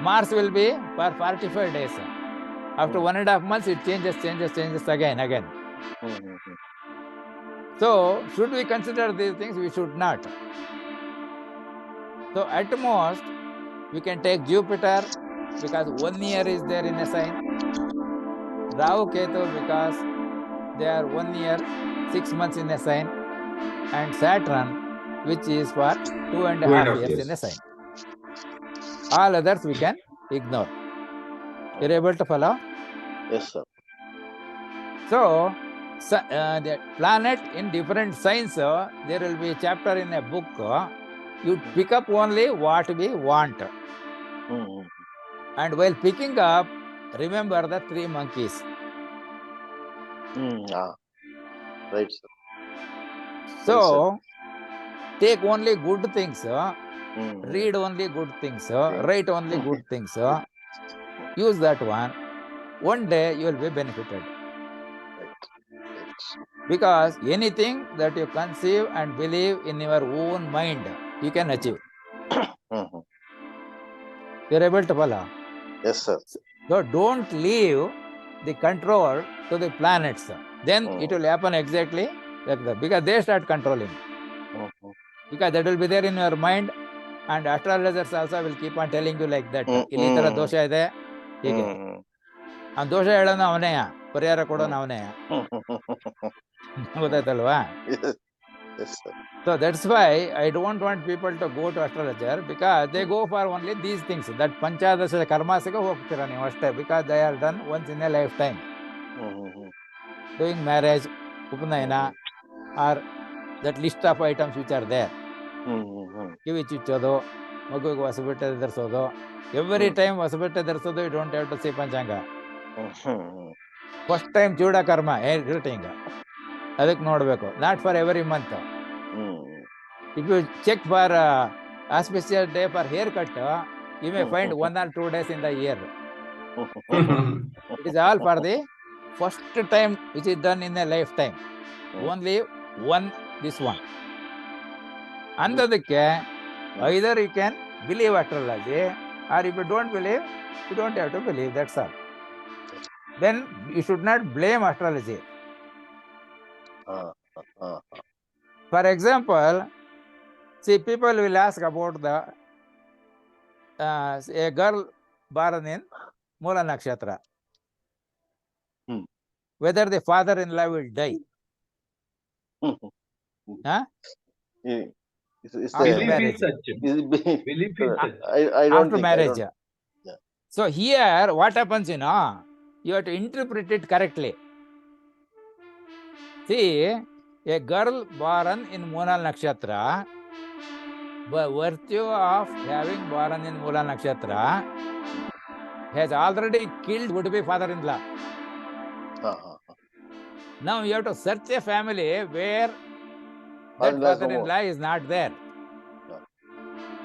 Mars will be for 45 days. After 1.5 months it changes again. So should we consider these things? We should not. So at most we can take Jupiter because 1 year is there in a sign. Rahu Ketu because they are 1 year, 6 months in a sign. And Saturn, which is for 2.5 years in a sign. All others we can ignore. You're able to follow? Yes, sir. So the planet in different signs, there will be a chapter in a book. You pick up only what we want. And while picking up, remember the 3 monkeys. Right, sir. So, Yes, sir. take only good things, read only good things, write only good things, use that one. One day you will be benefited. Because anything that you conceive and believe in your own mind, you can achieve. You're able to follow? Yes, sir. So don't leave the control to the planets. Then it will happen exactly like that. Because they start controlling. Because that will be there in your mind. And astrologers also will keep on telling you like that. Illi tara dosha ide, hige. And dosha ಹೇಳೋನು ಅವನೇ, ಪರಿಹಾರ ಕೊಡೋನು ಅವನೇ. ಗೊತ್ತಾಯ್ತಲ್ವಾ? Yes, sir. So that's why I don't want people to go to astrologer because they go for only these things. That Panchadasha karmasige ಹೋಗ್ತೀರಾ ನೀವು ಅಷ್ಟೇ. Because they are done once in a lifetime. Doing marriage, ಉಪನಯನ, or that list of items which are there. ಕಿವಿ ಚುಚ್ಚೋದು, ಮಗುವಿಗೆ ಹೊಸಬಟ್ಟೆ ಧರಿಸೋದು. Every time ಹೊಸಬಟ್ಟೆ ಧರಿಸೋದು, you don't have to see panchanga. First time chuda karma greeting ಅದಕ್ಕೆ ನೋಡಬೇಕು. Not for every month. If you check for auspicious day for haircut, you may find 1 or 2 days in the year. It is all for the first time which is done in a lifetime. Only one, this one. Andadಕ್ಕೆ either you can believe astrology, or if you don't believe, you don't have to believe. That's all. Then you should not blame astrology. For example, see, people will ask about the a girl born in Mula Nakshatra, whether the father-in-law will die. After marriage. After marriage. So here, what happens, you have to interpret it correctly. See, a girl born in Mula Nakshatra, by virtue of having born in Mula Nakshatra, has already killed would-be father-in-law. Now you have to search a family where that father-in-law is not there.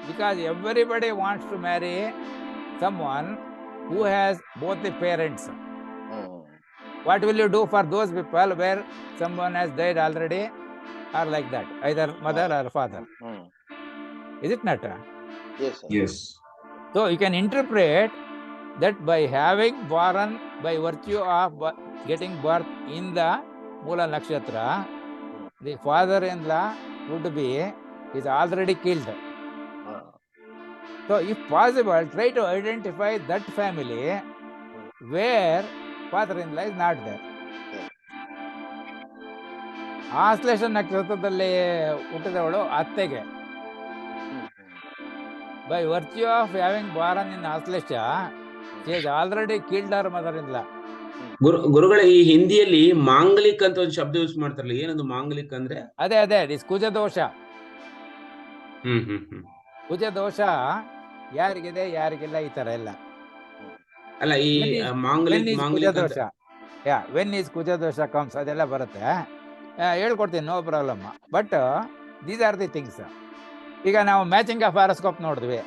Because everybody wants to marry someone who has both the parents. What will you do for those people where someone has died already, or like that, either mother or father? Is it not? Yes, sir. Yes. So you can interpret that by having born, by virtue of getting birth in the Mula Nakshatra, the father-in-law would be is already killed. So if possible, try to identify that family where father-in-law is not there. Ashlesha ನಕ್ಷತ್ರದಲ್ಲಿ ಹುಟ್ಟಿದವಳು ಅತ್ತೆಗೆ, by virtue of having born in Astrologer, she has already killed her mother-in-law. ಗುರುಗಳೇ, ಈ ಹಿಂದಿಯಲ್ಲಿ ಮಾಂಗಲಿಕ್ ಅಂತ ಒಂದು ಶಬ್ದ use ಮಾಡ್ತಾರಲ್ಲ, ಏನದು ಮಾಂಗಲಿಕ್ ಅಂದ್ರೆ? ಅದೇ ಕುಜ ದೋಷ. ಕುಜ ದೋಷ ಯಾರಿಗಿದೆ ಯಾರಿಗಿಲ್ಲ ಈ ತರ ಎಲ್ಲ. ಅಲ್ಲ, ಈ ಮಾಂಗಲಿಕ್ ಕುಜ ದೋಷ, ವೆನ್ ಈಸ್ ಕುಜ ದೋಷ ಕಮ್ಸ್, ಅದೆಲ್ಲ ಬರುತ್ತೆ, ಹೇಳ್ಕೊಡ್ತೀನಿ, no problem. But these are the things. ಈಗ ನಾವು ಮ್ಯಾಚಿಂಗ್ ಆಫ್ ಹಾರೋಸ್ಕೋಪ್ ನೋಡಿದ್ವಿ.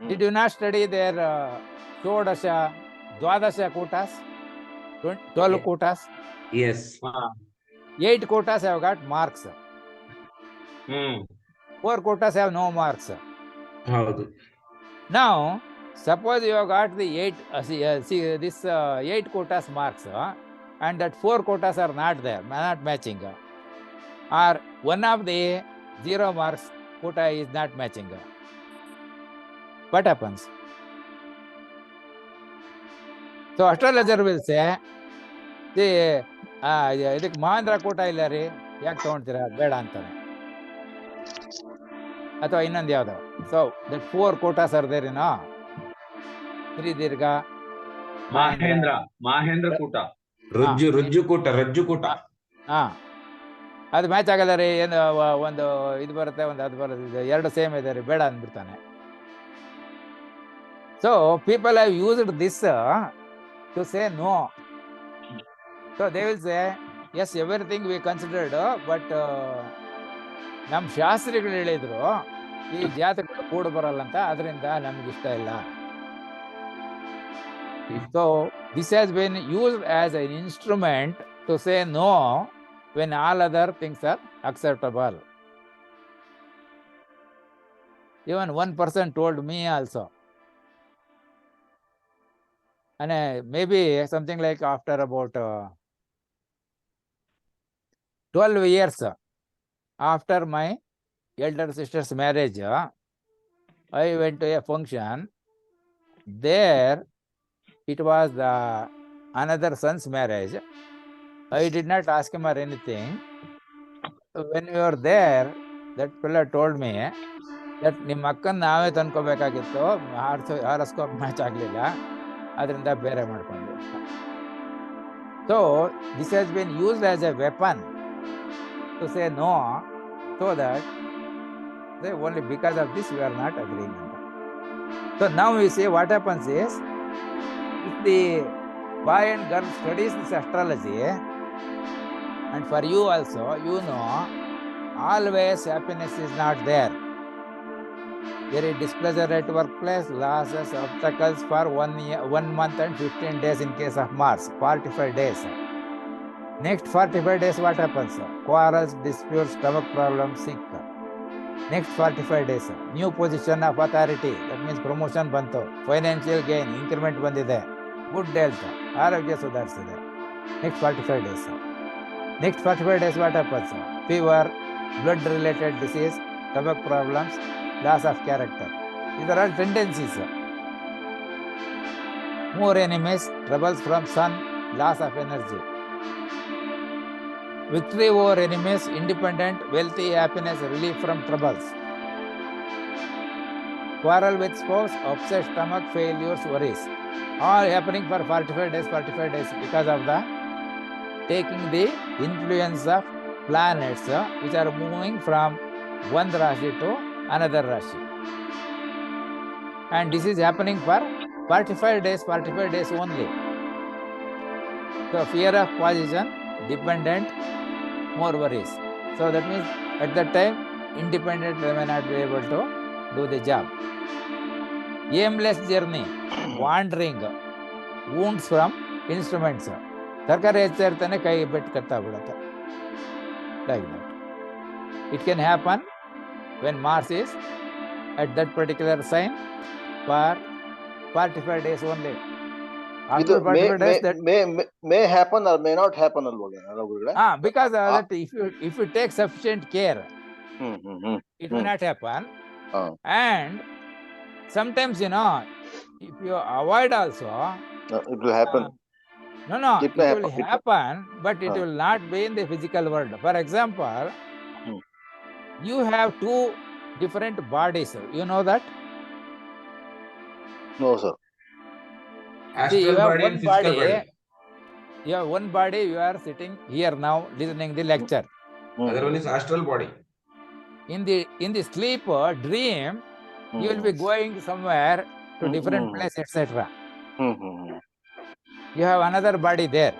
Did you not study there shodasha Dwadasha quotas, 12 quotas. Yes. 8 quotas have got marks. 4 quotas have no marks. Now, suppose you have got the 8 quotas marks, and that 4 quotas are not there, not matching, or one of the 0 marks quota is not matching. What happens? So astrologer will say, ಇದಕ್ಕೆ ಮಹೇಂದ್ರ ಕೂಟ ಇಲ್ಲ ರೀ, ಯಾಕೆ ತಗೊಂತೀರಾ, ಬೇಡ ಅಂತಾನೆ. ಅಥವಾ ಇನ್ನೊಂದು ಯಾವ್ದು, so that 4 quotas are there, Shri ದೀರ್ಘ ಮಹೇಂದ್ರ ಕೂಟ, ರಜ್ಜು ಕೂಟ. ಅದು ಮ್ಯಾಚ್ ಆಗಲ್ಲ ರೀ, ಏನು ಒಂದು ಇದು ಬರುತ್ತೆ, ಒಂದು ಅದು ಬರುತ್ತೆ, 2 ಸೇಮ್ ಇದೆ ರೀ, ಬೇಡ ಅಂದ್ಬಿಡ್ತಾನೆ. So people have used this to say no. So they will say yes everything we considered, but ನಮ್ಮ ಶಾಸ್ತ್ರಿಗಳು ಹೇಳಿದ್ರು ಈ ಜಾತಕಗಳು ಕೂಡ ಬರಲ್ಲ ಅಂತ, ಅದರಿಂದ ನಮ್ಗೆ ಇಷ್ಟ ಇಲ್ಲ. So this has been used as an instrument to say no when all other things are acceptable. Even one person told me also, and maybe something like after about 12 years after my elder sister's marriage, I went to a function. There it was another son's marriage. I did not ask him or anything. When we were there, that fellow told me that ನಿಮ್ಮ ಅಕ್ಕನ ನಾವೇ ತಂದ್ಕೋಬೇಕಾಗಿತ್ತು, horoscope match ಆಗಲಿಲ್ಲ, ಅದರಿಂದ ಬೇರೆ ಮಾಡ್ಕೊಂಡು. So this has been used as a weapon to say no, so that they only because of this we are not agreeing. So now we see what happens is, if the boy and girl studies this astrology, and for you also, always happiness is not there. There is displeasure at workplace, losses, obstacles for 1 month and 15 days in case of Mars, 45 days. Next 45 days what happens? Quarrels, disputes, stomach problems, sick. Next 45 days, new position of authority, that means promotion bantu, financial gain, increment bandide, good health, ಆರೋಗ್ಯ ಸುಧಾರಿಸಿದೆ. Next 45 days. Next 45 days what happens? Fever, blood related disease, stomach problems, loss of character. These are all tendencies. More enemies, troubles from sun, loss of energy. Victory over enemies, independent, wealthy, happiness, relief from troubles. Quarrel with spouse, upset stomach, failures, worries. All happening for 45 days because of the taking the influence of planets which are moving from one Rashi to another Rashi. And this is happening for 45 days only. So fear of position, dependent, more worries. So that means at that time, independent, they may not be able to do the job. Aimless journey, wandering, wounds from instruments. ತರಕಾರಿ ಹೆಚ್ಚಾ ಇರ್ತಾನೆ, ಕೈ ಬೆಟ್ಟು ಕಟ್ಟಾಗ್ಬಿಡುತ್ತೆ. Like that. It can happen when Mars is at that particular sign for 45 days only. After 45 days that may happen or may not happen always. Because that if you take sufficient care, it will not happen. And sometimes if you avoid also, it will happen. It will happen, but it will not be in the physical world. For example, you have 2 different bodies. You know that? No, sir. Astral you have body one and physical body. body. You have one body, you are sitting here now listening the lecture. Other one is astral body. In the sleep dream, you will be going somewhere to different place, etc. You have another body there.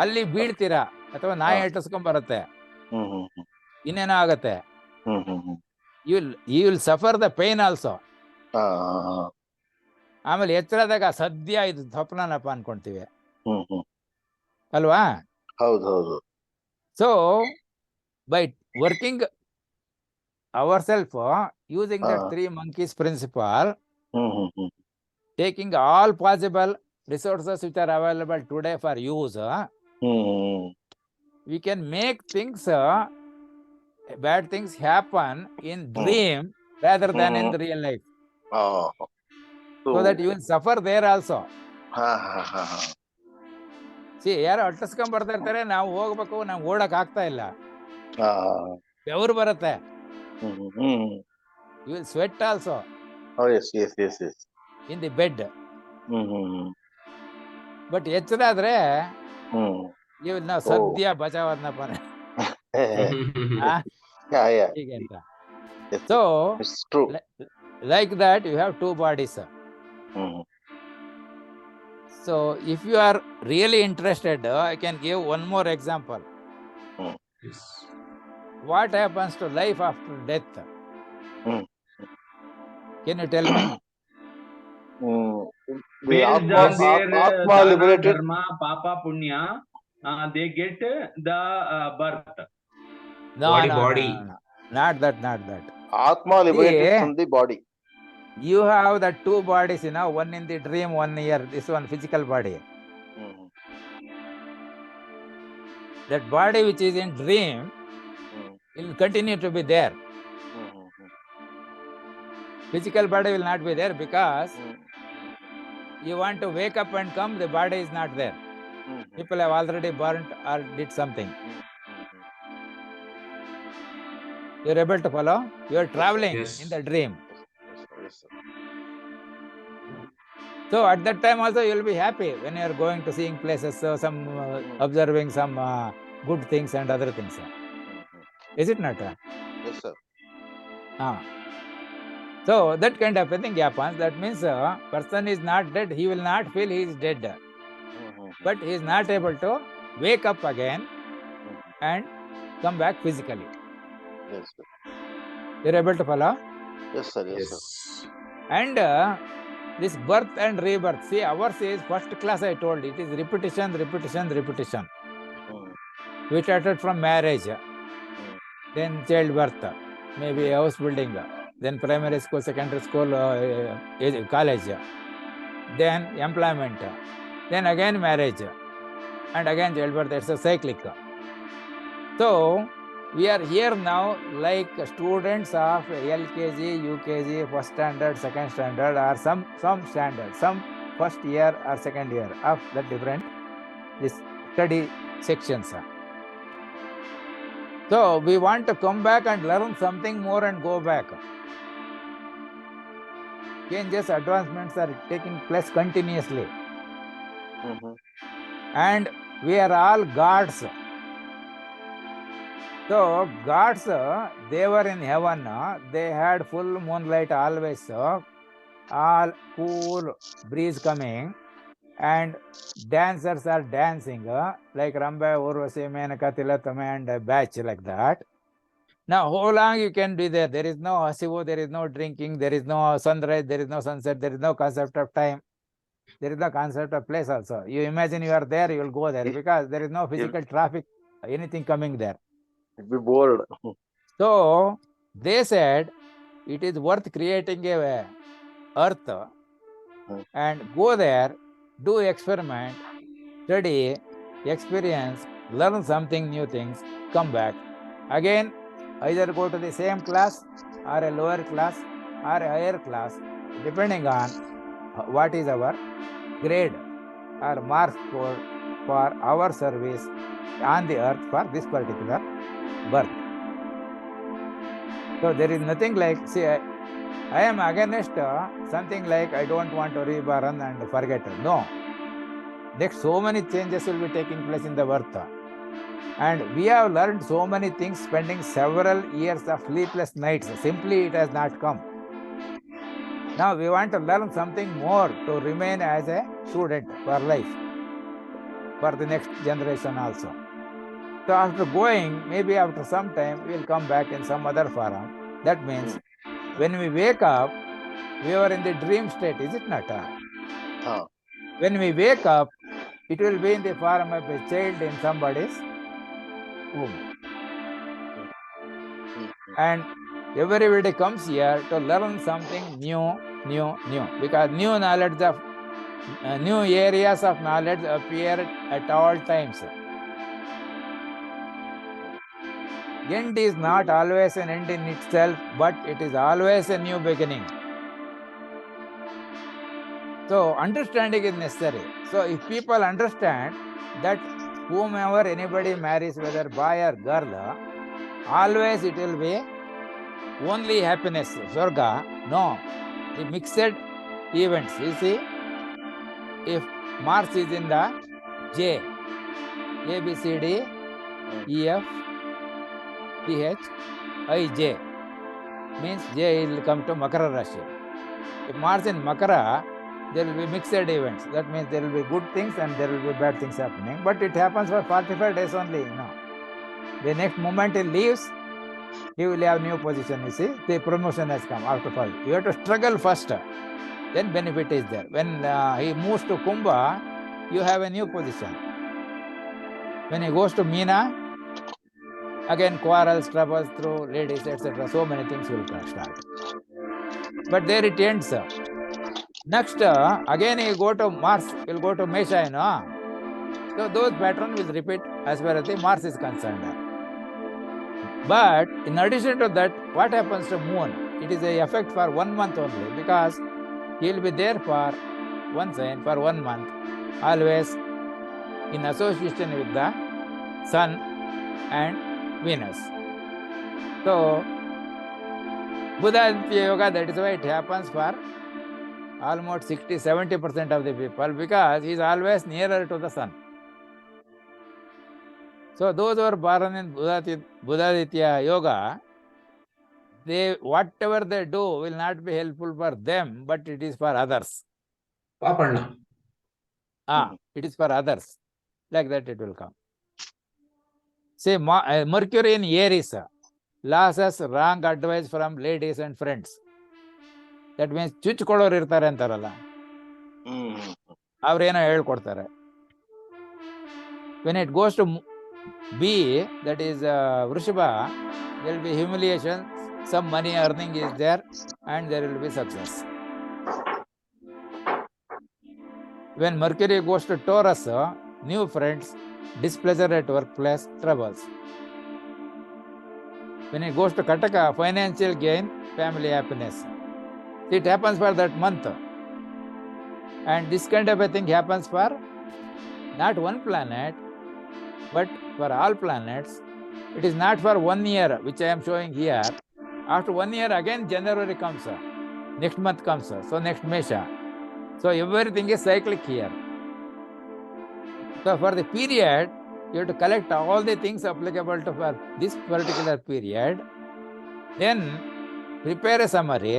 ಅಲ್ಲಿ ಬೀಳ್ತೀರಾ ಅಥವಾ ನಾಯಿ ಅಟ್ಟಿಸ್ಕೊಂಡ್ ಬರುತ್ತೆ, ಇನ್ನೇನೋ ಆಗತ್ತೆ. You will suffer the pain also. ಆಮೇಲೆ ಎಚ್ಚರದಾಗ ಸದ್ಯ ಇದು ಸ್ವಪ್ನನಪ್ಪ ಅನ್ಕೊಂತೀವಿ ಅಲ್ವಾ? ಹೌದು. So by working ourselves using that three monkeys principle, taking all possible resources which are available today for use, we can make things, bad things happen in dream rather than in the real life. So that you will suffer there also. See, ಯಾರು ಅಟ್ಟಿಸ್ಕೊಂಡ್ ಬರ್ತಾ ಇರ್ತಾರೆ, ನಾವು ಹೋಗ್ಬೇಕು, ನಾವು ಓಡಕ್ ಆಗ್ತಾ ಇಲ್ಲ, ಬೆವರು ಬರುತ್ತೆ, you will sweat also. Yes. In the bed. But ಎಚ್ಚರಾದ್ರೆ you will know ಸದ್ಯ ಬಚಾವದ್ನಪ್ಪ. ಹೀಗೆ ಅಂತ. So it's true. Like that you have two bodies. So if you are really interested, I can give one more example. Yes. What happens to life after death? Can you tell me? Based on their dana, dharma, papa, punya, they get the birth. No, body. Not that. Atma liberated from the body. You have the two bodies, one in the dream, one here, this one physical body. That body which is in dream will continue to be there. Physical body will not be there because you want to wake up and come, the body is not there. People have already burnt or did something. You are able to follow? You are traveling in the dream. Yes, sir. So at that time also you will be happy when you are going to seeing places, so some observing some good things and other things. Is it not? Yes, sir. So that kind of a thing happens. That means person is not dead. He will not feel he is dead. But he is not able to wake up again and come back physically. Yes, sir. You are able to follow? Yes, sir. Yes, sir. And this birth and rebirth, see, ours is first class, I told you. It is repetition. We started from marriage, then childbirth, maybe house building, then primary school, secondary school, college, then employment, then again marriage, and again childbirth. It's a cyclic. So we are here now like students of LKG, UKG, first standard, second standard, or some standard, some first year or second year of the different this study sections. So we want to come back and learn something more and go back. Changes, advancements are taking place continuously. And we are all gods. So gods, they were in heaven, they had full moonlight always, all cool breeze coming, and dancers are dancing like Ramba, Urvasi, Menaka, Tilatama and batch like that. Now how long you can be there? There is no hasivu, there is no drinking, there is no sunrise, there is no sunset, there is no concept of time, there is no concept of place also. You imagine you are there, you will go there because there is no physical traffic, anything coming there. You'll be bored. So they said it is worth creating a earth and go there, do experiment, study, experience, learn something new things, come back. Again, either go to the same class or a lower class or a higher class, depending on what is our grade or marks for our service on the earth for this particular birth. So there is nothing like, see, I am against something like I don't want to reborn and forget. No. Next, so many changes will be taking place in the birth. And we have learned so many things, spending several years of sleepless nights. Simply it has not come. Now we want to learn something more to remain as a student for life, for the next generation also. So after going, maybe after some time, we will come back in some other forum. That means when we wake up, we are in the dream state, is it not? When we wake up, it will be in the form of a child in somebody's womb. And everybody comes here to learn something new, because new knowledge of new areas of knowledge appear at all times. End is not always an end in itself, but it is always a new beginning. So understanding is necessary. So if people understand that whomever anybody marries, whether boy or girl, always it will be only happiness, Swarga. No, the mixed events. You see, if Mars is in the J, A, B, C, D, E, F, P, H, I, J, means J will come to Makara Rashi. If Mars in Makara, there will be mixed events. That means there will be good things and there will be bad things happening. But it happens for 45 days only. No. The next moment he leaves, he will have new position. You see, the promotion has come after fall. You have to struggle first. Then benefit is there. When he moves to Kumbha, you have a new position. When he goes to Meena, again quarrels, troubles through ladies, etc. So many things will start. But there it ends. Next, again he go to Mars, will go to Mesha, you know. So those patterns will repeat as far as the Mars is concerned. But in addition to that, what happens to Moon? It is a effect for 1 month only, because he will be there for one sign for 1 month, always in association with the Sun and Venus. So Buddha Yoga, that is why it happens for almost 60-70% of the people, because he is always nearer to the Sun. So those who are born in Buddhaditya Yoga, they whatever they do will not be helpful for them, but it is for others. Papanna. It is for others. Like that it will come. Say Mercury in Aries loses wrong advice from ladies and friends. That means ಚುಚ್ಕೊಳ್ಳೋರು ಇರ್ತಾರೆ ಅಂತಾರಲ್ಲ, ಅವ್ರೇನೋ ಹೇಳ್ಕೊಡ್ತಾರೆ. When it goes to B, that is Vrishaba, there will be humiliation, some money earning is there, and there will be success. When Mercury goes to Taurus, new friends, displeasure at workplace, troubles. When it goes to Kataka, financial gain, family happiness. It happens for that month. And this kind of a thing happens for not one planet, but for all planets. It is not for 1 year, which I am showing here. After 1 year, again January comes. Next month comes. So next Mesha. So everything is cyclic here. So for the period, you have to collect all the things applicable to for this particular period. Then prepare a summary,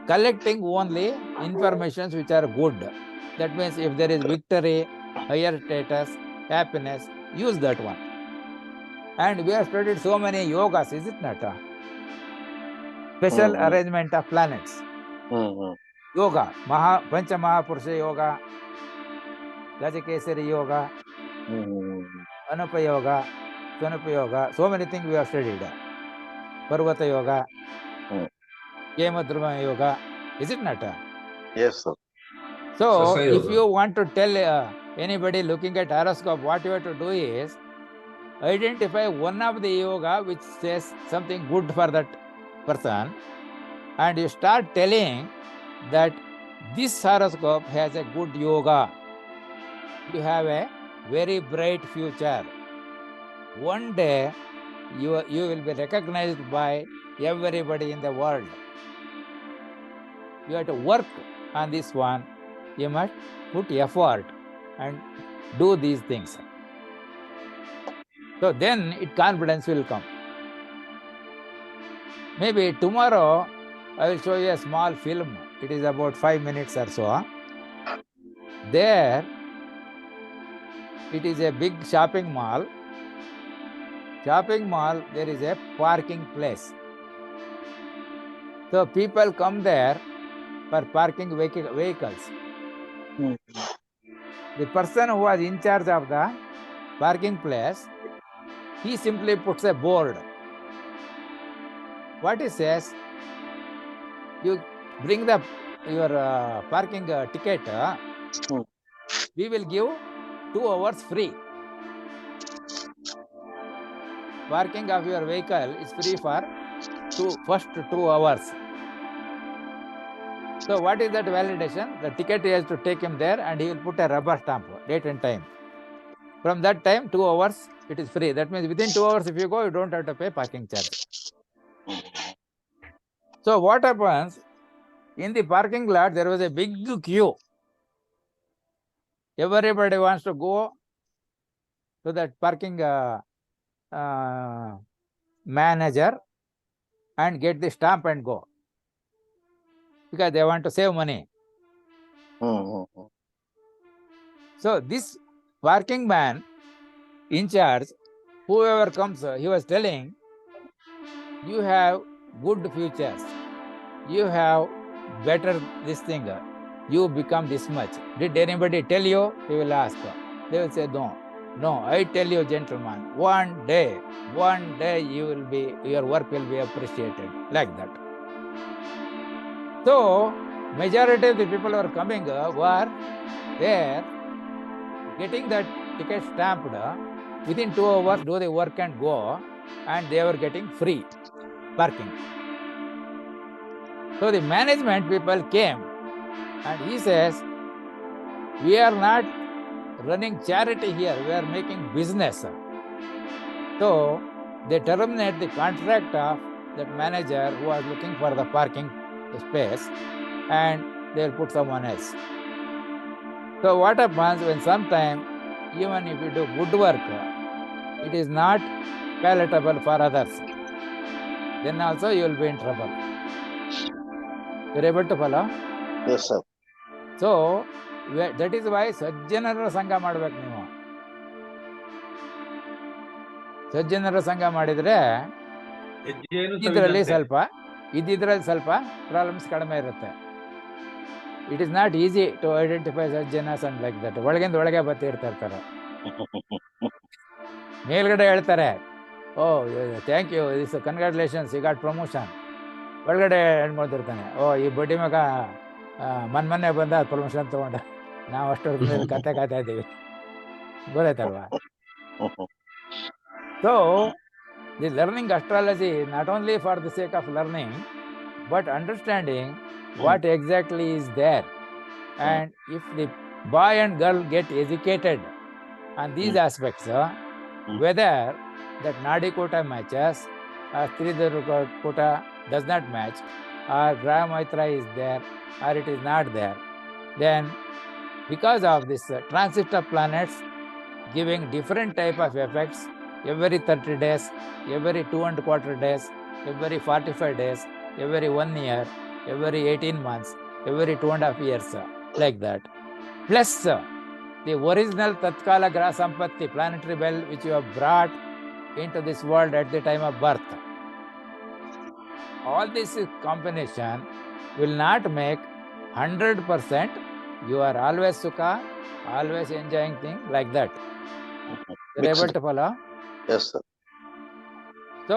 collecting only informations which are good. That means if there is victory, higher status, happiness, use that one. And we have studied so many yogas, is it not? Special arrangement of planets. Yoga, Pancha Mahapurusha Yoga, Gajakesari Yoga, Anupa Yoga, Sanupa Yoga, so many things we have studied. Parvata Yoga, Kemadhruma Yoga, is it not? Yes, sir. So if you want to tell anybody looking at horoscope, what you have to do is identify one of the yoga which says something good for that person, and you start telling that this horoscope has a good yoga. You have a very bright future. One day you will be recognized by everybody in the world. You have to work on this one. You must put effort and do these things. So then confidence will come. Maybe tomorrow I will show you a small film. It is about 5 minutes or so. There it is a big shopping mall. Shopping mall, there is a parking place. So people come there for parking vehicles. The person who was in charge of the parking place, he simply puts a board. What he says, you bring your parking ticket, we will give 2 hours free. Parking of your vehicle is free for first 2 hours. So what is that validation? The ticket he has to take him there and he will put a rubber stamp, date and time. From that time, 2 hours, it is free. That means within 2 hours, if you go, you don't have to pay parking charge. So what happens? In the parking lot, there was a big queue. Everybody wants to go to that parking manager and get the stamp and go, because they want to save money. So this parking man in charge, whoever comes, he was telling, you have good futures, you have better this thing, you become this much. Did anybody tell you? He will ask. They will say, no. No, I tell you, gentlemen, one day your work will be appreciated, like that. So majority of the people who are coming were there getting that ticket stamped, within 2 hours do the work and go, and they were getting free parking. So the management people came and he says, we are not running charity here, we are making business. So they terminate the contract of that manager who was looking for the parking space, and they will put someone else. So what happens when sometime, even if you do good work, it is not palatable for others, then also you will be in trouble. You're able to follow? Yes, sir. So that is why ಸಜ್ಜನರ ಸಂಘ ಮಾಡ್ಬೇಕು ನೀವು. ಸಜ್ಜನರ ಸಂಘ ಮಾಡಿದ್ರೆ ಇದ್ರಲ್ಲಿ ಸ್ವಲ್ಪ problems ಕಡಿಮೆ ಇರುತ್ತೆ. It is not easy to identify ಸಜ್ಜನಸ್ and like that. ಒಳಗಿಂದ ಒಳಗೆ ಬರ್ತಿರ್ತಾರೆ. ಮೇಲ್ಗಡೆ ಹೇಳ್ತಾರೆ, oh thank you, this congratulations, you got promotion. ಒಳಗಡೆ ಹೇಳ್ಕೊಳ್ತಿರ್ತಾನೆ, ಓ ಈ ಬಡ್ಡಿ ಮಗ ಮೊನ್ನೆ ಬಂದ ಪ್ರಮೋಷನ್ ತಗೊಂಡ, ನಾವು ಅಷ್ಟೊಂದು ಕತೆ ಕಾಯ್ತಾ ಇದ್ದೀವಿ. ಗೊತ್ತಾಯ್ತಲ್ವಾ? So the learning astrology not only for the sake of learning, but understanding what exactly is there. And if the boy and girl get educated on these aspects, whether that Nadi Kota matches or Tridhara Kota does not match, or Graha Maitra is there or it is not there, then because of this transit of planets giving different type of effects every 30 days, every 2.25 days, every 45 days, every 1 year, every 18 months, every 2.5 years, like that. Plus the original Tatkala Graha Sampatti, planetary bell, which you have brought into this world at the time of birth. All this combination will not make 100% you are always sukha, always enjoying thing like that. You're able to follow? Yes, sir. So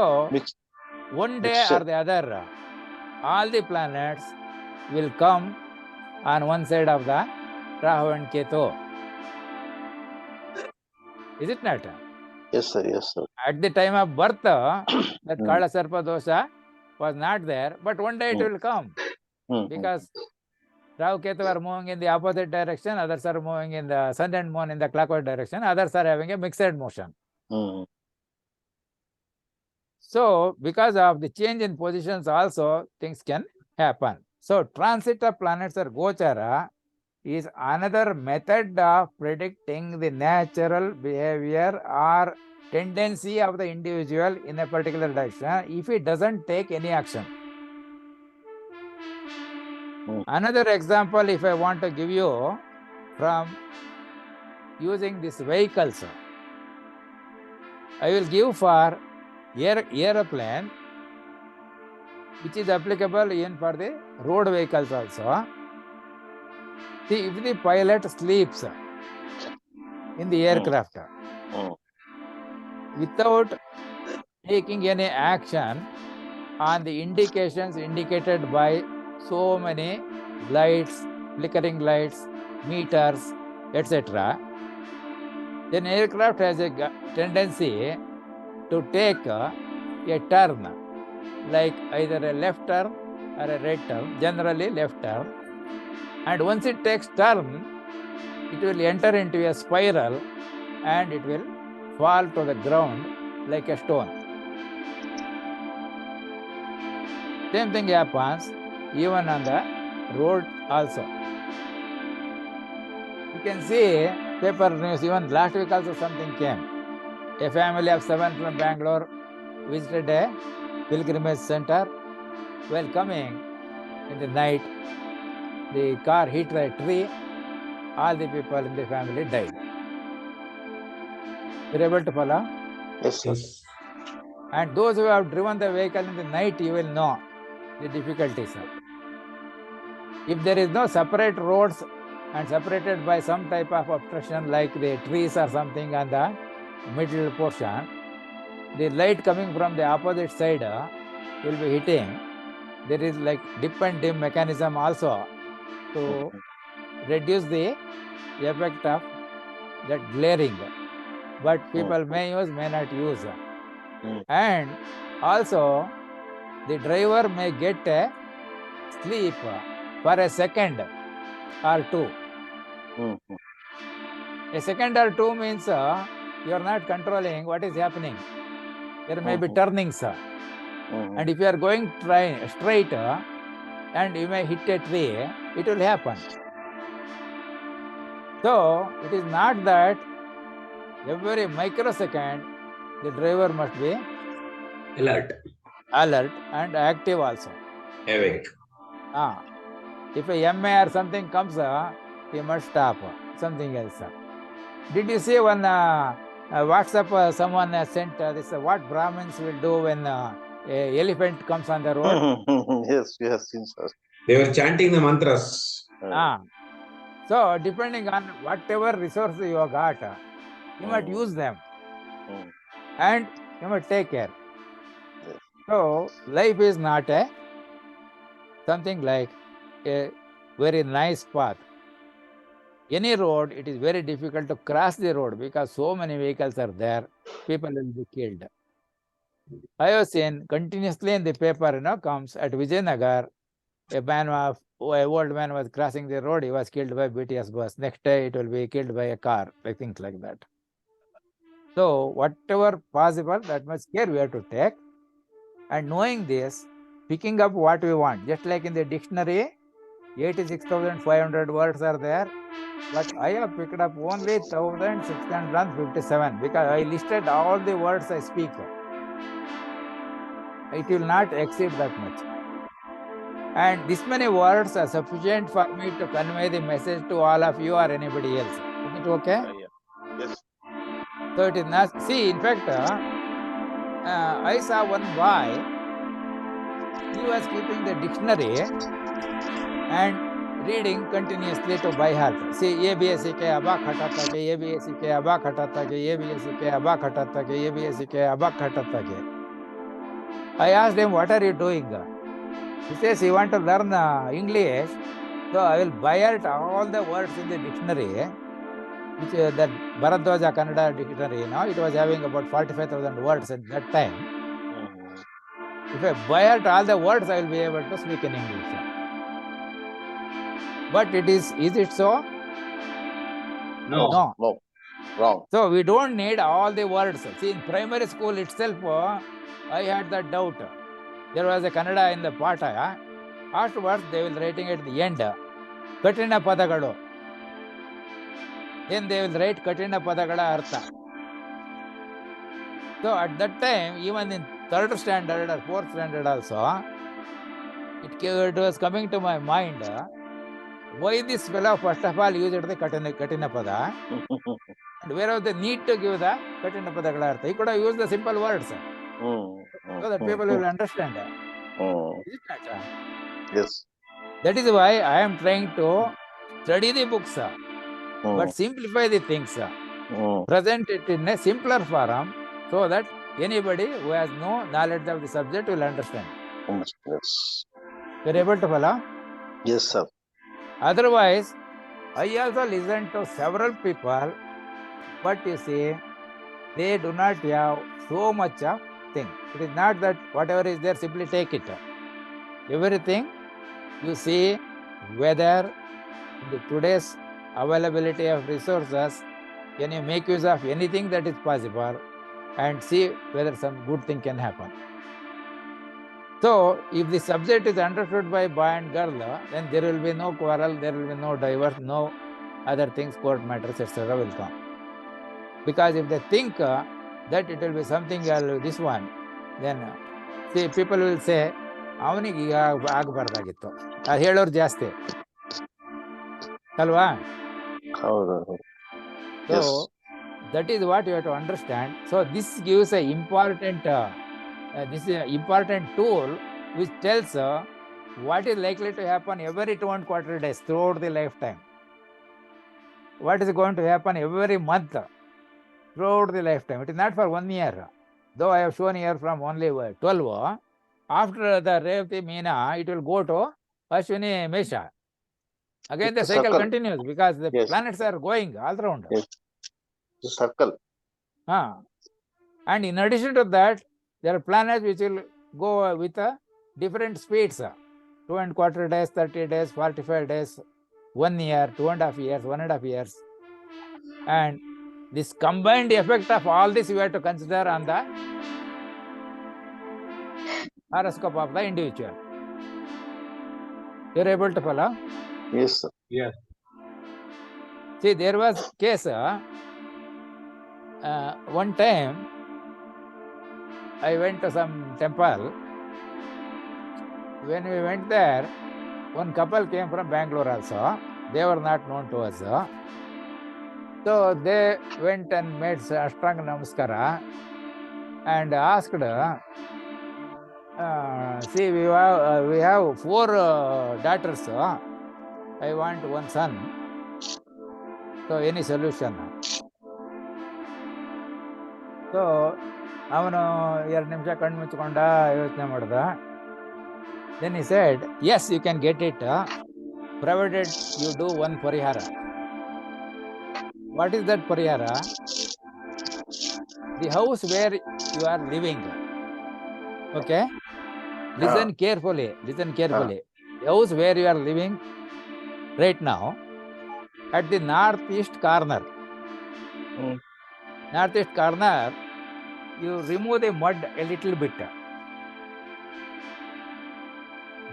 one day or the other, all the planets will come on one side of the Rahu and Ketu. Is it not? Yes, sir. Yes, sir. At the time of birth, that Kala Sarpa dosha was not there, but one day it will come. Because Rahu Ketu are moving in the opposite direction, others are moving in the sun and moon in the clockwise direction, others are having a mixed motion. So because of the change in positions also, things can happen. So transit of planets or gochara is another method of predicting the natural behavior or tendency of the individual in a particular direction if he doesn't take any action. Another example, if I want to give you from using these vehicles, I will give for aeroplane. which is applicable even for the road vehicles also. See, if the pilot sleeps in the aircraft without taking any action on the indications indicated by so many lights, flickering lights, meters, etc., then aircraft has a tendency to take a turn, like either a left turn or a right turn, generally left turn. And once it takes turn, it will enter into a spiral and it will fall to the ground like a stone. Same thing happens even on the road also. You can see paper news, even last week also something came. A family of 7 from Bangalore visited a pilgrimage center. While coming in the night, the car hit a tree. All the people in the family died. You're able to follow? Yes, sir. And those who have driven the vehicle in the night, you will know the difficulties. If there is no separate roads and separated by some type of obstruction like the trees or something on the middle portion, the light coming from the opposite side will be hitting. There is like dip and dim mechanism also to reduce the effect of that glaring. But people may use, may not use. And also the driver may get a sleep for a second or two. A second or two means you are not controlling what is happening. There may be turnings. And if you are going straight and you may hit a tree, it will happen. So it is not that every microsecond the driver must be alert and active also. Awake. If a MA or something comes, he must stop. Something else. Did you see one WhatsApp someone sent this? What Brahmins will do when a elephant comes on the road? Yes, we have seen, sir. They were chanting the mantras. So depending on whatever resources you have got, you might use them, and you must take care. So life is not something like a very nice path. Any road, it is very difficult to cross the road because so many vehicles are there. People will be killed. I have seen continuously in the paper, comes at Vijayanagar, an old man was crossing the road. He was killed by BTS bus. Next day, it will be killed by a car, like things like that. So whatever possible, that much care we have to take. And knowing this, picking up what we want, just like in the dictionary, 86,500 words are there, but I have picked up only 1,657 because I listed all the words I speak. It will not exceed that much. And this many words are sufficient for me to convey the message to all of you or anybody else. Is it okay? Yes. So it is not. See, in fact, I saw one boy. He was keeping the dictionary and reading continuously to by heart. See, ABSK abak hatata ke, ABSK abak hatata ke, ABSK abak hatata ke, ABSK abak hatata ke. I asked him, what are you doing? He says he want to learn English, so I will by heart all the words in the dictionary, which that Bharadwaja Kannada dictionary, it was having about 45,000 words at that time. If I by heart all the words, I will be able to speak in English. But is it so? No. Wrong. So we don't need all the words. See, in primary school itself, I had that doubt. There was a Kannada in the Pata. Afterwards, they will writing at the end, Katina Padagadu. Then they will write Katina Padagada Artha. So at that time, even in 3rd standard or 4th standard also, it was coming to my mind, why this fellow first of all used the Katina Pada, and whereas they need to give the Katina Padagada Artha. He could have used the simple words, so that people will understand. Is it not? Yes. That is why I am trying to study the books, but simplify the things, present it in a simpler form, so that anybody who has no knowledge of the subject will understand. Yes. You are able to follow? Yes, sir. Otherwise, I also listen to several people, but you see, they do not have so much of thing. It is not that whatever is there, simply take it. Everything you see, whether in the today's availability of resources, can you make use of anything that is possible and see whether some good thing can happen. So, if the subject is understood by boy and girl, then there will be no quarrel, there will be no divorce, no other things, court matters, etc. will come. Because if they think that it will be something else, this one, then see, people will say, ಅವನಿಗೆ ಈಗ ಆಗಬಾರ್ದಾಗಿತ್ತು, ಅದು ಹೇಳೋರು ಜಾಸ್ತಿ ಅಲ್ವಾ? So that is what you have to understand. So this gives a important this is an important tool which tells what is likely to happen every 2.25 days throughout the lifetime. What is going to happen every month throughout the lifetime. It is not for 1 year. Though I have shown here from only 12, after the Revati Meena, it will go to Ashwini Mesha. Again, the cycle continues because the planets are going all around. Yes. The circle. And in addition to that, there are planets which will go with different speeds. 2.25 days, 30 days, 45 days, 1 year, 2.5 years, 1.5 years. And this combined effect of all this you have to consider on the horoscope of the individual. You are able to follow? Yes, sir. Yes. See, there was case one time I went to some temple. When we went there, one couple came from Bangalore also. They were not known to us. So they went and made Ashtra0006Tr and asked, see, we have 4 daughters. I want 1 son. So any solution? So ಅವನು 2 ನಿಮಿಷ ಕಣ್ಣು ಮುಚ್ಚಿಕೊಂಡ, ಯೋಚನೆ ಮಾಡ್ದ. Then he said, yes, you can get it, provided you do 1 parihara. What is that parihara? The house where you are living. Okay? Listen carefully. Listen carefully. The house where you are living right now, at the northeast corner. Northeast corner, you remove the mud a little bit.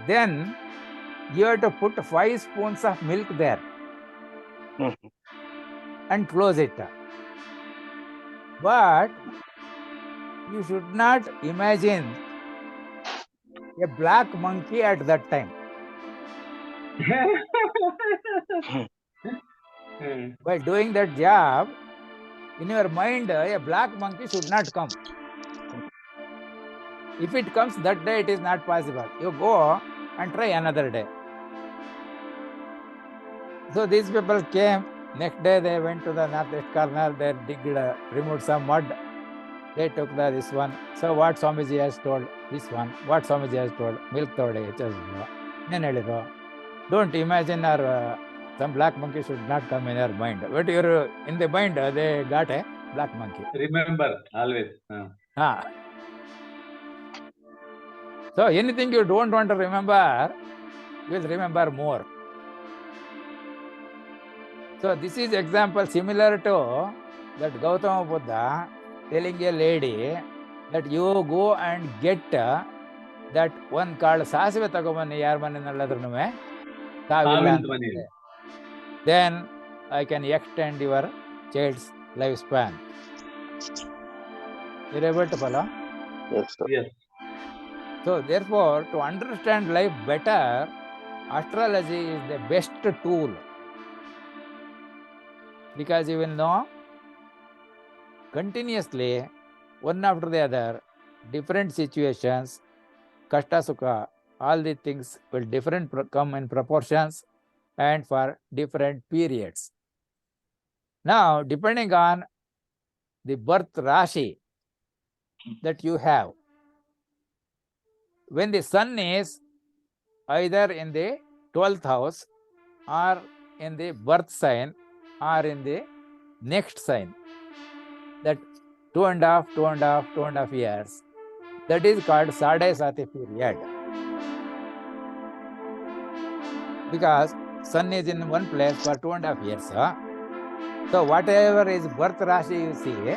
Then you have to put 5 spoons of milk there and close it. But you should not imagine a black monkey at that time. By doing that job, in your mind, a black monkey should not come. If it comes that day, it is not possible. You go and try another day. So these people came. Next day they went to the northeast corner. They digged, removed some mud. They took this one. So what Swamiji has told, this one. What Swamiji has told, milk tode. Don't imagine or some black monkey should not come in your mind. But you're in the mind, they got a black monkey. Remember always. So anything you don't want to remember, you will remember more. So this is example similar to that Gautama Buddha telling a lady that you go and get that 1 called Sasive Tagomani yar maninalladranume tavilla ante. Then I can extend your child's lifespan. You are able to follow? Yes, sir. Yes. So therefore, to understand life better, astrology is the best tool. Because you will know continuously, one after the other, different situations kashta, sukha, all the things will come in proportions and for different periods. Now, depending on the birth Rashi that you have, when the sun is either in the 12th house or in the birth sign or in the next sign, that 2.5 years, that is called Sadhe Sati period. Because sun is in one place for 2.5 years. So whatever is birth Rashi you see,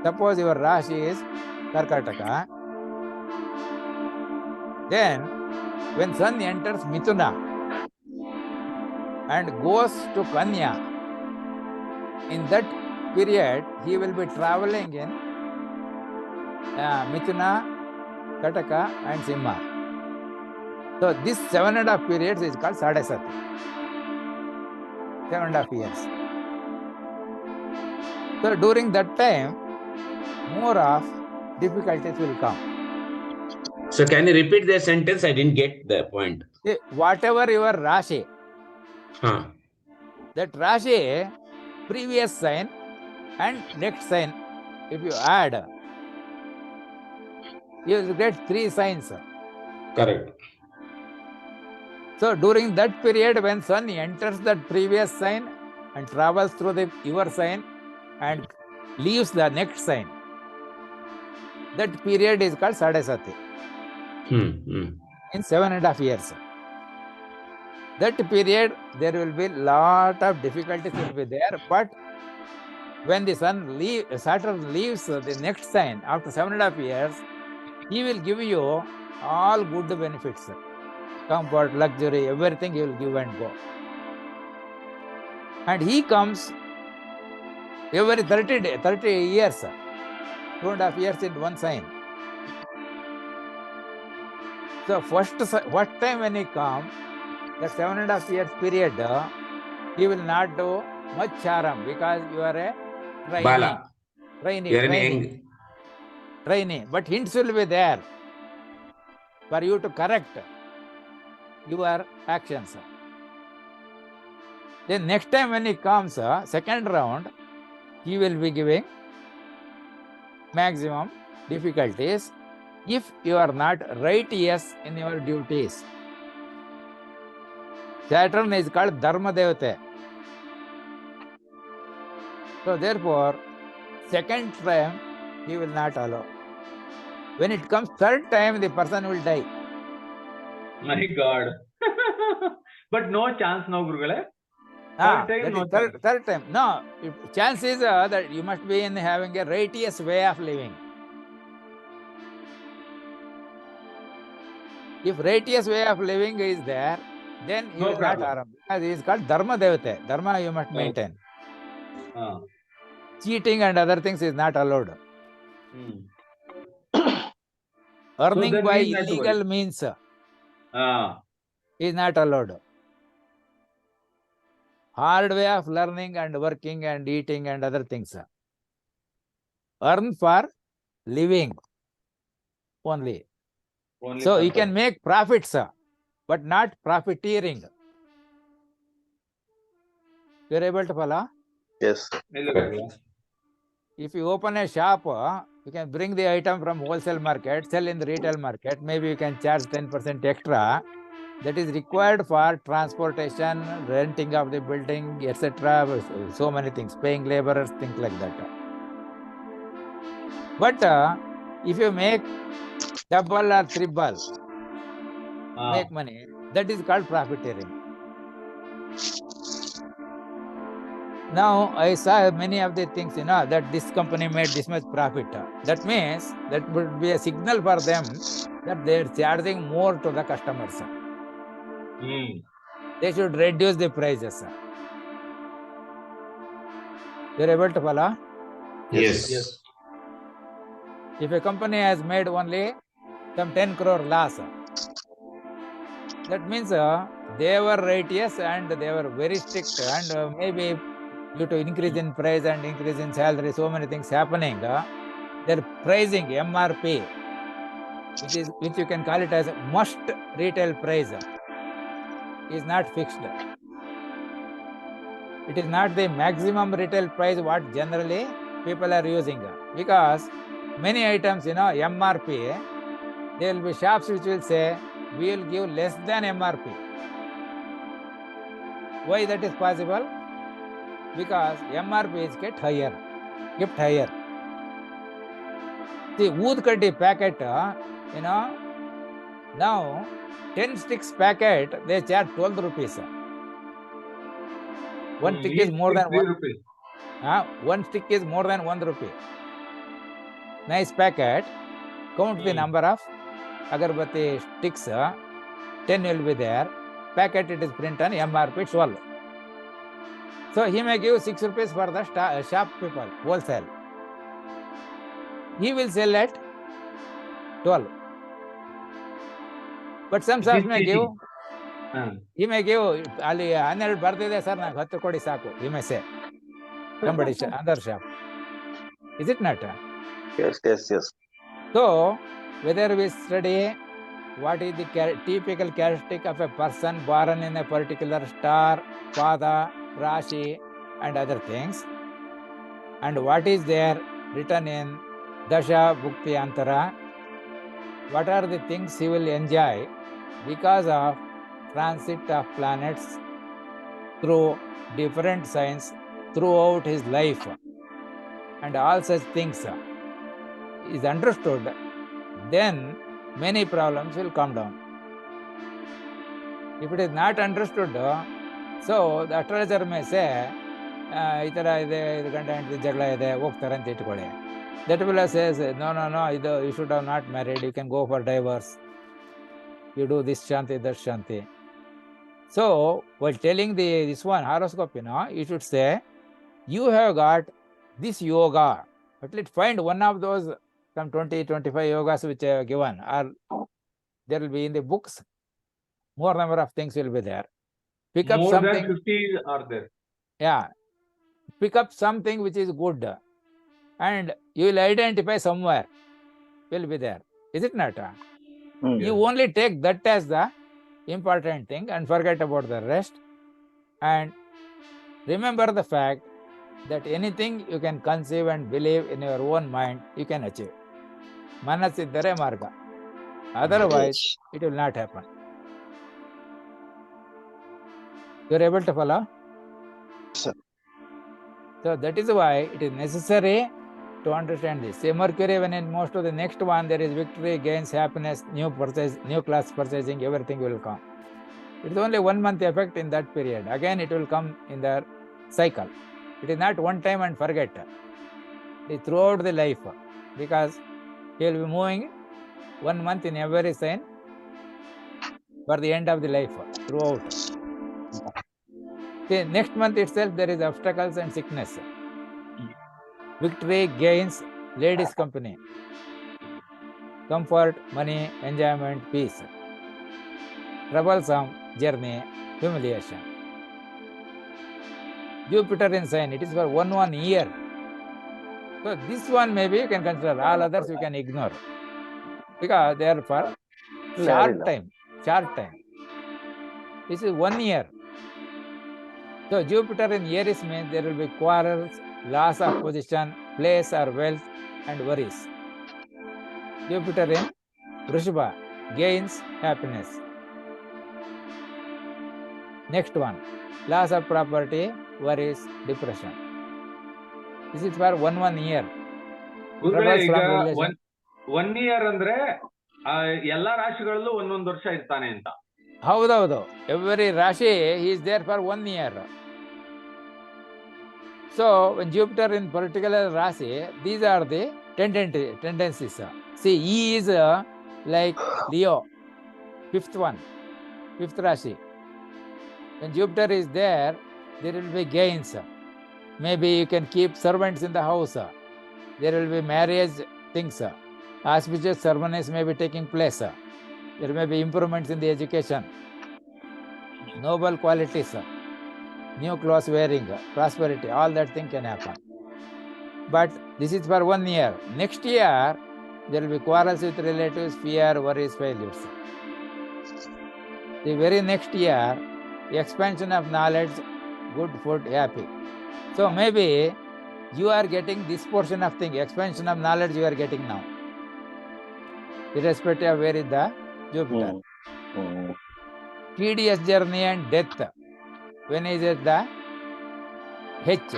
suppose your Rashi is Karkataka, then when sun enters Mithuna and goes to Kanya, in that period he will be traveling in Mithuna, Kataka and Simha. So this 7.5 periods is called Sadhe Sati. 7.5 years. So during that time, more of difficulties will come. So can you repeat the sentence? I didn't get the point. Whatever your Rashi, that Rashi, previous sign and next sign, if you add, you will get 3 signs. Correct. So during that period, when sun enters that previous sign and travels through your sign and leaves the next sign, that period is called Sadhe Sati. In 7.5 years. That period, there will be lot of difficulties will be there, but when the Saturn leaves the next sign after 7.5 years, he will give you all good benefits, comfort, luxury, everything he will give and go. And he comes every 30 years, 2.5 years in one sign. So first time when he comes, the 7.5 years period, he will not do much charam because you are a trainee. But hints will be there for you to correct your actions. Then next time when he comes, second round, he will be giving maximum difficulties if you are not righteous in your duties. Saturn is called Dharma Devate. So therefore, second time he will not allow. When it comes third time, the person will die. My God. But no chance, no Gurugale. Third time. No, chance is that you must be in having a righteous way of living. If righteous way of living is there, then he will not harm. Because he is called Dharma Devate. Dharma you must maintain. Cheating and other things is not allowed. Earning by illegal means is not allowed. Hard way of learning and working and eating and other things. Earn for living only. So you can make profits, but not profiteering. You are able to follow? Yes. If you open a shop, you can bring the item from wholesale market, sell in the retail market. Maybe you can charge 10% extra. That is required for transportation, renting of the building, etc. So many things, paying laborers, things like that. But if you make double or triple, make money, that is called profiteering. Now I saw many of the things, that this company made this much profit. That means that would be a signal for them that they are charging more to the customers. They should reduce the prices. You are able to follow? Yes. If a company has made only some 10 crore loss, that means they were righteous and they were very strict, and maybe due to increase in price and increase in salary, so many things happening, they're pricing MRP which you can call it as must retail price, is not fixed. It is not the maximum retail price what generally people are using, because many items, MRP, there will be shops which will say we will give less than MRP. Why that is possible? Because MRP is kept higher. See, wood kaddi packet, now 10 sticks packet, they charge 12 rupees. One stick is more than 3 rupees. One stick is more than 1 rupee. Nice packet. Count the number of agarbatti sticks. 10 will be there. Packet it is printed on MRP 12. So he may give 6 rupees for the shop people, wholesale. He will sell at 12. But some shops may give, he may give, ali 12 ಬರ್ತಿದೆ sir, ನಂಗೆ 10 ಕೊಡಿ ಸಾಕು, he may say. Somebody, other shop. Is it not? Yes. So, whether we study what is the typical characteristic of a person born in a particular star, pada, rashi, and other things, and what is there written in Dasha Bhukti Antara, what are the things he will enjoy because of transit of planets through different signs throughout his life, and all such things is understood, then many problems will come down. If it is not understood, so the astrologer may say, ಈ ಥರ ಇದೆ, ಇದು ಗಂಡ ಹೆಂಡತಿ ಜಗಳ ಇದೆ, ಹೋಗ್ತಾರೆ ಅಂತ ಇಟ್ಕೊಳ್ಳಿ. That fellow says, no, you should have not married, you can go for divorce. You do this shanti, that shanti. So, while telling this one horoscope, you should say, you have got this yoga. At least find one of those, some 20-25 yogas which I have given, or there will be in the books. More number of things will be there. Pick up more something. than 50 are there. Yeah. Pick up something which is good, and you will identify somewhere. Will be there. Is it not? You only take that as the important thing and forget about the rest. And remember the fact that anything you can conceive and believe in your own mind, you can achieve. Manasiddhare marga. Otherwise, it will not happen. You are able to follow? Sir. So that is why it is necessary to understand this. Say Mercury, when in most of the next one there is victory, gains, happiness, new purchase, new class purchasing, everything will come. It is only 1 month effect in that period. Again it will come in the cycle. It is not one time and forget. It is throughout the life, because he will be moving 1 month in every sign for the end of the life throughout. See, next month itself there is obstacles and sickness. Victory, gains, ladies company, comfort, money, enjoyment, peace. Troublesome journey, humiliation. Jupiter in sign, it is for 1 year. So this one maybe you can consider, all others you can ignore, because they are for short time. This is 1 year. So Jupiter in Aries means there will be quarrels, loss of position, place or wealth, and worries. Jupiter in Vrishbha, gains, happiness. Next one, loss of property, worries, depression. This is for 1 year. ಈಗ 1 year ಅಂದ್ರೆ ಎಲ್ಲಾ ರಾಶಿಗಳಲ್ಲೂ ಒಂದೊಂದು ವರ್ಷ ಇರ್ತಾನೆ ಅಂತ. ಹೌದೌದು. Every Rashi he is there for 1 year. So when Jupiter in particular Rashi, these are the tendencies. See, he is like Leo, fifth Rashi. When Jupiter is there will be gains. Maybe you can keep servants in the house. There will be marriage things. Auspicious ceremonies may be taking place. There may be improvements in the education. Noble qualities, new clothes wearing, prosperity, all that thing can happen. But this is for 1 year. Next year, There will be quarrels with relatives, fear, worries, failures. The very next year, expansion of knowledge, good food, happy. So maybe you are getting this portion of thing, expansion of knowledge you are getting now, irrespective of where is the Jupiter. Tedious journey and death, when is it the H?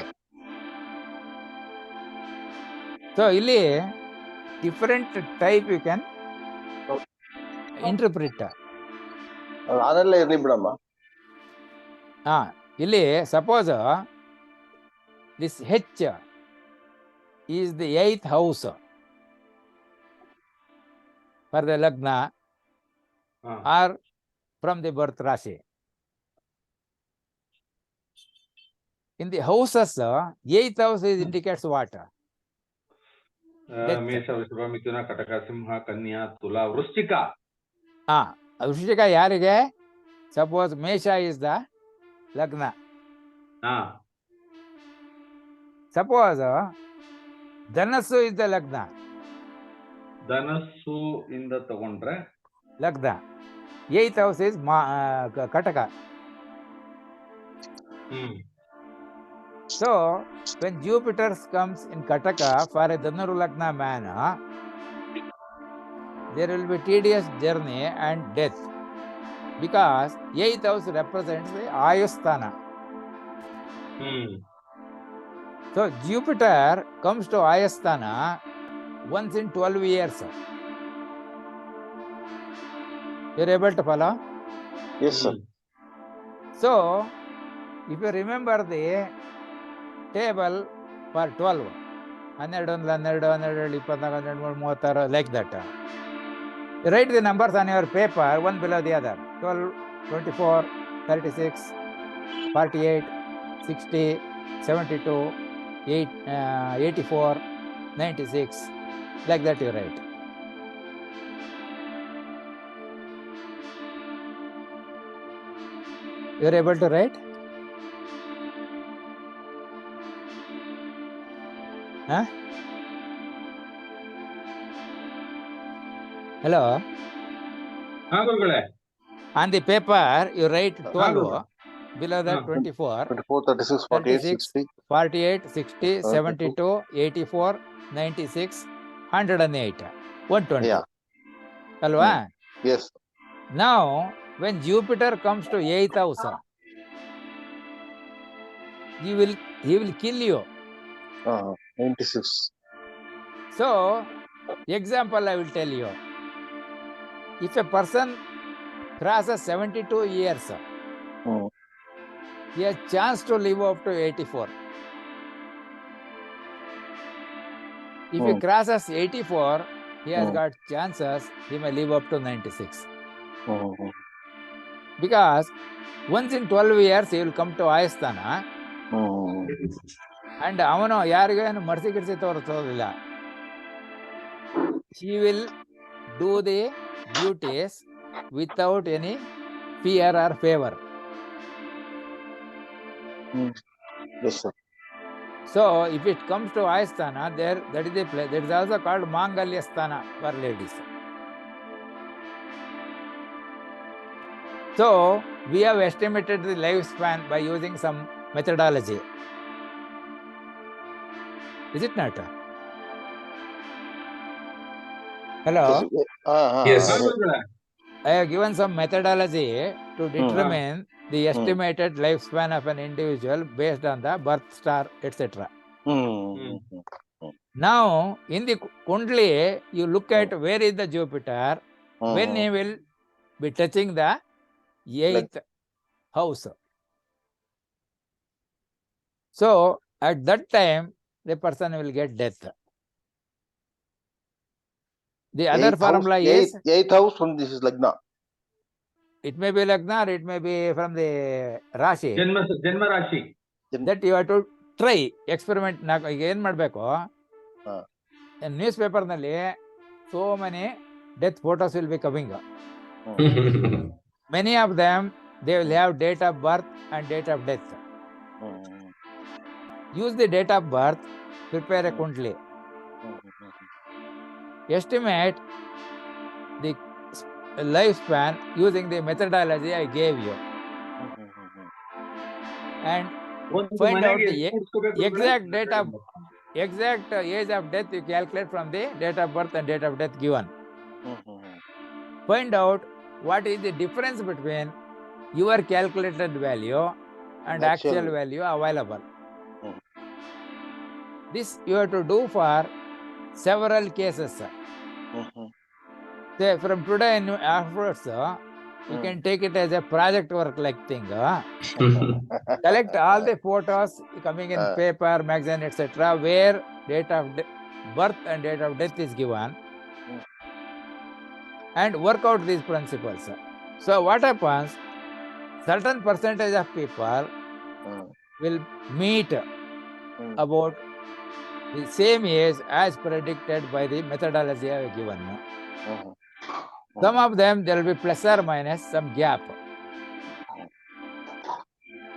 So ಇಲ್ಲಿ different type you can interpret. ನಾನೆಲ್ಲ ಇರ್ಲಿ ಬಿಡಮ್ಮ. ಇಲ್ಲಿ suppose this H is the 8th house for the Lagna or from the birth Rashi. In the houses, 8th house indicates what? ಮೇಷ, ವೃಷಭ, ಮಿಥುನ, ಕಟಕ, ಸಿಂಹ, ಕನ್ಯಾ, ತುಲಾ, ವೃಶ್ಚಿಕ. ವೃಶ್ಚಿಕ ಯಾರಿಗೆ? Suppose Mesha is the Lagna. Suppose Dhanasu is the Lagna. ಧನಸ್ಸು ಇಂದ ತಗೊಂಡ್ರೆ Lagna. 8th house is Kataka. So when Jupiter comes in Kataka for a Dhanuru Lagna man, there will be tedious journey and death, because 8th house represents the Ayusthana. So Jupiter comes to Ayusthana once in 12 years. You're able to follow? Yes, sir. So if you remember the table for 12, 12, 12, 24, like that. You write the numbers on your paper, one below the other. 12, 24, 36, 48, 60, 72, 84, 96, like that you write. You are able to write? Huh? Hello? On the paper, you write 12, below that 24, 24, 36, 48, 60. 48, 60, 72, 84, 96, 108, 120. Yeah. Alva? Yes. Now, when Jupiter comes to 8th house, he will kill you. 96. So, example I will tell you. If a person crosses 72 years, he has chance to live up to 84. If he crosses 84, he has got chances, he may live up to 96. Because once in 12 years, he will come to Ayasthana, and ಅವನು ಯಾರಿಗೇನು mercy ಗಿಡ್ಸಿ ತೋರಿಸೋದಿಲ್ಲ. He will do the duties without any fear or favor. Yes, sir. So if it comes to Ayasthana, there, that is the place. That is also called Mangalya Sthana for ladies. So we have estimated the lifespan by using some methodology. Is it not? Hello? Yes. I have given some methodology to determine the estimated lifespan of an individual based on the birth star, etc. Now, in the Kundli, you look at where is the Jupiter, when he will be touching the 8th house. So, at that time, the person will get death. The other formula is 8th house from this is Lagna. It may be Lagna or it may be from the Rashi. Janma Rashi. That you have to try, experiment. ಏನು ಮಾಡಬೇಕು, news paper ನಲ್ಲಿ so many death photos will be coming. Many of them, they will have date of birth and date of death. Use the date of birth, prepare a Kundli. estimate the lifespan using the methodology I gave you. And find out the exact age of death you calculate from the date of birth and date of death given. Find out what is the difference between your calculated value and actual value available. This you have to do for several cases. Say from today and afterwards, you can take it as a project work like thing. Collect all the photos coming in paper, magazine, etc., where date of birth and date of death is given, and work out these principles. So what happens? Certain percentage of people will meet about the same age as predicted by the methodology I have given you. Some of them there will be plus or minus some gap.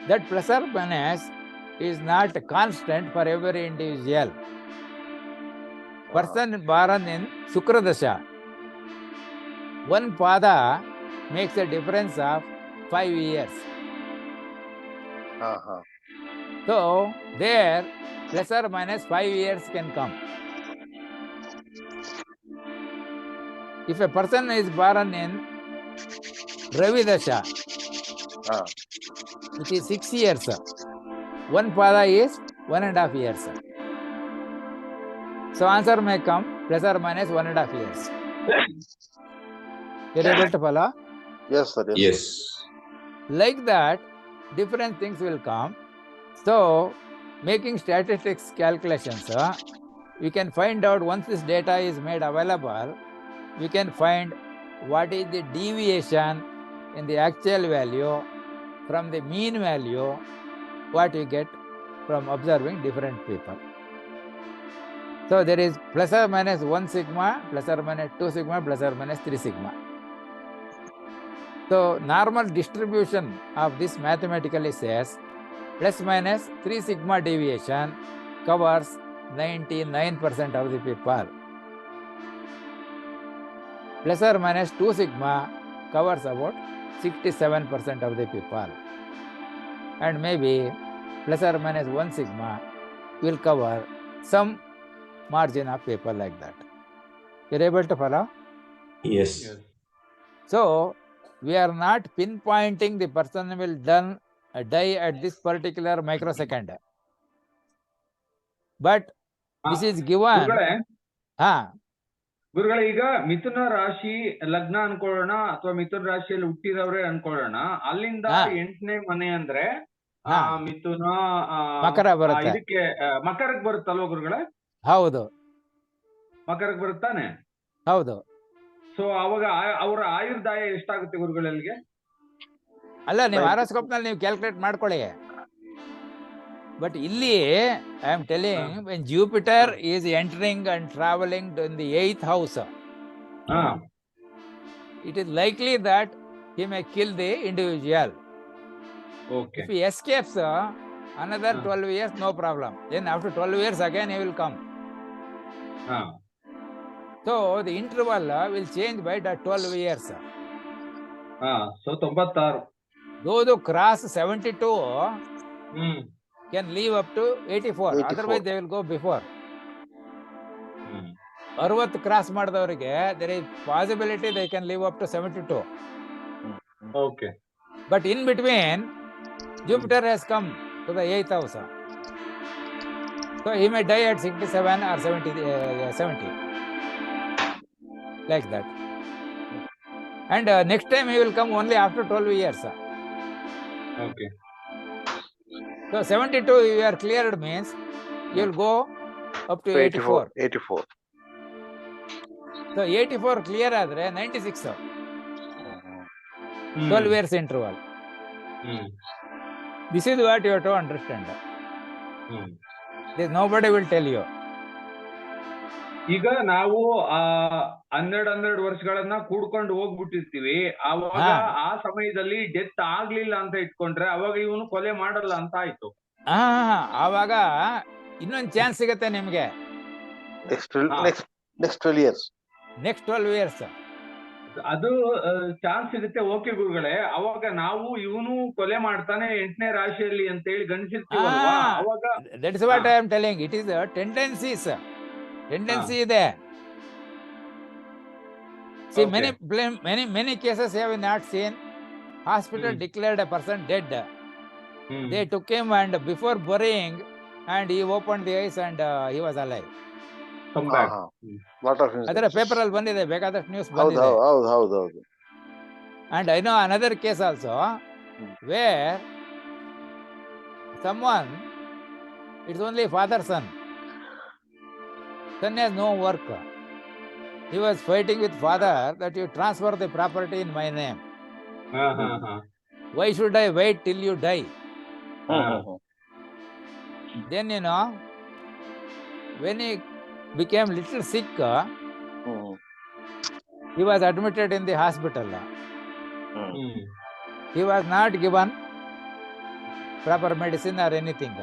That plus or minus is not constant for every individual. Person born in Shukra Dasha, one pada makes a difference of 5 years. So there plus or minus 5 years can come. If a person is born in Ravi Dasha, it is 6 years. One pada is 1.5 years. So answer may come plus or minus 1.5 years. You are able to follow? Yes, sir. Yes. Like that, different things will come. So, making statistics calculations, we can find out once this data is made available, we can find what is the deviation in the actual value from the mean value, what you get from observing different people. So there is plus or minus 1 sigma, plus or minus 2 sigma, plus or minus 3 sigma. So normal distribution of this mathematically says plus minus 3 sigma deviation covers 99% of the people. Plus or minus 2 sigma covers about 67% of the people. And maybe plus or minus 1 sigma will cover some margin of people like that. You're able to follow? Yes. So we are not pinpointing the person will die at this particular microsecond. But this is given. ಗುರುಗಳೇ, ಈಗ ಮಿಥುನ ರಾಶಿ ಲಗ್ನ ಅನ್ಕೊಳ್ಳೋಣ ಅಥವಾ ಮಿಥುನ ರಾಶಿಯಲ್ಲಿ ಹುಟ್ಟಿದವ್ರೆ ಅನ್ಕೊಳ್ಳೋಣ. ಅಲ್ಲಿಂದ 8ನೇ ಮನೆ ಅಂದ್ರೆ ಮಿಥುನ ಮಕರ ಬರುತ್ತೆ. ಇದಕ್ಕೆ ಮಕರಕ್ಕೆ ಬರುತ್ತಲ್ವ ಗುರುಗಳೇ? ಹೌದು, ಮಕರಕ್ಕೆ ಬರುತ್ತಾನೆ. ಹೌದು. ಸೊ ಅವಾಗ ಅವರ ಆಯುರ್ದಾಯ ಎಷ್ಟಾಗುತ್ತೆ ಗುರುಗಳಲ್ಲಿಗೆ? ಅಲ್ಲ, ನೀವು ಹಾರೋಸ್ಕೋಪ್ ನಲ್ಲಿ ನೀವು ಕ್ಯಾಲ್ಕುಲೇಟ್ ಮಾಡ್ಕೊಳ್ಳಿ. But ಇಲ್ಲಿ I am telling, when Jupiter is entering and traveling in the 8th house, it is likely that he may kill the individual. Okay. If he escapes another 12 years, no problem. Then after 12 years again he will come. So the interval will change by the 12 years. So 96. Those who cross 72 can live up to 84. Otherwise they will go before. 60 cross ಮಾಡಿದವರಿಗೆ there is possibility they can live up to 72. Okay. But in between, Jupiter has come to the 8th house. So he may die at 67 or 70. Like that. And next time he will come only after 12 years. Okay. So 72 you are cleared means you will go up to 84. 84. So 84 clear ಆದರೆ 96. 12 years interval. This is what you have to understand. This nobody will tell you. ಈಗ ನಾವು 12 ವರ್ಷಗಳನ್ನ ಕೂಡ್ಕೊಂಡು ಹೋಗ್ಬಿಟ್ಟಿರ್ತೀವಿ. ಅವಾಗ ಆ ಸಮಯದಲ್ಲಿ death ಆಗ್ಲಿಲ್ಲ ಅಂತ ಇಟ್ಕೊಂಡ್ರೆ ಅವಾಗ ಇವನು ಕೊಲೆ ಮಾಡಲ್ಲ ಅಂತ ಆಯ್ತು. ಆವಾಗ ಇನ್ನೊಂದು ಚಾನ್ಸ್ ಸಿಗತ್ತೆ ನಿಮ್ಗೆ. Next 12 years. next 12 years. ಅದು ಚಾನ್ಸ್ ಸಿಗುತ್ತೆ. ಓಕೆ ಗುರುಗಳೇ, ಅವಾಗ ನಾವು ಇವನು ಕೊಲೆ ಮಾಡ್ತಾನೆ 8ನೇ ರಾಶಿಯಲ್ಲಿ ಅಂತ ಹೇಳಿ ಗಣಿಸಿರ್ತೀವಲ್ವಾ, ಅವಾಗ that is what I am telling. It is a tendency ಇದೆ. See, many cases have not seen. Hospital declared a person dead. They took him and before burying, and he opened the eyes and he was alive. Come back. ಅದರ paper ಅಲ್ಲಿ ಬಂದಿದೆ, ಬೇಕಾದಷ್ಟು news ಹೌದು ಬಂದಿದೆ. ಹೌದು ಹೌದು ಹೌದು. And I know another case also where someone, it's only father son has no work. He was fighting with father that you transfer the property in my name. Why should I wait till you die? Then when he became little sick, he was admitted in the hospital. He was not given proper medicine or anything.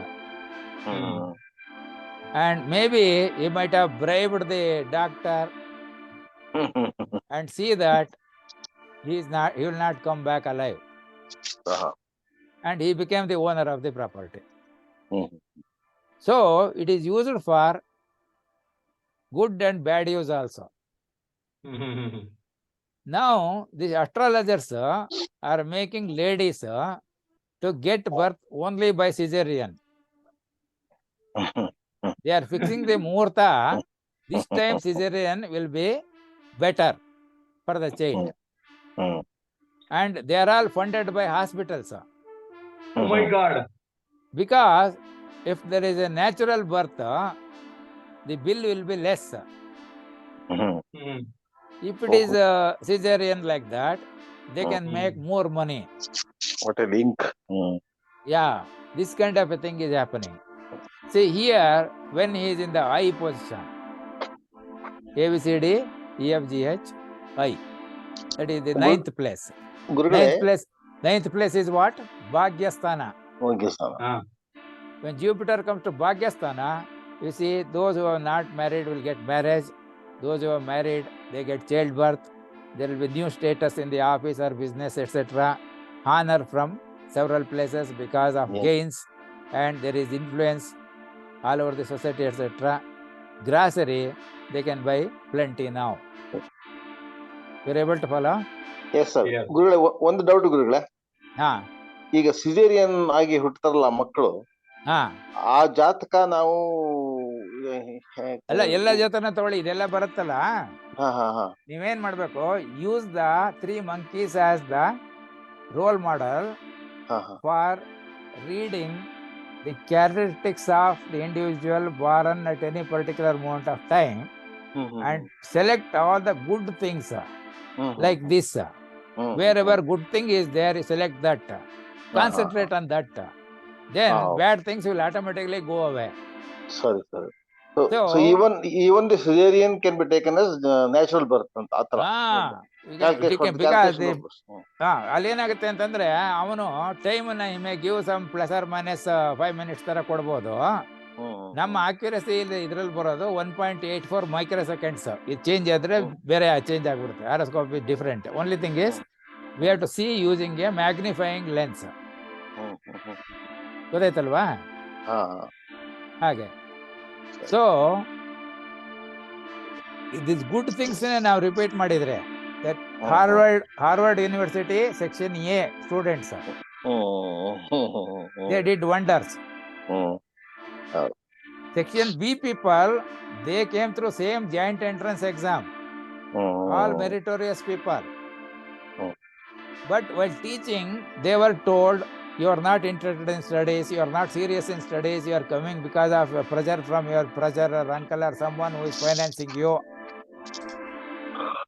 And maybe he might have bribed the doctor and see that he will not come back alive. And he became the owner of the property. So it is used for good and bad use also. Now these astrologers are making ladies to get birth only by cesarean. They are fixing the muhurta. This time cesarean will be better for the child. And they are all funded by hospitals. Oh my God. Because if there is a natural birth, the bill will be less. If it is a cesarean like that, they can make more money. What a link. Yeah, this kind of a thing is happening. See here, when he is in the I position, ABCD, EFGH, I. That is the 9th place. 9th place is what? Bhagyasthana. When Jupiter comes to Bhagyasthana, you see those who are not married will get marriage. Those who are married, they get childbirth. There will be new status in the office or business, etc. Honor from several places because of gains, and there is influence all over the society, etc. Grocery, they can buy plenty now. You are able to follow? Yes, sir. ಗುರುಗಳೇ, ಒಂದು doubt ಗುರುಗಳೇ. ಈಗ caesarean ಆಗಿ ಹುಟ್ಟತಾರಲ್ಲ ಮಕ್ಕಳು, ಆ ಜಾತಕ ನಾವು ಅಲ್ಲ, ಎಲ್ಲ ಜಾತಕನ ತಗೊಳ್ಳಿ, ಇದೆಲ್ಲ ಬರುತ್ತಲ್ಲ, ನೀವೇನ್ ಮಾಡ್ಬೇಕು, use the 3 monkeys as the role model for reading the characteristics of the individual Born at any particular moment of time and select all the good things like this. Wherever good thing is there, you select that. Concentrate on that. Then bad things will automatically go away. Sorry. So even the cesarean can be taken as natural birth. ಅಲ್ಲೇನಾಗುತ್ತೆ ಅಂತಂದ್ರೆ, ಅವನು ಟೈಮನ್ನ may give some plus or minus 5 minutes ತರ ಕೊಡ್ಬೋದು. ನಮ್ಮ accuracy ಇದ್ರಲ್ಲಿ ಬರೋದು 1.84 microseconds. ಇದು ಚೇಂಜ್ ಆದ್ರೆ ಬೇರೆ ಚೇಂಜ್ ಆಗ್ಬಿಡುತ್ತೆ. Horoscope is different. Only thing is we have to see using a magnifying lens. ಗೊತ್ತಾಯ್ತಲ್ವಾ? ಹಾಗೆ. ಸೊ ದಿಸ್ ಗುಡ್ ಥಿಂಗ್ಸ್ ನಾವು ರಿಪೀಟ್ ಮಾಡಿದ್ರೆ, that Harvard University section A students, they did wonders. Section B people, they came through same joint entrance exam, all meritorious people, but while teaching they were told, you are not interested in studies, you are not serious in studies, you are coming because of pressure from your pressure or uncle or someone who is financing you.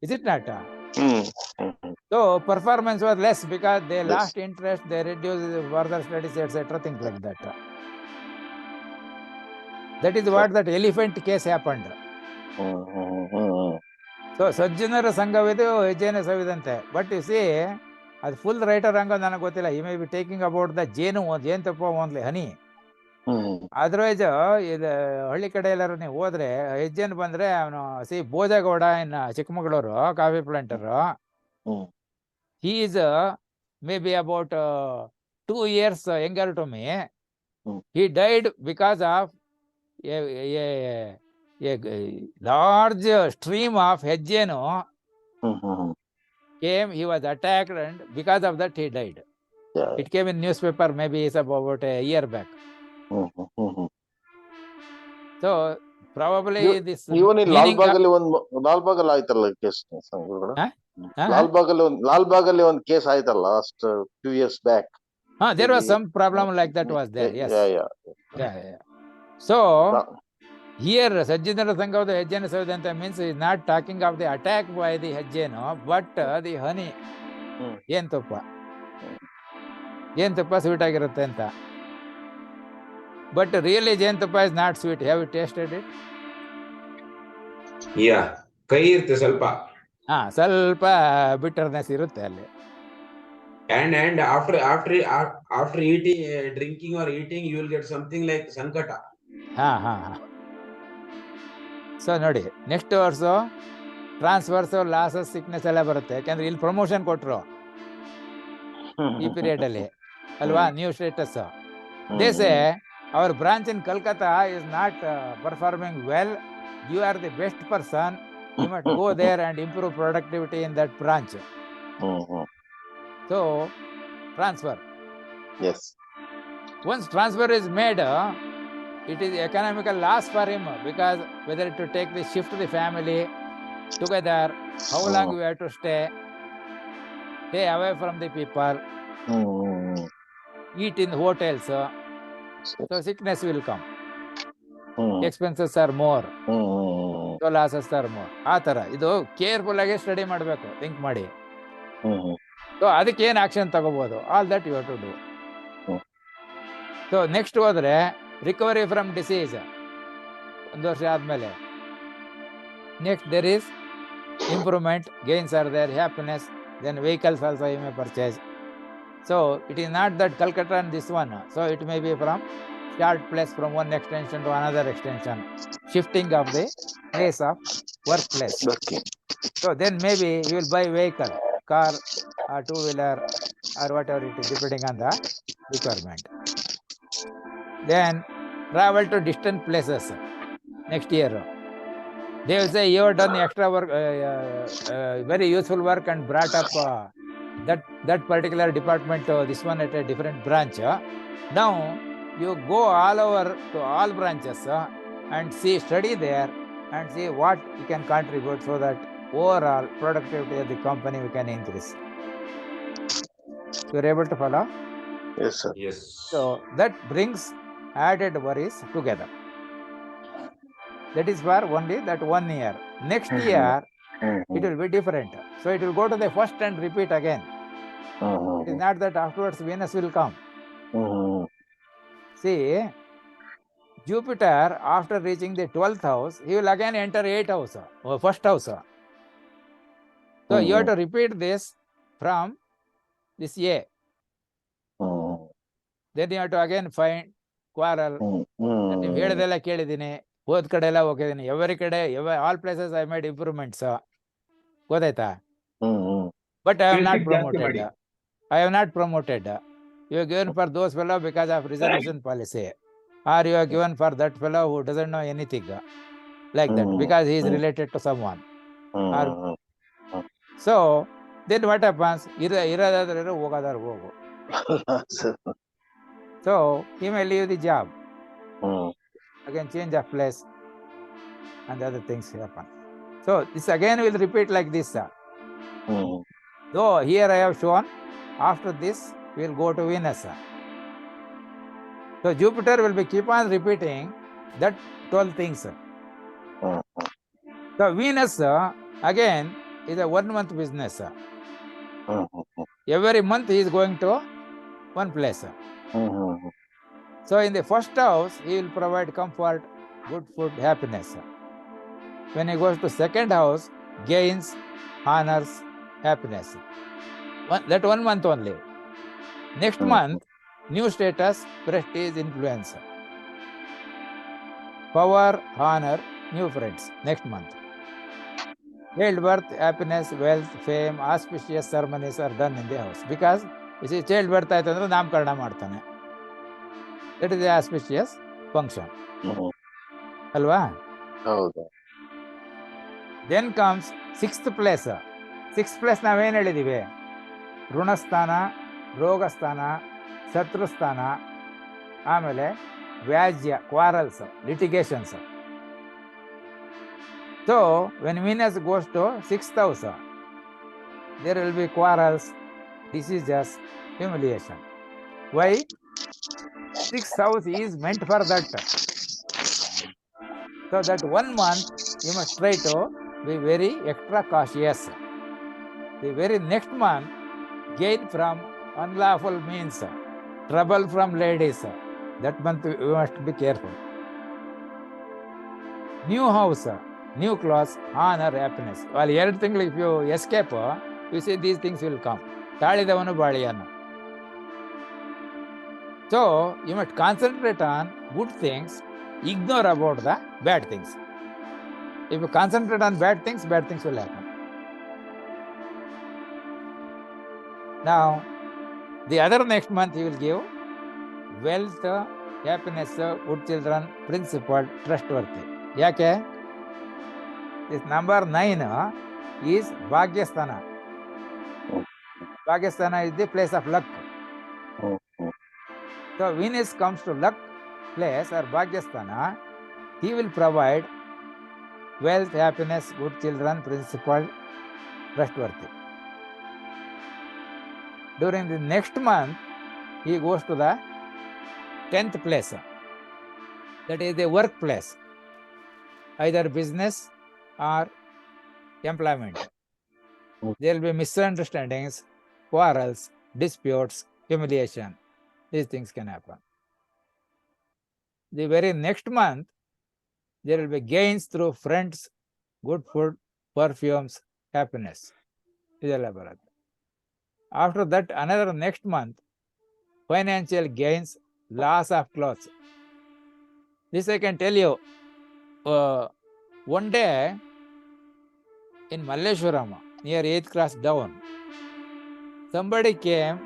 Is it not? So performance was less because they lost interest, they reduced further studies, etc. Things like that. That is what that elephant case happened. So ಸಜ್ಜನರ ಸಂಘವಿದು ಹೆಜ್ಜೆನ ಸವಿದಂತೆ. But you see, ಅದು full writer ಹಂಗ ನನಗೆ ಗೊತ್ತಿಲ್ಲ. ಈ may be taking about the jenutuppa only, honey. Otherwise ಇದು ಹಳ್ಳಿ ಕಡೆ ಎಲ್ಲಾರು ನೀವು ಹೋದ್ರೆ ಹೆಜ್ಜೆನ್ ಬಂದ್ರೆ ಅವನು Bhojegowda in Chikkamagaluru coffee planter. He is maybe about 2 years younger to me. He died because of a large stream of Hejjenu came. He was attacked, and because of that he died. It came in newspaper maybe it's about a year back. So probably this even in ಲಾಲ್ಬಾಗಲ್ಲಿ ಆಯ್ತಲ್ಲ case. ಲಾಲ್ಬಾಗಲ್ಲಿ ಒಂದು case ಆಯ್ತಲ್ಲ last few years back. There was some problem like that was there. Yes. Yeah. So here Sajjinara Sanghavada Hejjenu Savudanta means is not talking of the attack by the Hejjenu, but the honey. Jentuppa sweet ಆಗಿರುತ್ತೆ ಅಂತ. But really Jentuppa is not sweet. Have you tasted it? Yeah. ಕೈ ಇರುತ್ತೆ ಸ್ವಲ್ಪ. ಸ್ವಲ್ಪ bitterness ಇರುತ್ತೆ ಅಲ್ಲಿ. And after eating, drinking or eating, you will get something like sankata. So ನೋಡಿ next ವರ್ಷ ಟ್ರಾನ್ಸ್ಫರ್ಸ್ ಲಾಸಸ್ ಸಿಕ್ನೆಸ್ ಎಲ್ಲ ಬರುತ್ತೆ. ಯಾಕಂದ್ರೆ ಇಲ್ಲಿ ಪ್ರಮೋಷನ್ ಕೊಟ್ರು ಈ ಪೀರಿಯಡ್ ಅಲ್ಲಿ ಅಲ್ವಾ, new status. They say our branch in Calcutta is not performing well. You are the best person. You must go there and improve productivity in that branch. So transfer. Yes. Once transfer is made, it is economical loss for him, because whether to take the shift the family together, how long we have to stay away from the people, eat in hotels, so sickness will come. Expenses are more, so losses are more. ಆ ಥರ ಇದು careful ಆಗಿ study ಮಾಡಬೇಕು, think ಮಾಡಿ. So ಅದಕ್ಕೆ ಏನು action ತಗೋಬಹುದು, all that you have to do. So next ಹೋದ್ರೆ ರಿಕವರಿ ಫ್ರಮ್ ಡಿಸೀಸ್ 1 ವರ್ಷ ಆದ್ಮೇಲೆ. Next there is improvement, gains are there, happiness, then vehicles also you may purchase. So it is not that Calcutta and this one. So it may be from short place, from one extension to another extension, shifting of the place of workplace. So then maybe you will buy vehicle, car or two-wheeler or whatever it is, depending on the requirement. Then travel to distant places next year. They will say you have done extra work, very useful work, and brought up that particular department to this one at a different branch. Now you go all over to all branches and study there and see what you can contribute, so that overall productivity of the company we can increase. You are able to follow? Yes, sir. Yes. So that brings added worries together. That is for only that 1 year. Next year it will be different. So it will go to the first and repeat again. It is not that afterwards Venus will come. See, Jupiter, after reaching the 12th house, he will again enter 8th house, or first house. So you have to repeat this from this A. Then you have to again find quarrel. ನೀವು ಹೇಳಿದೆಲ್ಲ ಕೇಳಿದ್ದೀನಿ, ಹೋದ ಕಡೆ ಎಲ್ಲ ಹೋಗಿದ್ದೀನಿ, every ಕಡೆ all places I made improvements. ಗೊತ್ತಾಯ್ತಾ? But I have not promoted. You are given for those fellow because of reservation policy, or you are given for that fellow who doesn't know anything, like that, because he is related to someone. So then what happens? ಇರೋದಾದ್ರೆ ಹೋಗೋದಾದ್ರೆ ಹೋಗು. So he may leave the job, again change of place, and other things happen. So this again will repeat like this. Though here I have shown, after this we will go to Venus. So Jupiter will be keep on repeating that 12 things. So Venus again is a 1 month business. Every month he is going to one place. So in the first house he will provide comfort, good food, happiness. When he goes to second house, gains, honors, happiness. That 1 month only. Next month, new status, prestige, influence. power, honor, new friends next month. Childbirth, happiness, wealth, fame, auspicious ceremonies are done in the house. Because you see, childbirth ಆಯ್ತು ಅಂದ್ರೆ ನಾಮಕರಣ ಮಾಡ್ತಾನೆ. That is the auspicious function. ಅಲ್ವಾ? ಹೌದು. Then comes sixth place. Sixth place ನಾವೇನು ಹೇಳಿದೀವಿ? ಋಣಸ್ಥಾನ, ರೋಗಸ್ಥಾನ, ಶತ್ರುಸ್ಥಾನ, ಆಮೇಲೆ ವ್ಯಾಜ್ಯ, quarrels, litigations. So when Venus goes to 6th house, there will be quarrels, diseases, humiliation. Why? 6th house is meant for that. So that 1 month you must try to be very extra cautious. The very next month, gain from unlawful means, trouble from ladies. That month you must be careful. New house, new clothes, honor, happiness. While everything, if you escape, you see these things will come. Talidavanu baliyanu. So you must concentrate on good things, ignore about the bad things. If you concentrate on bad things will happen. Now, the other next month he will give wealth, happiness, good children, principle, trustworthy. Yake? This number 9 is Bhagyasthana. Bhagyasthana is the place of luck. So Venus comes to luck place or Bhagyasthana, he will provide wealth, happiness, good children, principle, trustworthy. During the next month, he goes to the 10th place. That is the workplace, either business or employment. There will be misunderstandings, quarrels, disputes, humiliation. These things can happen. The very next month, there will be gains through friends, good food, perfumes, happiness. After that, another next month, financial gains, loss of clothes. This I can tell you. One day, in Malleshwaram, near 8th class down, somebody came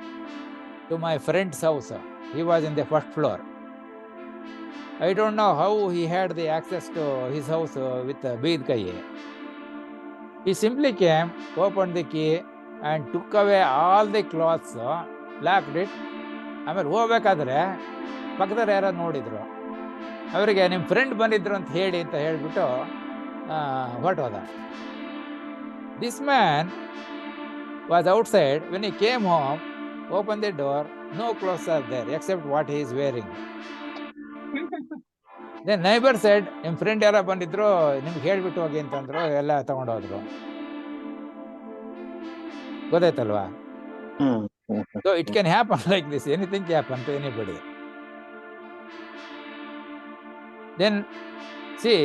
to my friend's house. He was in the first floor. I don't know how he had the access to his house with a bead kai. He simply came, opened the key and took away all the clothes, locked it. ಆಮೇಲೆ ಹೋಗ್ಬೇಕಾದ್ರೆ ಪಕ್ಕದಲ್ಲಿ ಯಾರೋ ನೋಡಿದ್ರು, ಅವರಿಗೆ ನಿಮ್ಮ friend ಬಂದಿದ್ರು ಅಂತ ಹೇಳಿ ಅಂತ ಹೇಳಿಬಿಟ್ಟು ಹೊರಟೋದ. This man was outside. When he came home, opened the door, no clothes are there except what he is wearing. Then neighbor said, ನಿಮ್ಮ ಫ್ರೆಂಡ್ ಯಾರೋ ಬಂದಿದ್ರು, ನಿಮ್ಗೆ ಹೇಳ್ಬಿಟ್ಟು ಹೋಗಿ ಅಂತಂದ್ರು, ಎಲ್ಲ ತಗೊಂಡೋದ್ರು. ಗೊತ್ತಾಯ್ತಲ್ವಾ? So it can happen like this. Anything can happen to anybody. Then see,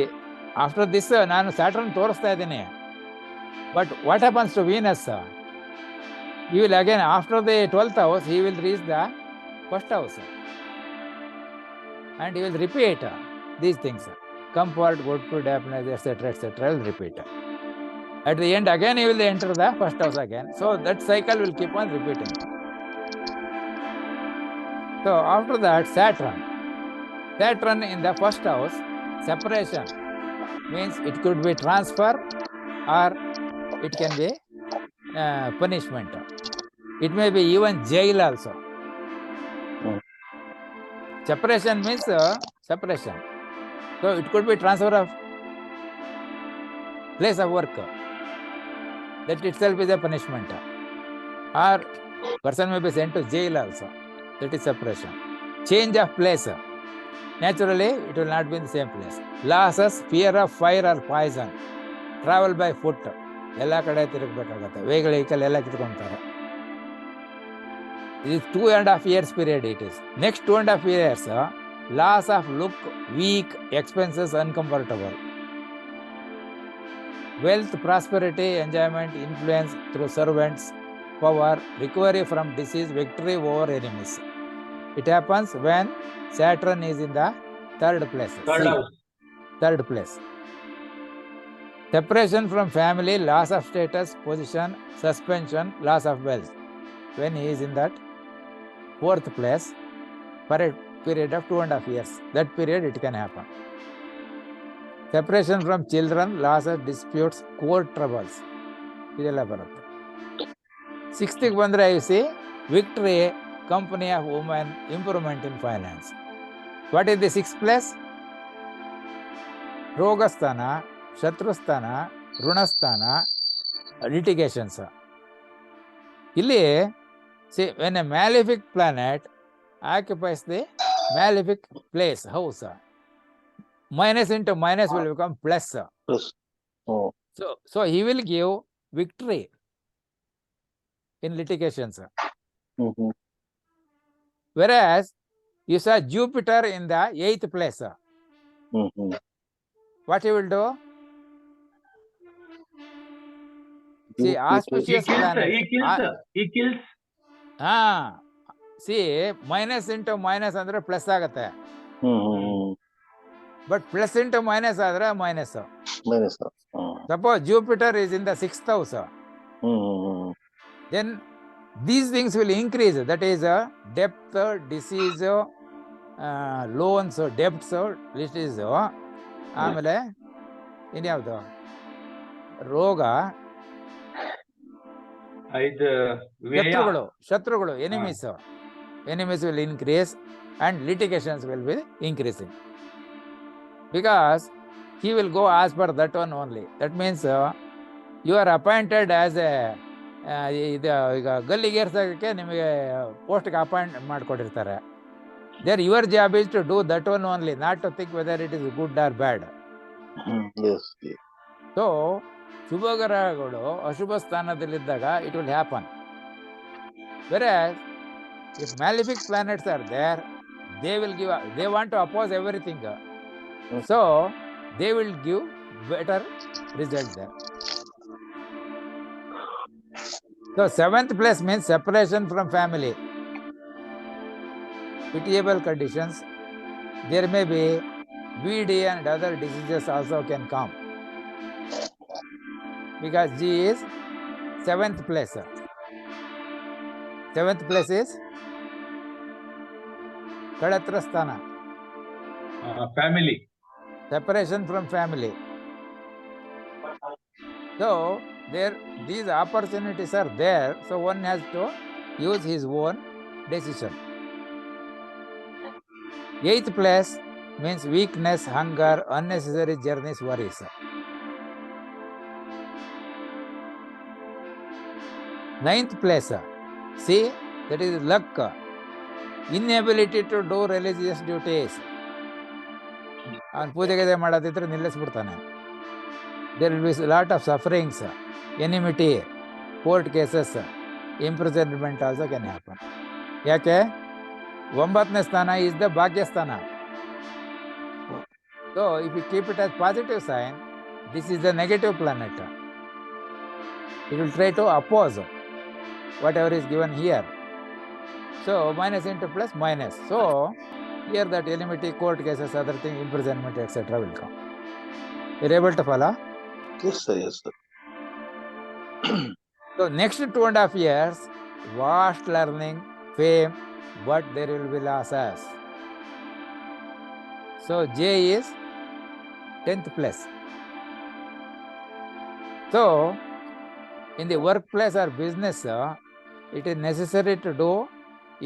after this ನಾನು Saturn ತೋರಿಸ್ತಾ ಇದ್ದೀನಿ. But what happens to Venus? He will again, after the 12th house, he will reach the first house. And he will repeat these things. Comfort, good food, happiness, etc., etc. will repeat. At the end, again he will enter the first house again. So that cycle will keep on repeating. So after that, Saturn in the first house, separation means it could be transfer or it can be punishment. It may be even jail also. Separation means separation. So it could be transfer of place of work. That itself is a punishment. Or person may be sent to jail also. That is separation. Change of place. Naturally, it will not be in the same place. Losses, fear of fire or poison. Travel by foot. ಎಲ್ಲ ಕಡೆ ತಿರುಗಬೇಕಾಗತ್ತೆ. Vehicle ಎಲ್ಲ ಕಿತ್ಕೊಂತಾರೆ. It is 2.5 years period it is. Next 2.5 years, loss of look, weak, expenses, uncomfortable. Wealth, prosperity, enjoyment, influence through servants, power, recovery from disease, victory over enemies. It happens when Saturn is in the third place. Third house. third place. Separation from family, loss of status, position, suspension, loss of wealth. When he is in that fourth place for a period of 2.5 years, that period it can happen. Separation from children, loss of disputes, court troubles. ಇದೆಲ್ಲ ಬರುತ್ತೆ. ಸಿಕ್ಸ್ತಿಗೆ ಬಂದರೆ you see victory, company of women, improvement in finance. What is the six place? Rogasthana, shatrusthana, runasthana, litigations. ಇಲ್ಲಿ see when a malefic planet occupies the malefic place, house, minus into minus will become plus. Oh. So he will give victory in litigations. Mm-hmm. Whereas you saw Jupiter in the 8th place. Mm-hmm. What he will do? See, auspicious planet. He kills. See, minus into minus andre plus agate. Mm-hmm. But plus into minus adre minus. Minus. Suppose Jupiter is in the 6th house. Mm-hmm. Then these things will increase. That is depth, disease, loans, debts, disease. ಆಮೇಲೆ ಇನ್ಯಾವುದು? ರೋಗ, ಶತ್ರುಗಳು, enemies will increase and litigations will be increasing, because he will go as per that one only. That means you are appointed as a ಈಗ ಗಲ್ಲಿಗೇರ್ಸೋಕ್ಕೆ ನಿಮಗೆ ಪೋಸ್ಟ್ಗೆ appoint ಮಾಡಿಕೊಟ್ಟಿರ್ತಾರೆ. There your job is to do that one only, not to think whether it is good or bad. So ಶುಭ ಗ್ರಹಗಳು ಅಶುಭ ಸ್ಥಾನದಲ್ಲಿದ್ದಾಗ it will happen. Whereas if malefic planets are there, they want to oppose everything. So they will give better result there. So 7th place means separation from family, pitiable conditions. There may be VD and other diseases also can come, because G is 7th place. 7th place is Kalatra Sthana. Family. Separation from family. So these opportunities are there. So one has to use his own decision. 8th place means weakness, hunger, unnecessary journeys, worries. 9th place, see, that is luck, inability to do religious duties. ಅವನು ಪೂಜೆ ಗೀಜೆ ಮಾಡೋದಿದ್ರೆ ನಿಲ್ಲಿಸ್ಬಿಡ್ತಾನೆ. There will be a lot of sufferings, enmity, court cases, imprisonment also can happen. ಯಾಕೆ? 9ನೇ ಸ್ಥಾನ is the ಭಾಗ್ಯಸ್ಥಾನ. So if you keep it as positive sign, this is the negative planet. It will try to oppose whatever is given here. So minus into plus minus. So here that enmity, court cases, other thing, imprisonment, etc. will come. You're able to follow? Yes, sir. Yes, sir. So next 2.5 years, vast learning, fame, but there will be losses. So J is 10th place. So in the workplace or business, it is necessary to do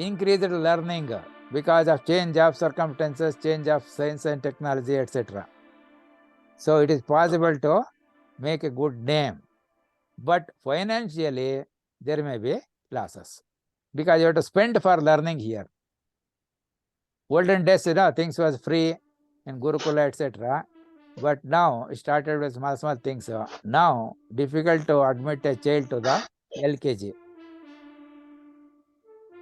increased learning because of change of circumstances, change of science and technology, etc. So it is possible to make a good name, but financially there may be losses, because you have to spend for learning here. Olden days, things was free in Gurukula, etc. But now it started with small things. Now difficult to admit a child to the LKG.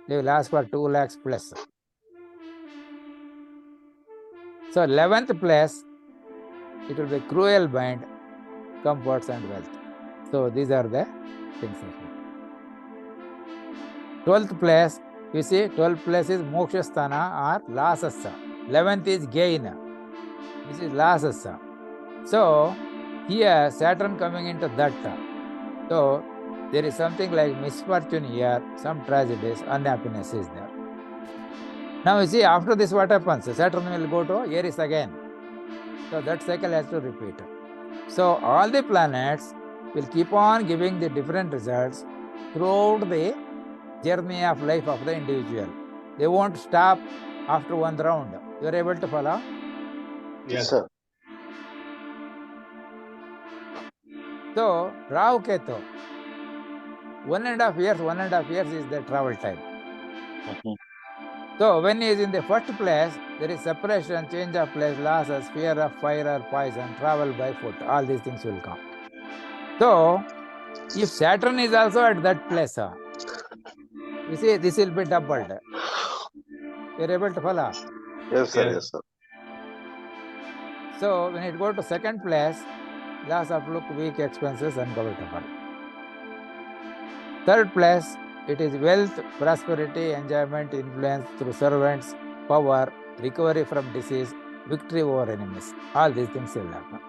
They will ask for 2 lakhs plus. So 11th place, it will be cruel bind, comforts and wealth. So these are the things. 12th place, you see, 12th place is moksha sthana or losses. 11th is gain. This is losses. So here Saturn coming into that. So there is something like misfortune here, some tragedies, unhappiness is there. Now you see, after this what happens? Saturn will go to Aries again. So that cycle has to repeat. So all the planets will keep on giving the different results throughout the journey of life of the individual. They won't stop after one round. You are able to follow? Yes, sir. So Rahu Ketu, 1.5 years is the travel time. So when he is in the first place, there is separation, change of place, losses, fear of fire or poison, travel by foot. All these things will come. So if Saturn is also at that place, you see, this will be doubled. You are able to follow? Yes, sir. Yes, sir. So when it go to second place, loss of look, weak, expenses, ungovernable. Third place, it is wealth, prosperity, enjoyment, influence through servants, power, recovery from disease, victory over enemies. All these things will happen.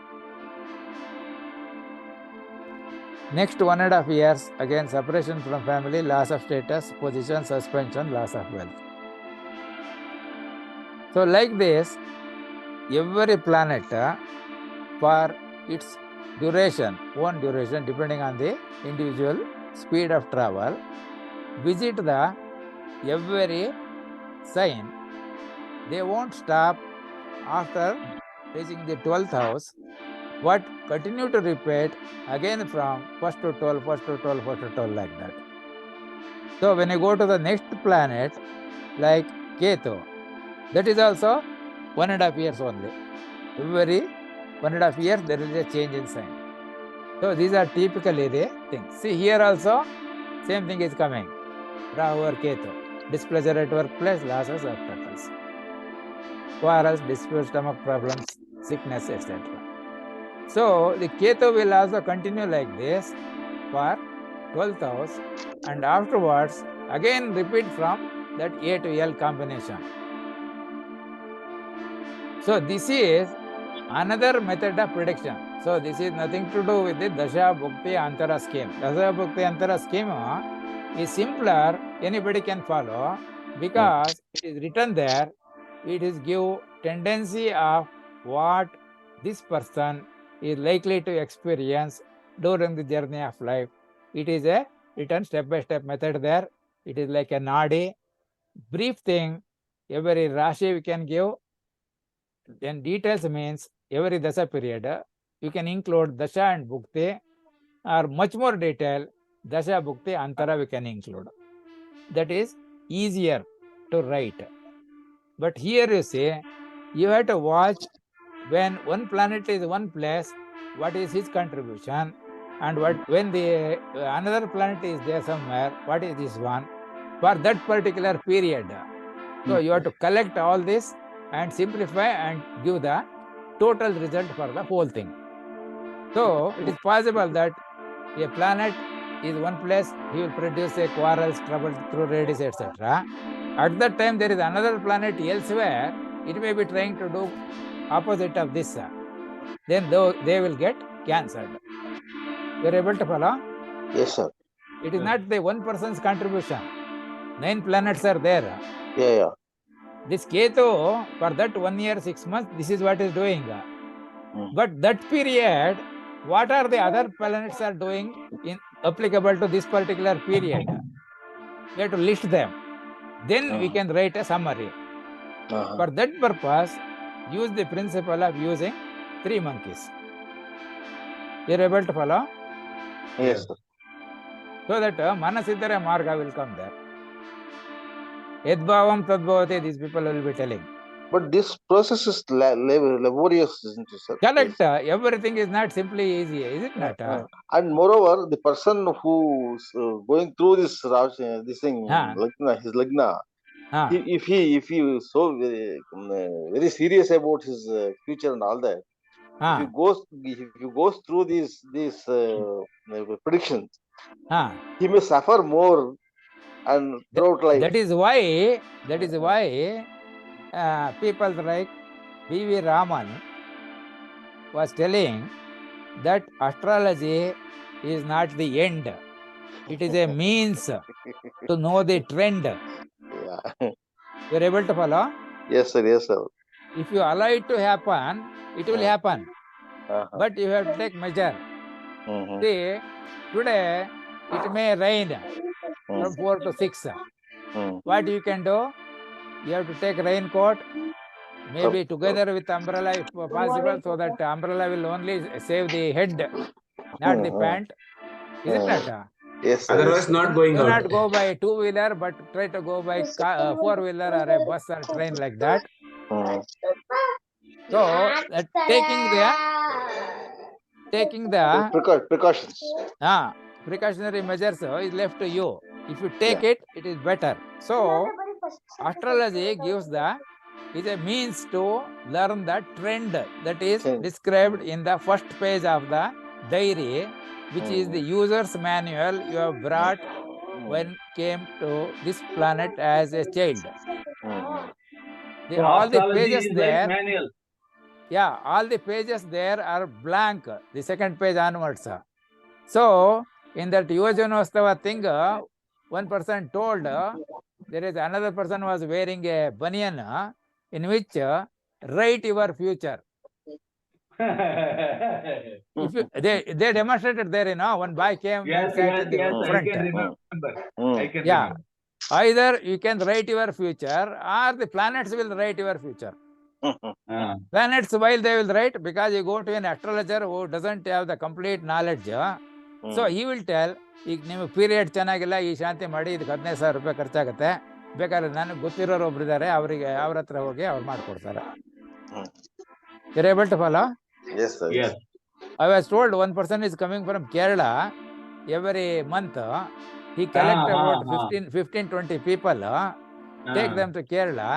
Next 1.5 years, again separation from family, loss of status, position, suspension, loss of wealth. So like this, every planet for its duration, one duration depending on the individual speed of travel, visit the every sign. They won't stop after reaching the 12th house, but continue to repeat again from 1st to 12, 1st to 12, 1st to 12 like that. So when you go to the next planet, like Ketu, that is also 1.5 years only. Every 1.5 years there is a change in sign. So these are typically the things. See here also, same thing is coming. Rahu or Ketu, displeasure at workplace, losses, obstacles, quarrels, disputes, stomach problems, sickness, etc. So the Ketu will also continue like this for 12th house, and afterwards again repeat from that A to L combination. So this is another method of prediction. So this is nothing to do with the Dasha Bhukti Antara scheme. Dasha Bhukti Antara scheme is simpler, anybody can follow, because it is written there, it is give tendency of what this person is likely to experience during the journey of life. It is a written step-by-step method there. It is like a nadi, brief thing, every Rashi we can give. Then details means every Dasha period, you can include Dasha and Bhukti, or much more detail, Dasha Bhukti Antara we can include. That is easier to write. But here you see, you have to watch when one planet is one place, what is his contribution, and when the another planet is there somewhere, what is this one for that particular period. So you have to collect all this and simplify and give the total result for the whole thing. So it is possible that a planet is one place, he will produce a quarrels, trouble through radius, etc. At that time, there is another planet elsewhere, it may be trying to do opposite of this. Then they will get cancelled. You are able to follow? Yes, sir. It is not the one person's contribution. 9 planets are there. Yeah. This Ketu, for that 1 year, 6 months, this is what is doing. But that period, what are the other planets are doing in applicable to this particular period? We have to list them. Then we can write a summary. For that purpose, use the principle of using 3 monkeys. You are able to follow? Yes, sir. So that Manasiddhara Marga will come there. Yadbhavam Tadbhavati, these people will be telling. But this process is laborious, isn't it, sir? Correct. Everything is not simply easy, is it not? And moreover, the person who's going through this thing, his lagna, if he is so very serious about his future and all that, if he goes through these predictions, he may suffer more and throughout life. That is why people like V.V. Raman, was telling that astrology is not the end. It is a means to know the trend. Yeah. You are able to follow? Yes, sir. Yes, sir. If you allow it to happen, it will happen. But you have to take measure. See, today it may rain from 4 to 6. What you can do? You have to take raincoat, maybe together with umbrella if possible, so that umbrella will only save the head, not the pant. Is it not? Yes, sir. Otherwise, not going Do out. not go by 2-wheeler, but try to go by 4-wheeler or a bus or train like that. So taking the precautions. Precautionary measures is left to you. If you take it, it is better. So astrology is a means to learn the trend that is described in the first page of the diary, which is the user's manual you have brought when came to this planet as a child. All the pages there, manual. Yeah, all the pages there are blank, the second page onwards. So in that Yuvajanostava thing, one person told there is another person was wearing a banyan in which write your future. If you, they demonstrated there, one boy came and sat in the front. I can remember. Yeah, either you can write your future or the planets will write your future. Planets, while they will write, because you go to an astrologer who doesn't have the complete knowledge, so he will tell, ಈಗ ನಿಮಗೆ period ಚೆನ್ನಾಗಿಲ್ಲ, ಈ ಶಾಂತಿ ಮಾಡಿ, ಇದಕ್ಕೆ 15,000 ರೂಪಾಯಿ ಖರ್ಚಾಗುತ್ತೆ, ಬೇಕಾದ್ರೆ ನನಗೆ ಗೊತ್ತಿರೋರು ಒಬ್ರು ಇದ್ದಾರೆ, ಅವ್ರ ಹತ್ರ ಹೋಗಿ ಅವ್ರು ಮಾಡ್ಕೊಡ್ತಾರೆ. You're able to follow? Yes, sir. Yes. I was told one person is coming from Kerala every month. He collect about 15-20 people, take them to Kerala,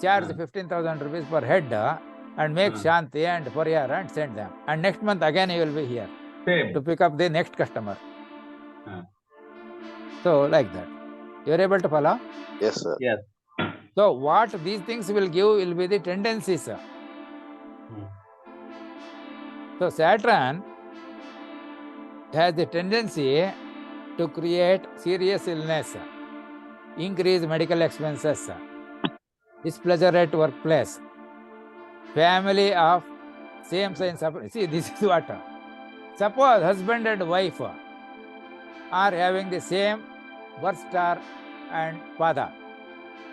charge 15,000 rupees per head, and make Shanti and Pariyar and send them. And next month again he will be here to pick up the next customer. So like that. You are able to follow? Yes, sir. Yes. So what these things will give will be the tendencies. So Saturn has the tendency to create serious illness, increase medical expenses, displeasure at workplace, family of same sign. See, this is what. Suppose husband and wife are having the same birth star and pada.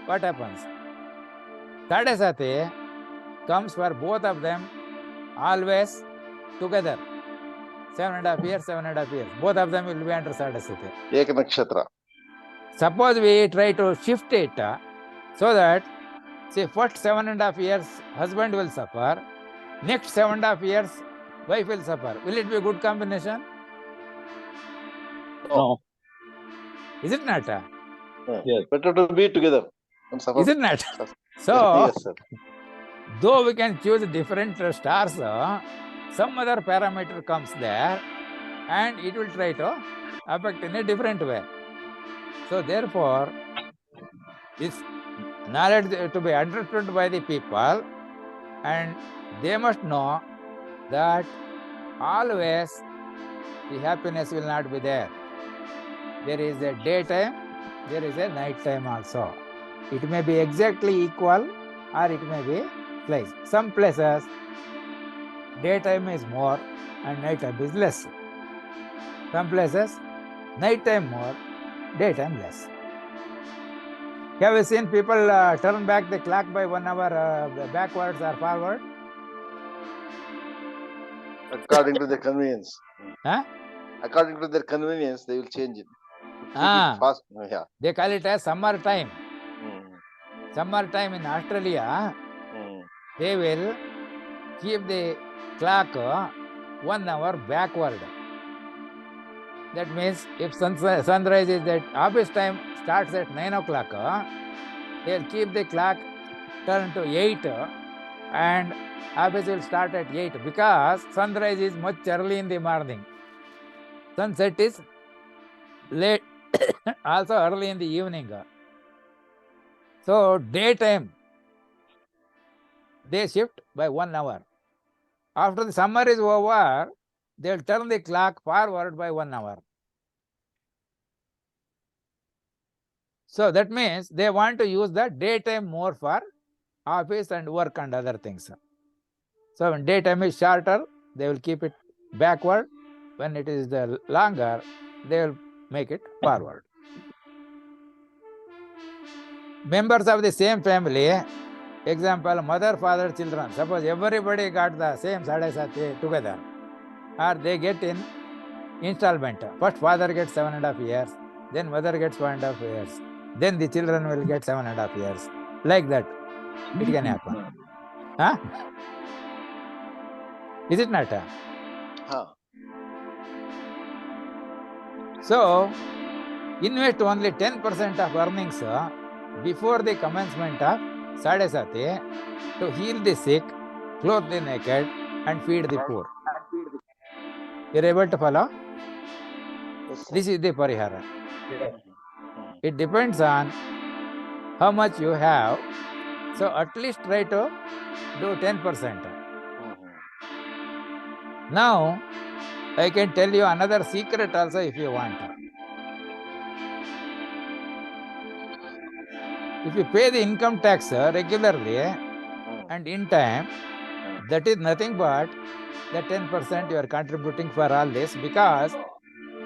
What happens? Sadasati comes for both of them always together. 7.5 years, 7.5 years. Both of them will be under Sadasati. Ek nakshatra. Suppose we try to shift it so that, say, first 7.5 years husband will suffer, next 7.5 years wife will suffer. Will it be a good combination? No. Is it not? Yes. Better to be together. Is it not? So, yes, sir. Though we can choose different stars, some other parameter comes there and it will try to affect in a different way. So therefore, this knowledge to be understood by the people, and they must know that always the happiness will not be there. There is a daytime, there is a night time also. It may be exactly equal or it may be less. Some places daytime is more and nighttime is less. Some places nighttime more, daytime less. Have you seen people turn back the clock by 1 hour backwards or forward? According to their convenience. Huh? According to their convenience, they will change it. Fast. Yeah. They call it as summer time. Summer time in Australia, they will keep the clock 1 hour backward. That means if sunrise is at office time starts at 9 o'clock, they'll keep the clock turned to 8 and office will start at 8 because sunrise is much early in the morning. Sunset is late, also early in the evening. So daytime, they shift by 1 hour. After the summer is over, they will turn the clock forward by 1 hour. So that means they want to use the daytime more for office and work and other things. So when daytime is shorter, they will keep it backward. When it is the longer, they will make it forward. Members of the same family, example, mother, father, children. Suppose everybody got the same sadhe together, or they get in installment. First father gets 7.5 years, then mother gets 1.5 years, then the children will get 7.5 years. Like that, it can happen. Huh? Is it not? So, invest only 10% of earnings before the commencement of Sadesati to heal the sick, clothe the naked, and feed the poor. You are able to follow? Yes, This is the parihara. It depends on how much you have. So at least try to do 10%. Now, I can tell you another secret also if you want. If you pay the income tax regularly and in time, that is nothing but the 10% you are contributing for all this, because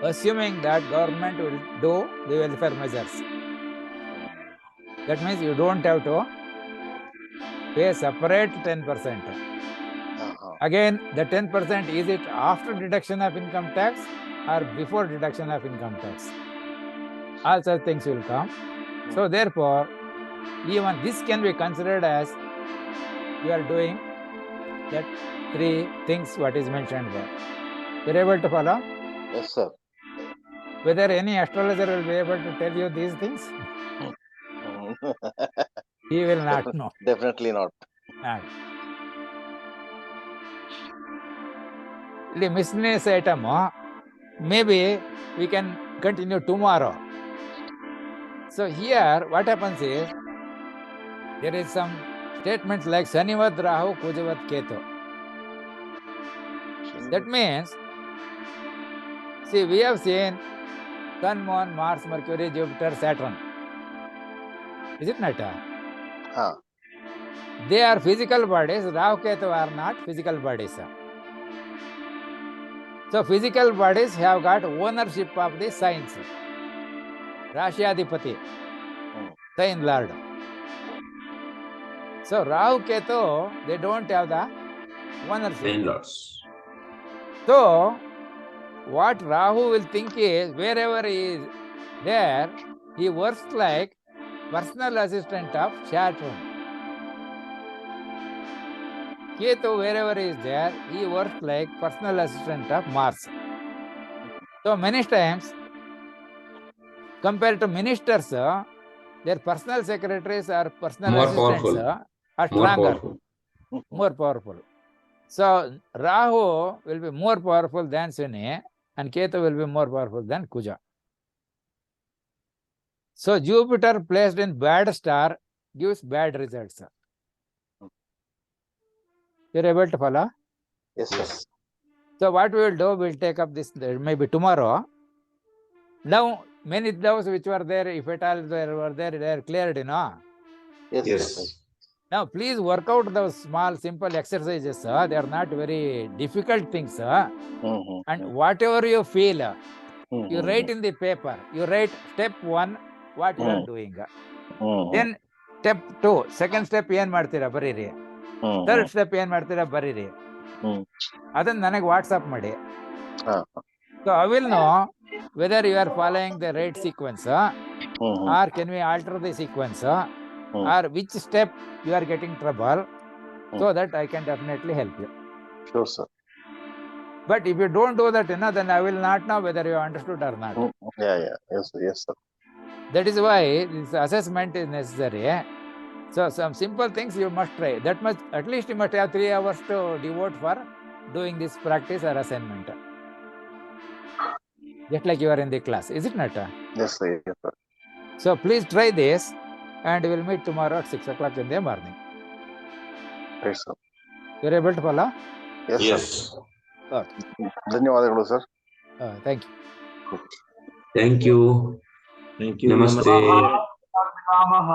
assuming that government will do the welfare measures. That means you don't have to pay separate 10%. Again, the 10%, is it after deduction of income tax or before deduction of income tax? All such things will come. So therefore, even this can be considered as you are doing that 3 things what is mentioned there. You are able to follow? Yes, sir. Whether any astrologer will be able to tell you these things? He will not know. Definitely not. The miscellaneous item, maybe we can continue tomorrow. So here, what happens is, there is some statements like Shanivat Rahu Kujavat Ketu. That means, see, we have seen Sun, Moon, Mars, Mercury, Jupiter, Saturn. Is it not? They are physical bodies. Rahu, Ketu are not physical bodies. So physical bodies have got ownership of the signs. Rashi Adhipati, sign lord. So Rahu, Ketu, they don't have the ownership. Sign lords. So what Rahu will think is, wherever he is there, he works like personal assistant of Saturn. Ketu, wherever he is there, he works like personal assistant of Mars. So many times, compared to ministers, their personal secretaries or personal More assistants powerful. are stronger, more powerful. So Rahu will be more powerful than Shani, and Ketu will be more powerful than Kuja. So Jupiter placed in bad star gives bad results. You are able to follow? Yes, sir. So what we will do, we will take up this maybe tomorrow. Now, many doubts which were there, if at all they were there, they are cleared, you know. Yes. Now, please work out those small, simple exercises. They are not very difficult things. And whatever you feel, you write in the paper. You write step 1, what you are doing. Then step 2, second step ಏನು ಮಾಡ್ತೀರಾ ಬರೀರಿ, third step ಏನು ಮಾಡ್ತೀರಾ ಬರೀರಿ, ಅದನ್ನ ನನಗೆ WhatsApp ಮಾಡಿ. So I will know whether you are following the right sequence or can we alter the sequence or which step you are getting trouble, so that I can definitely help you. Sure, sir. But if you don't do that, then I will not know whether you understood or not. Yeah. Yes, sir. That is why this assessment is necessary. So some simple things you must try. That much, at least you must have 3 hours to devote for doing this practice or assignment. Just like you are in the class, is it not? Yes, sir. Yes, sir. So please try this, and we will meet tomorrow at 6 o'clock in the morning. Yes, sir. You are able to follow? Yes. ಧನ್ಯವಾದಗಳು sir. Thank you. Thank you. Thank you. Namaste. ನಮಃ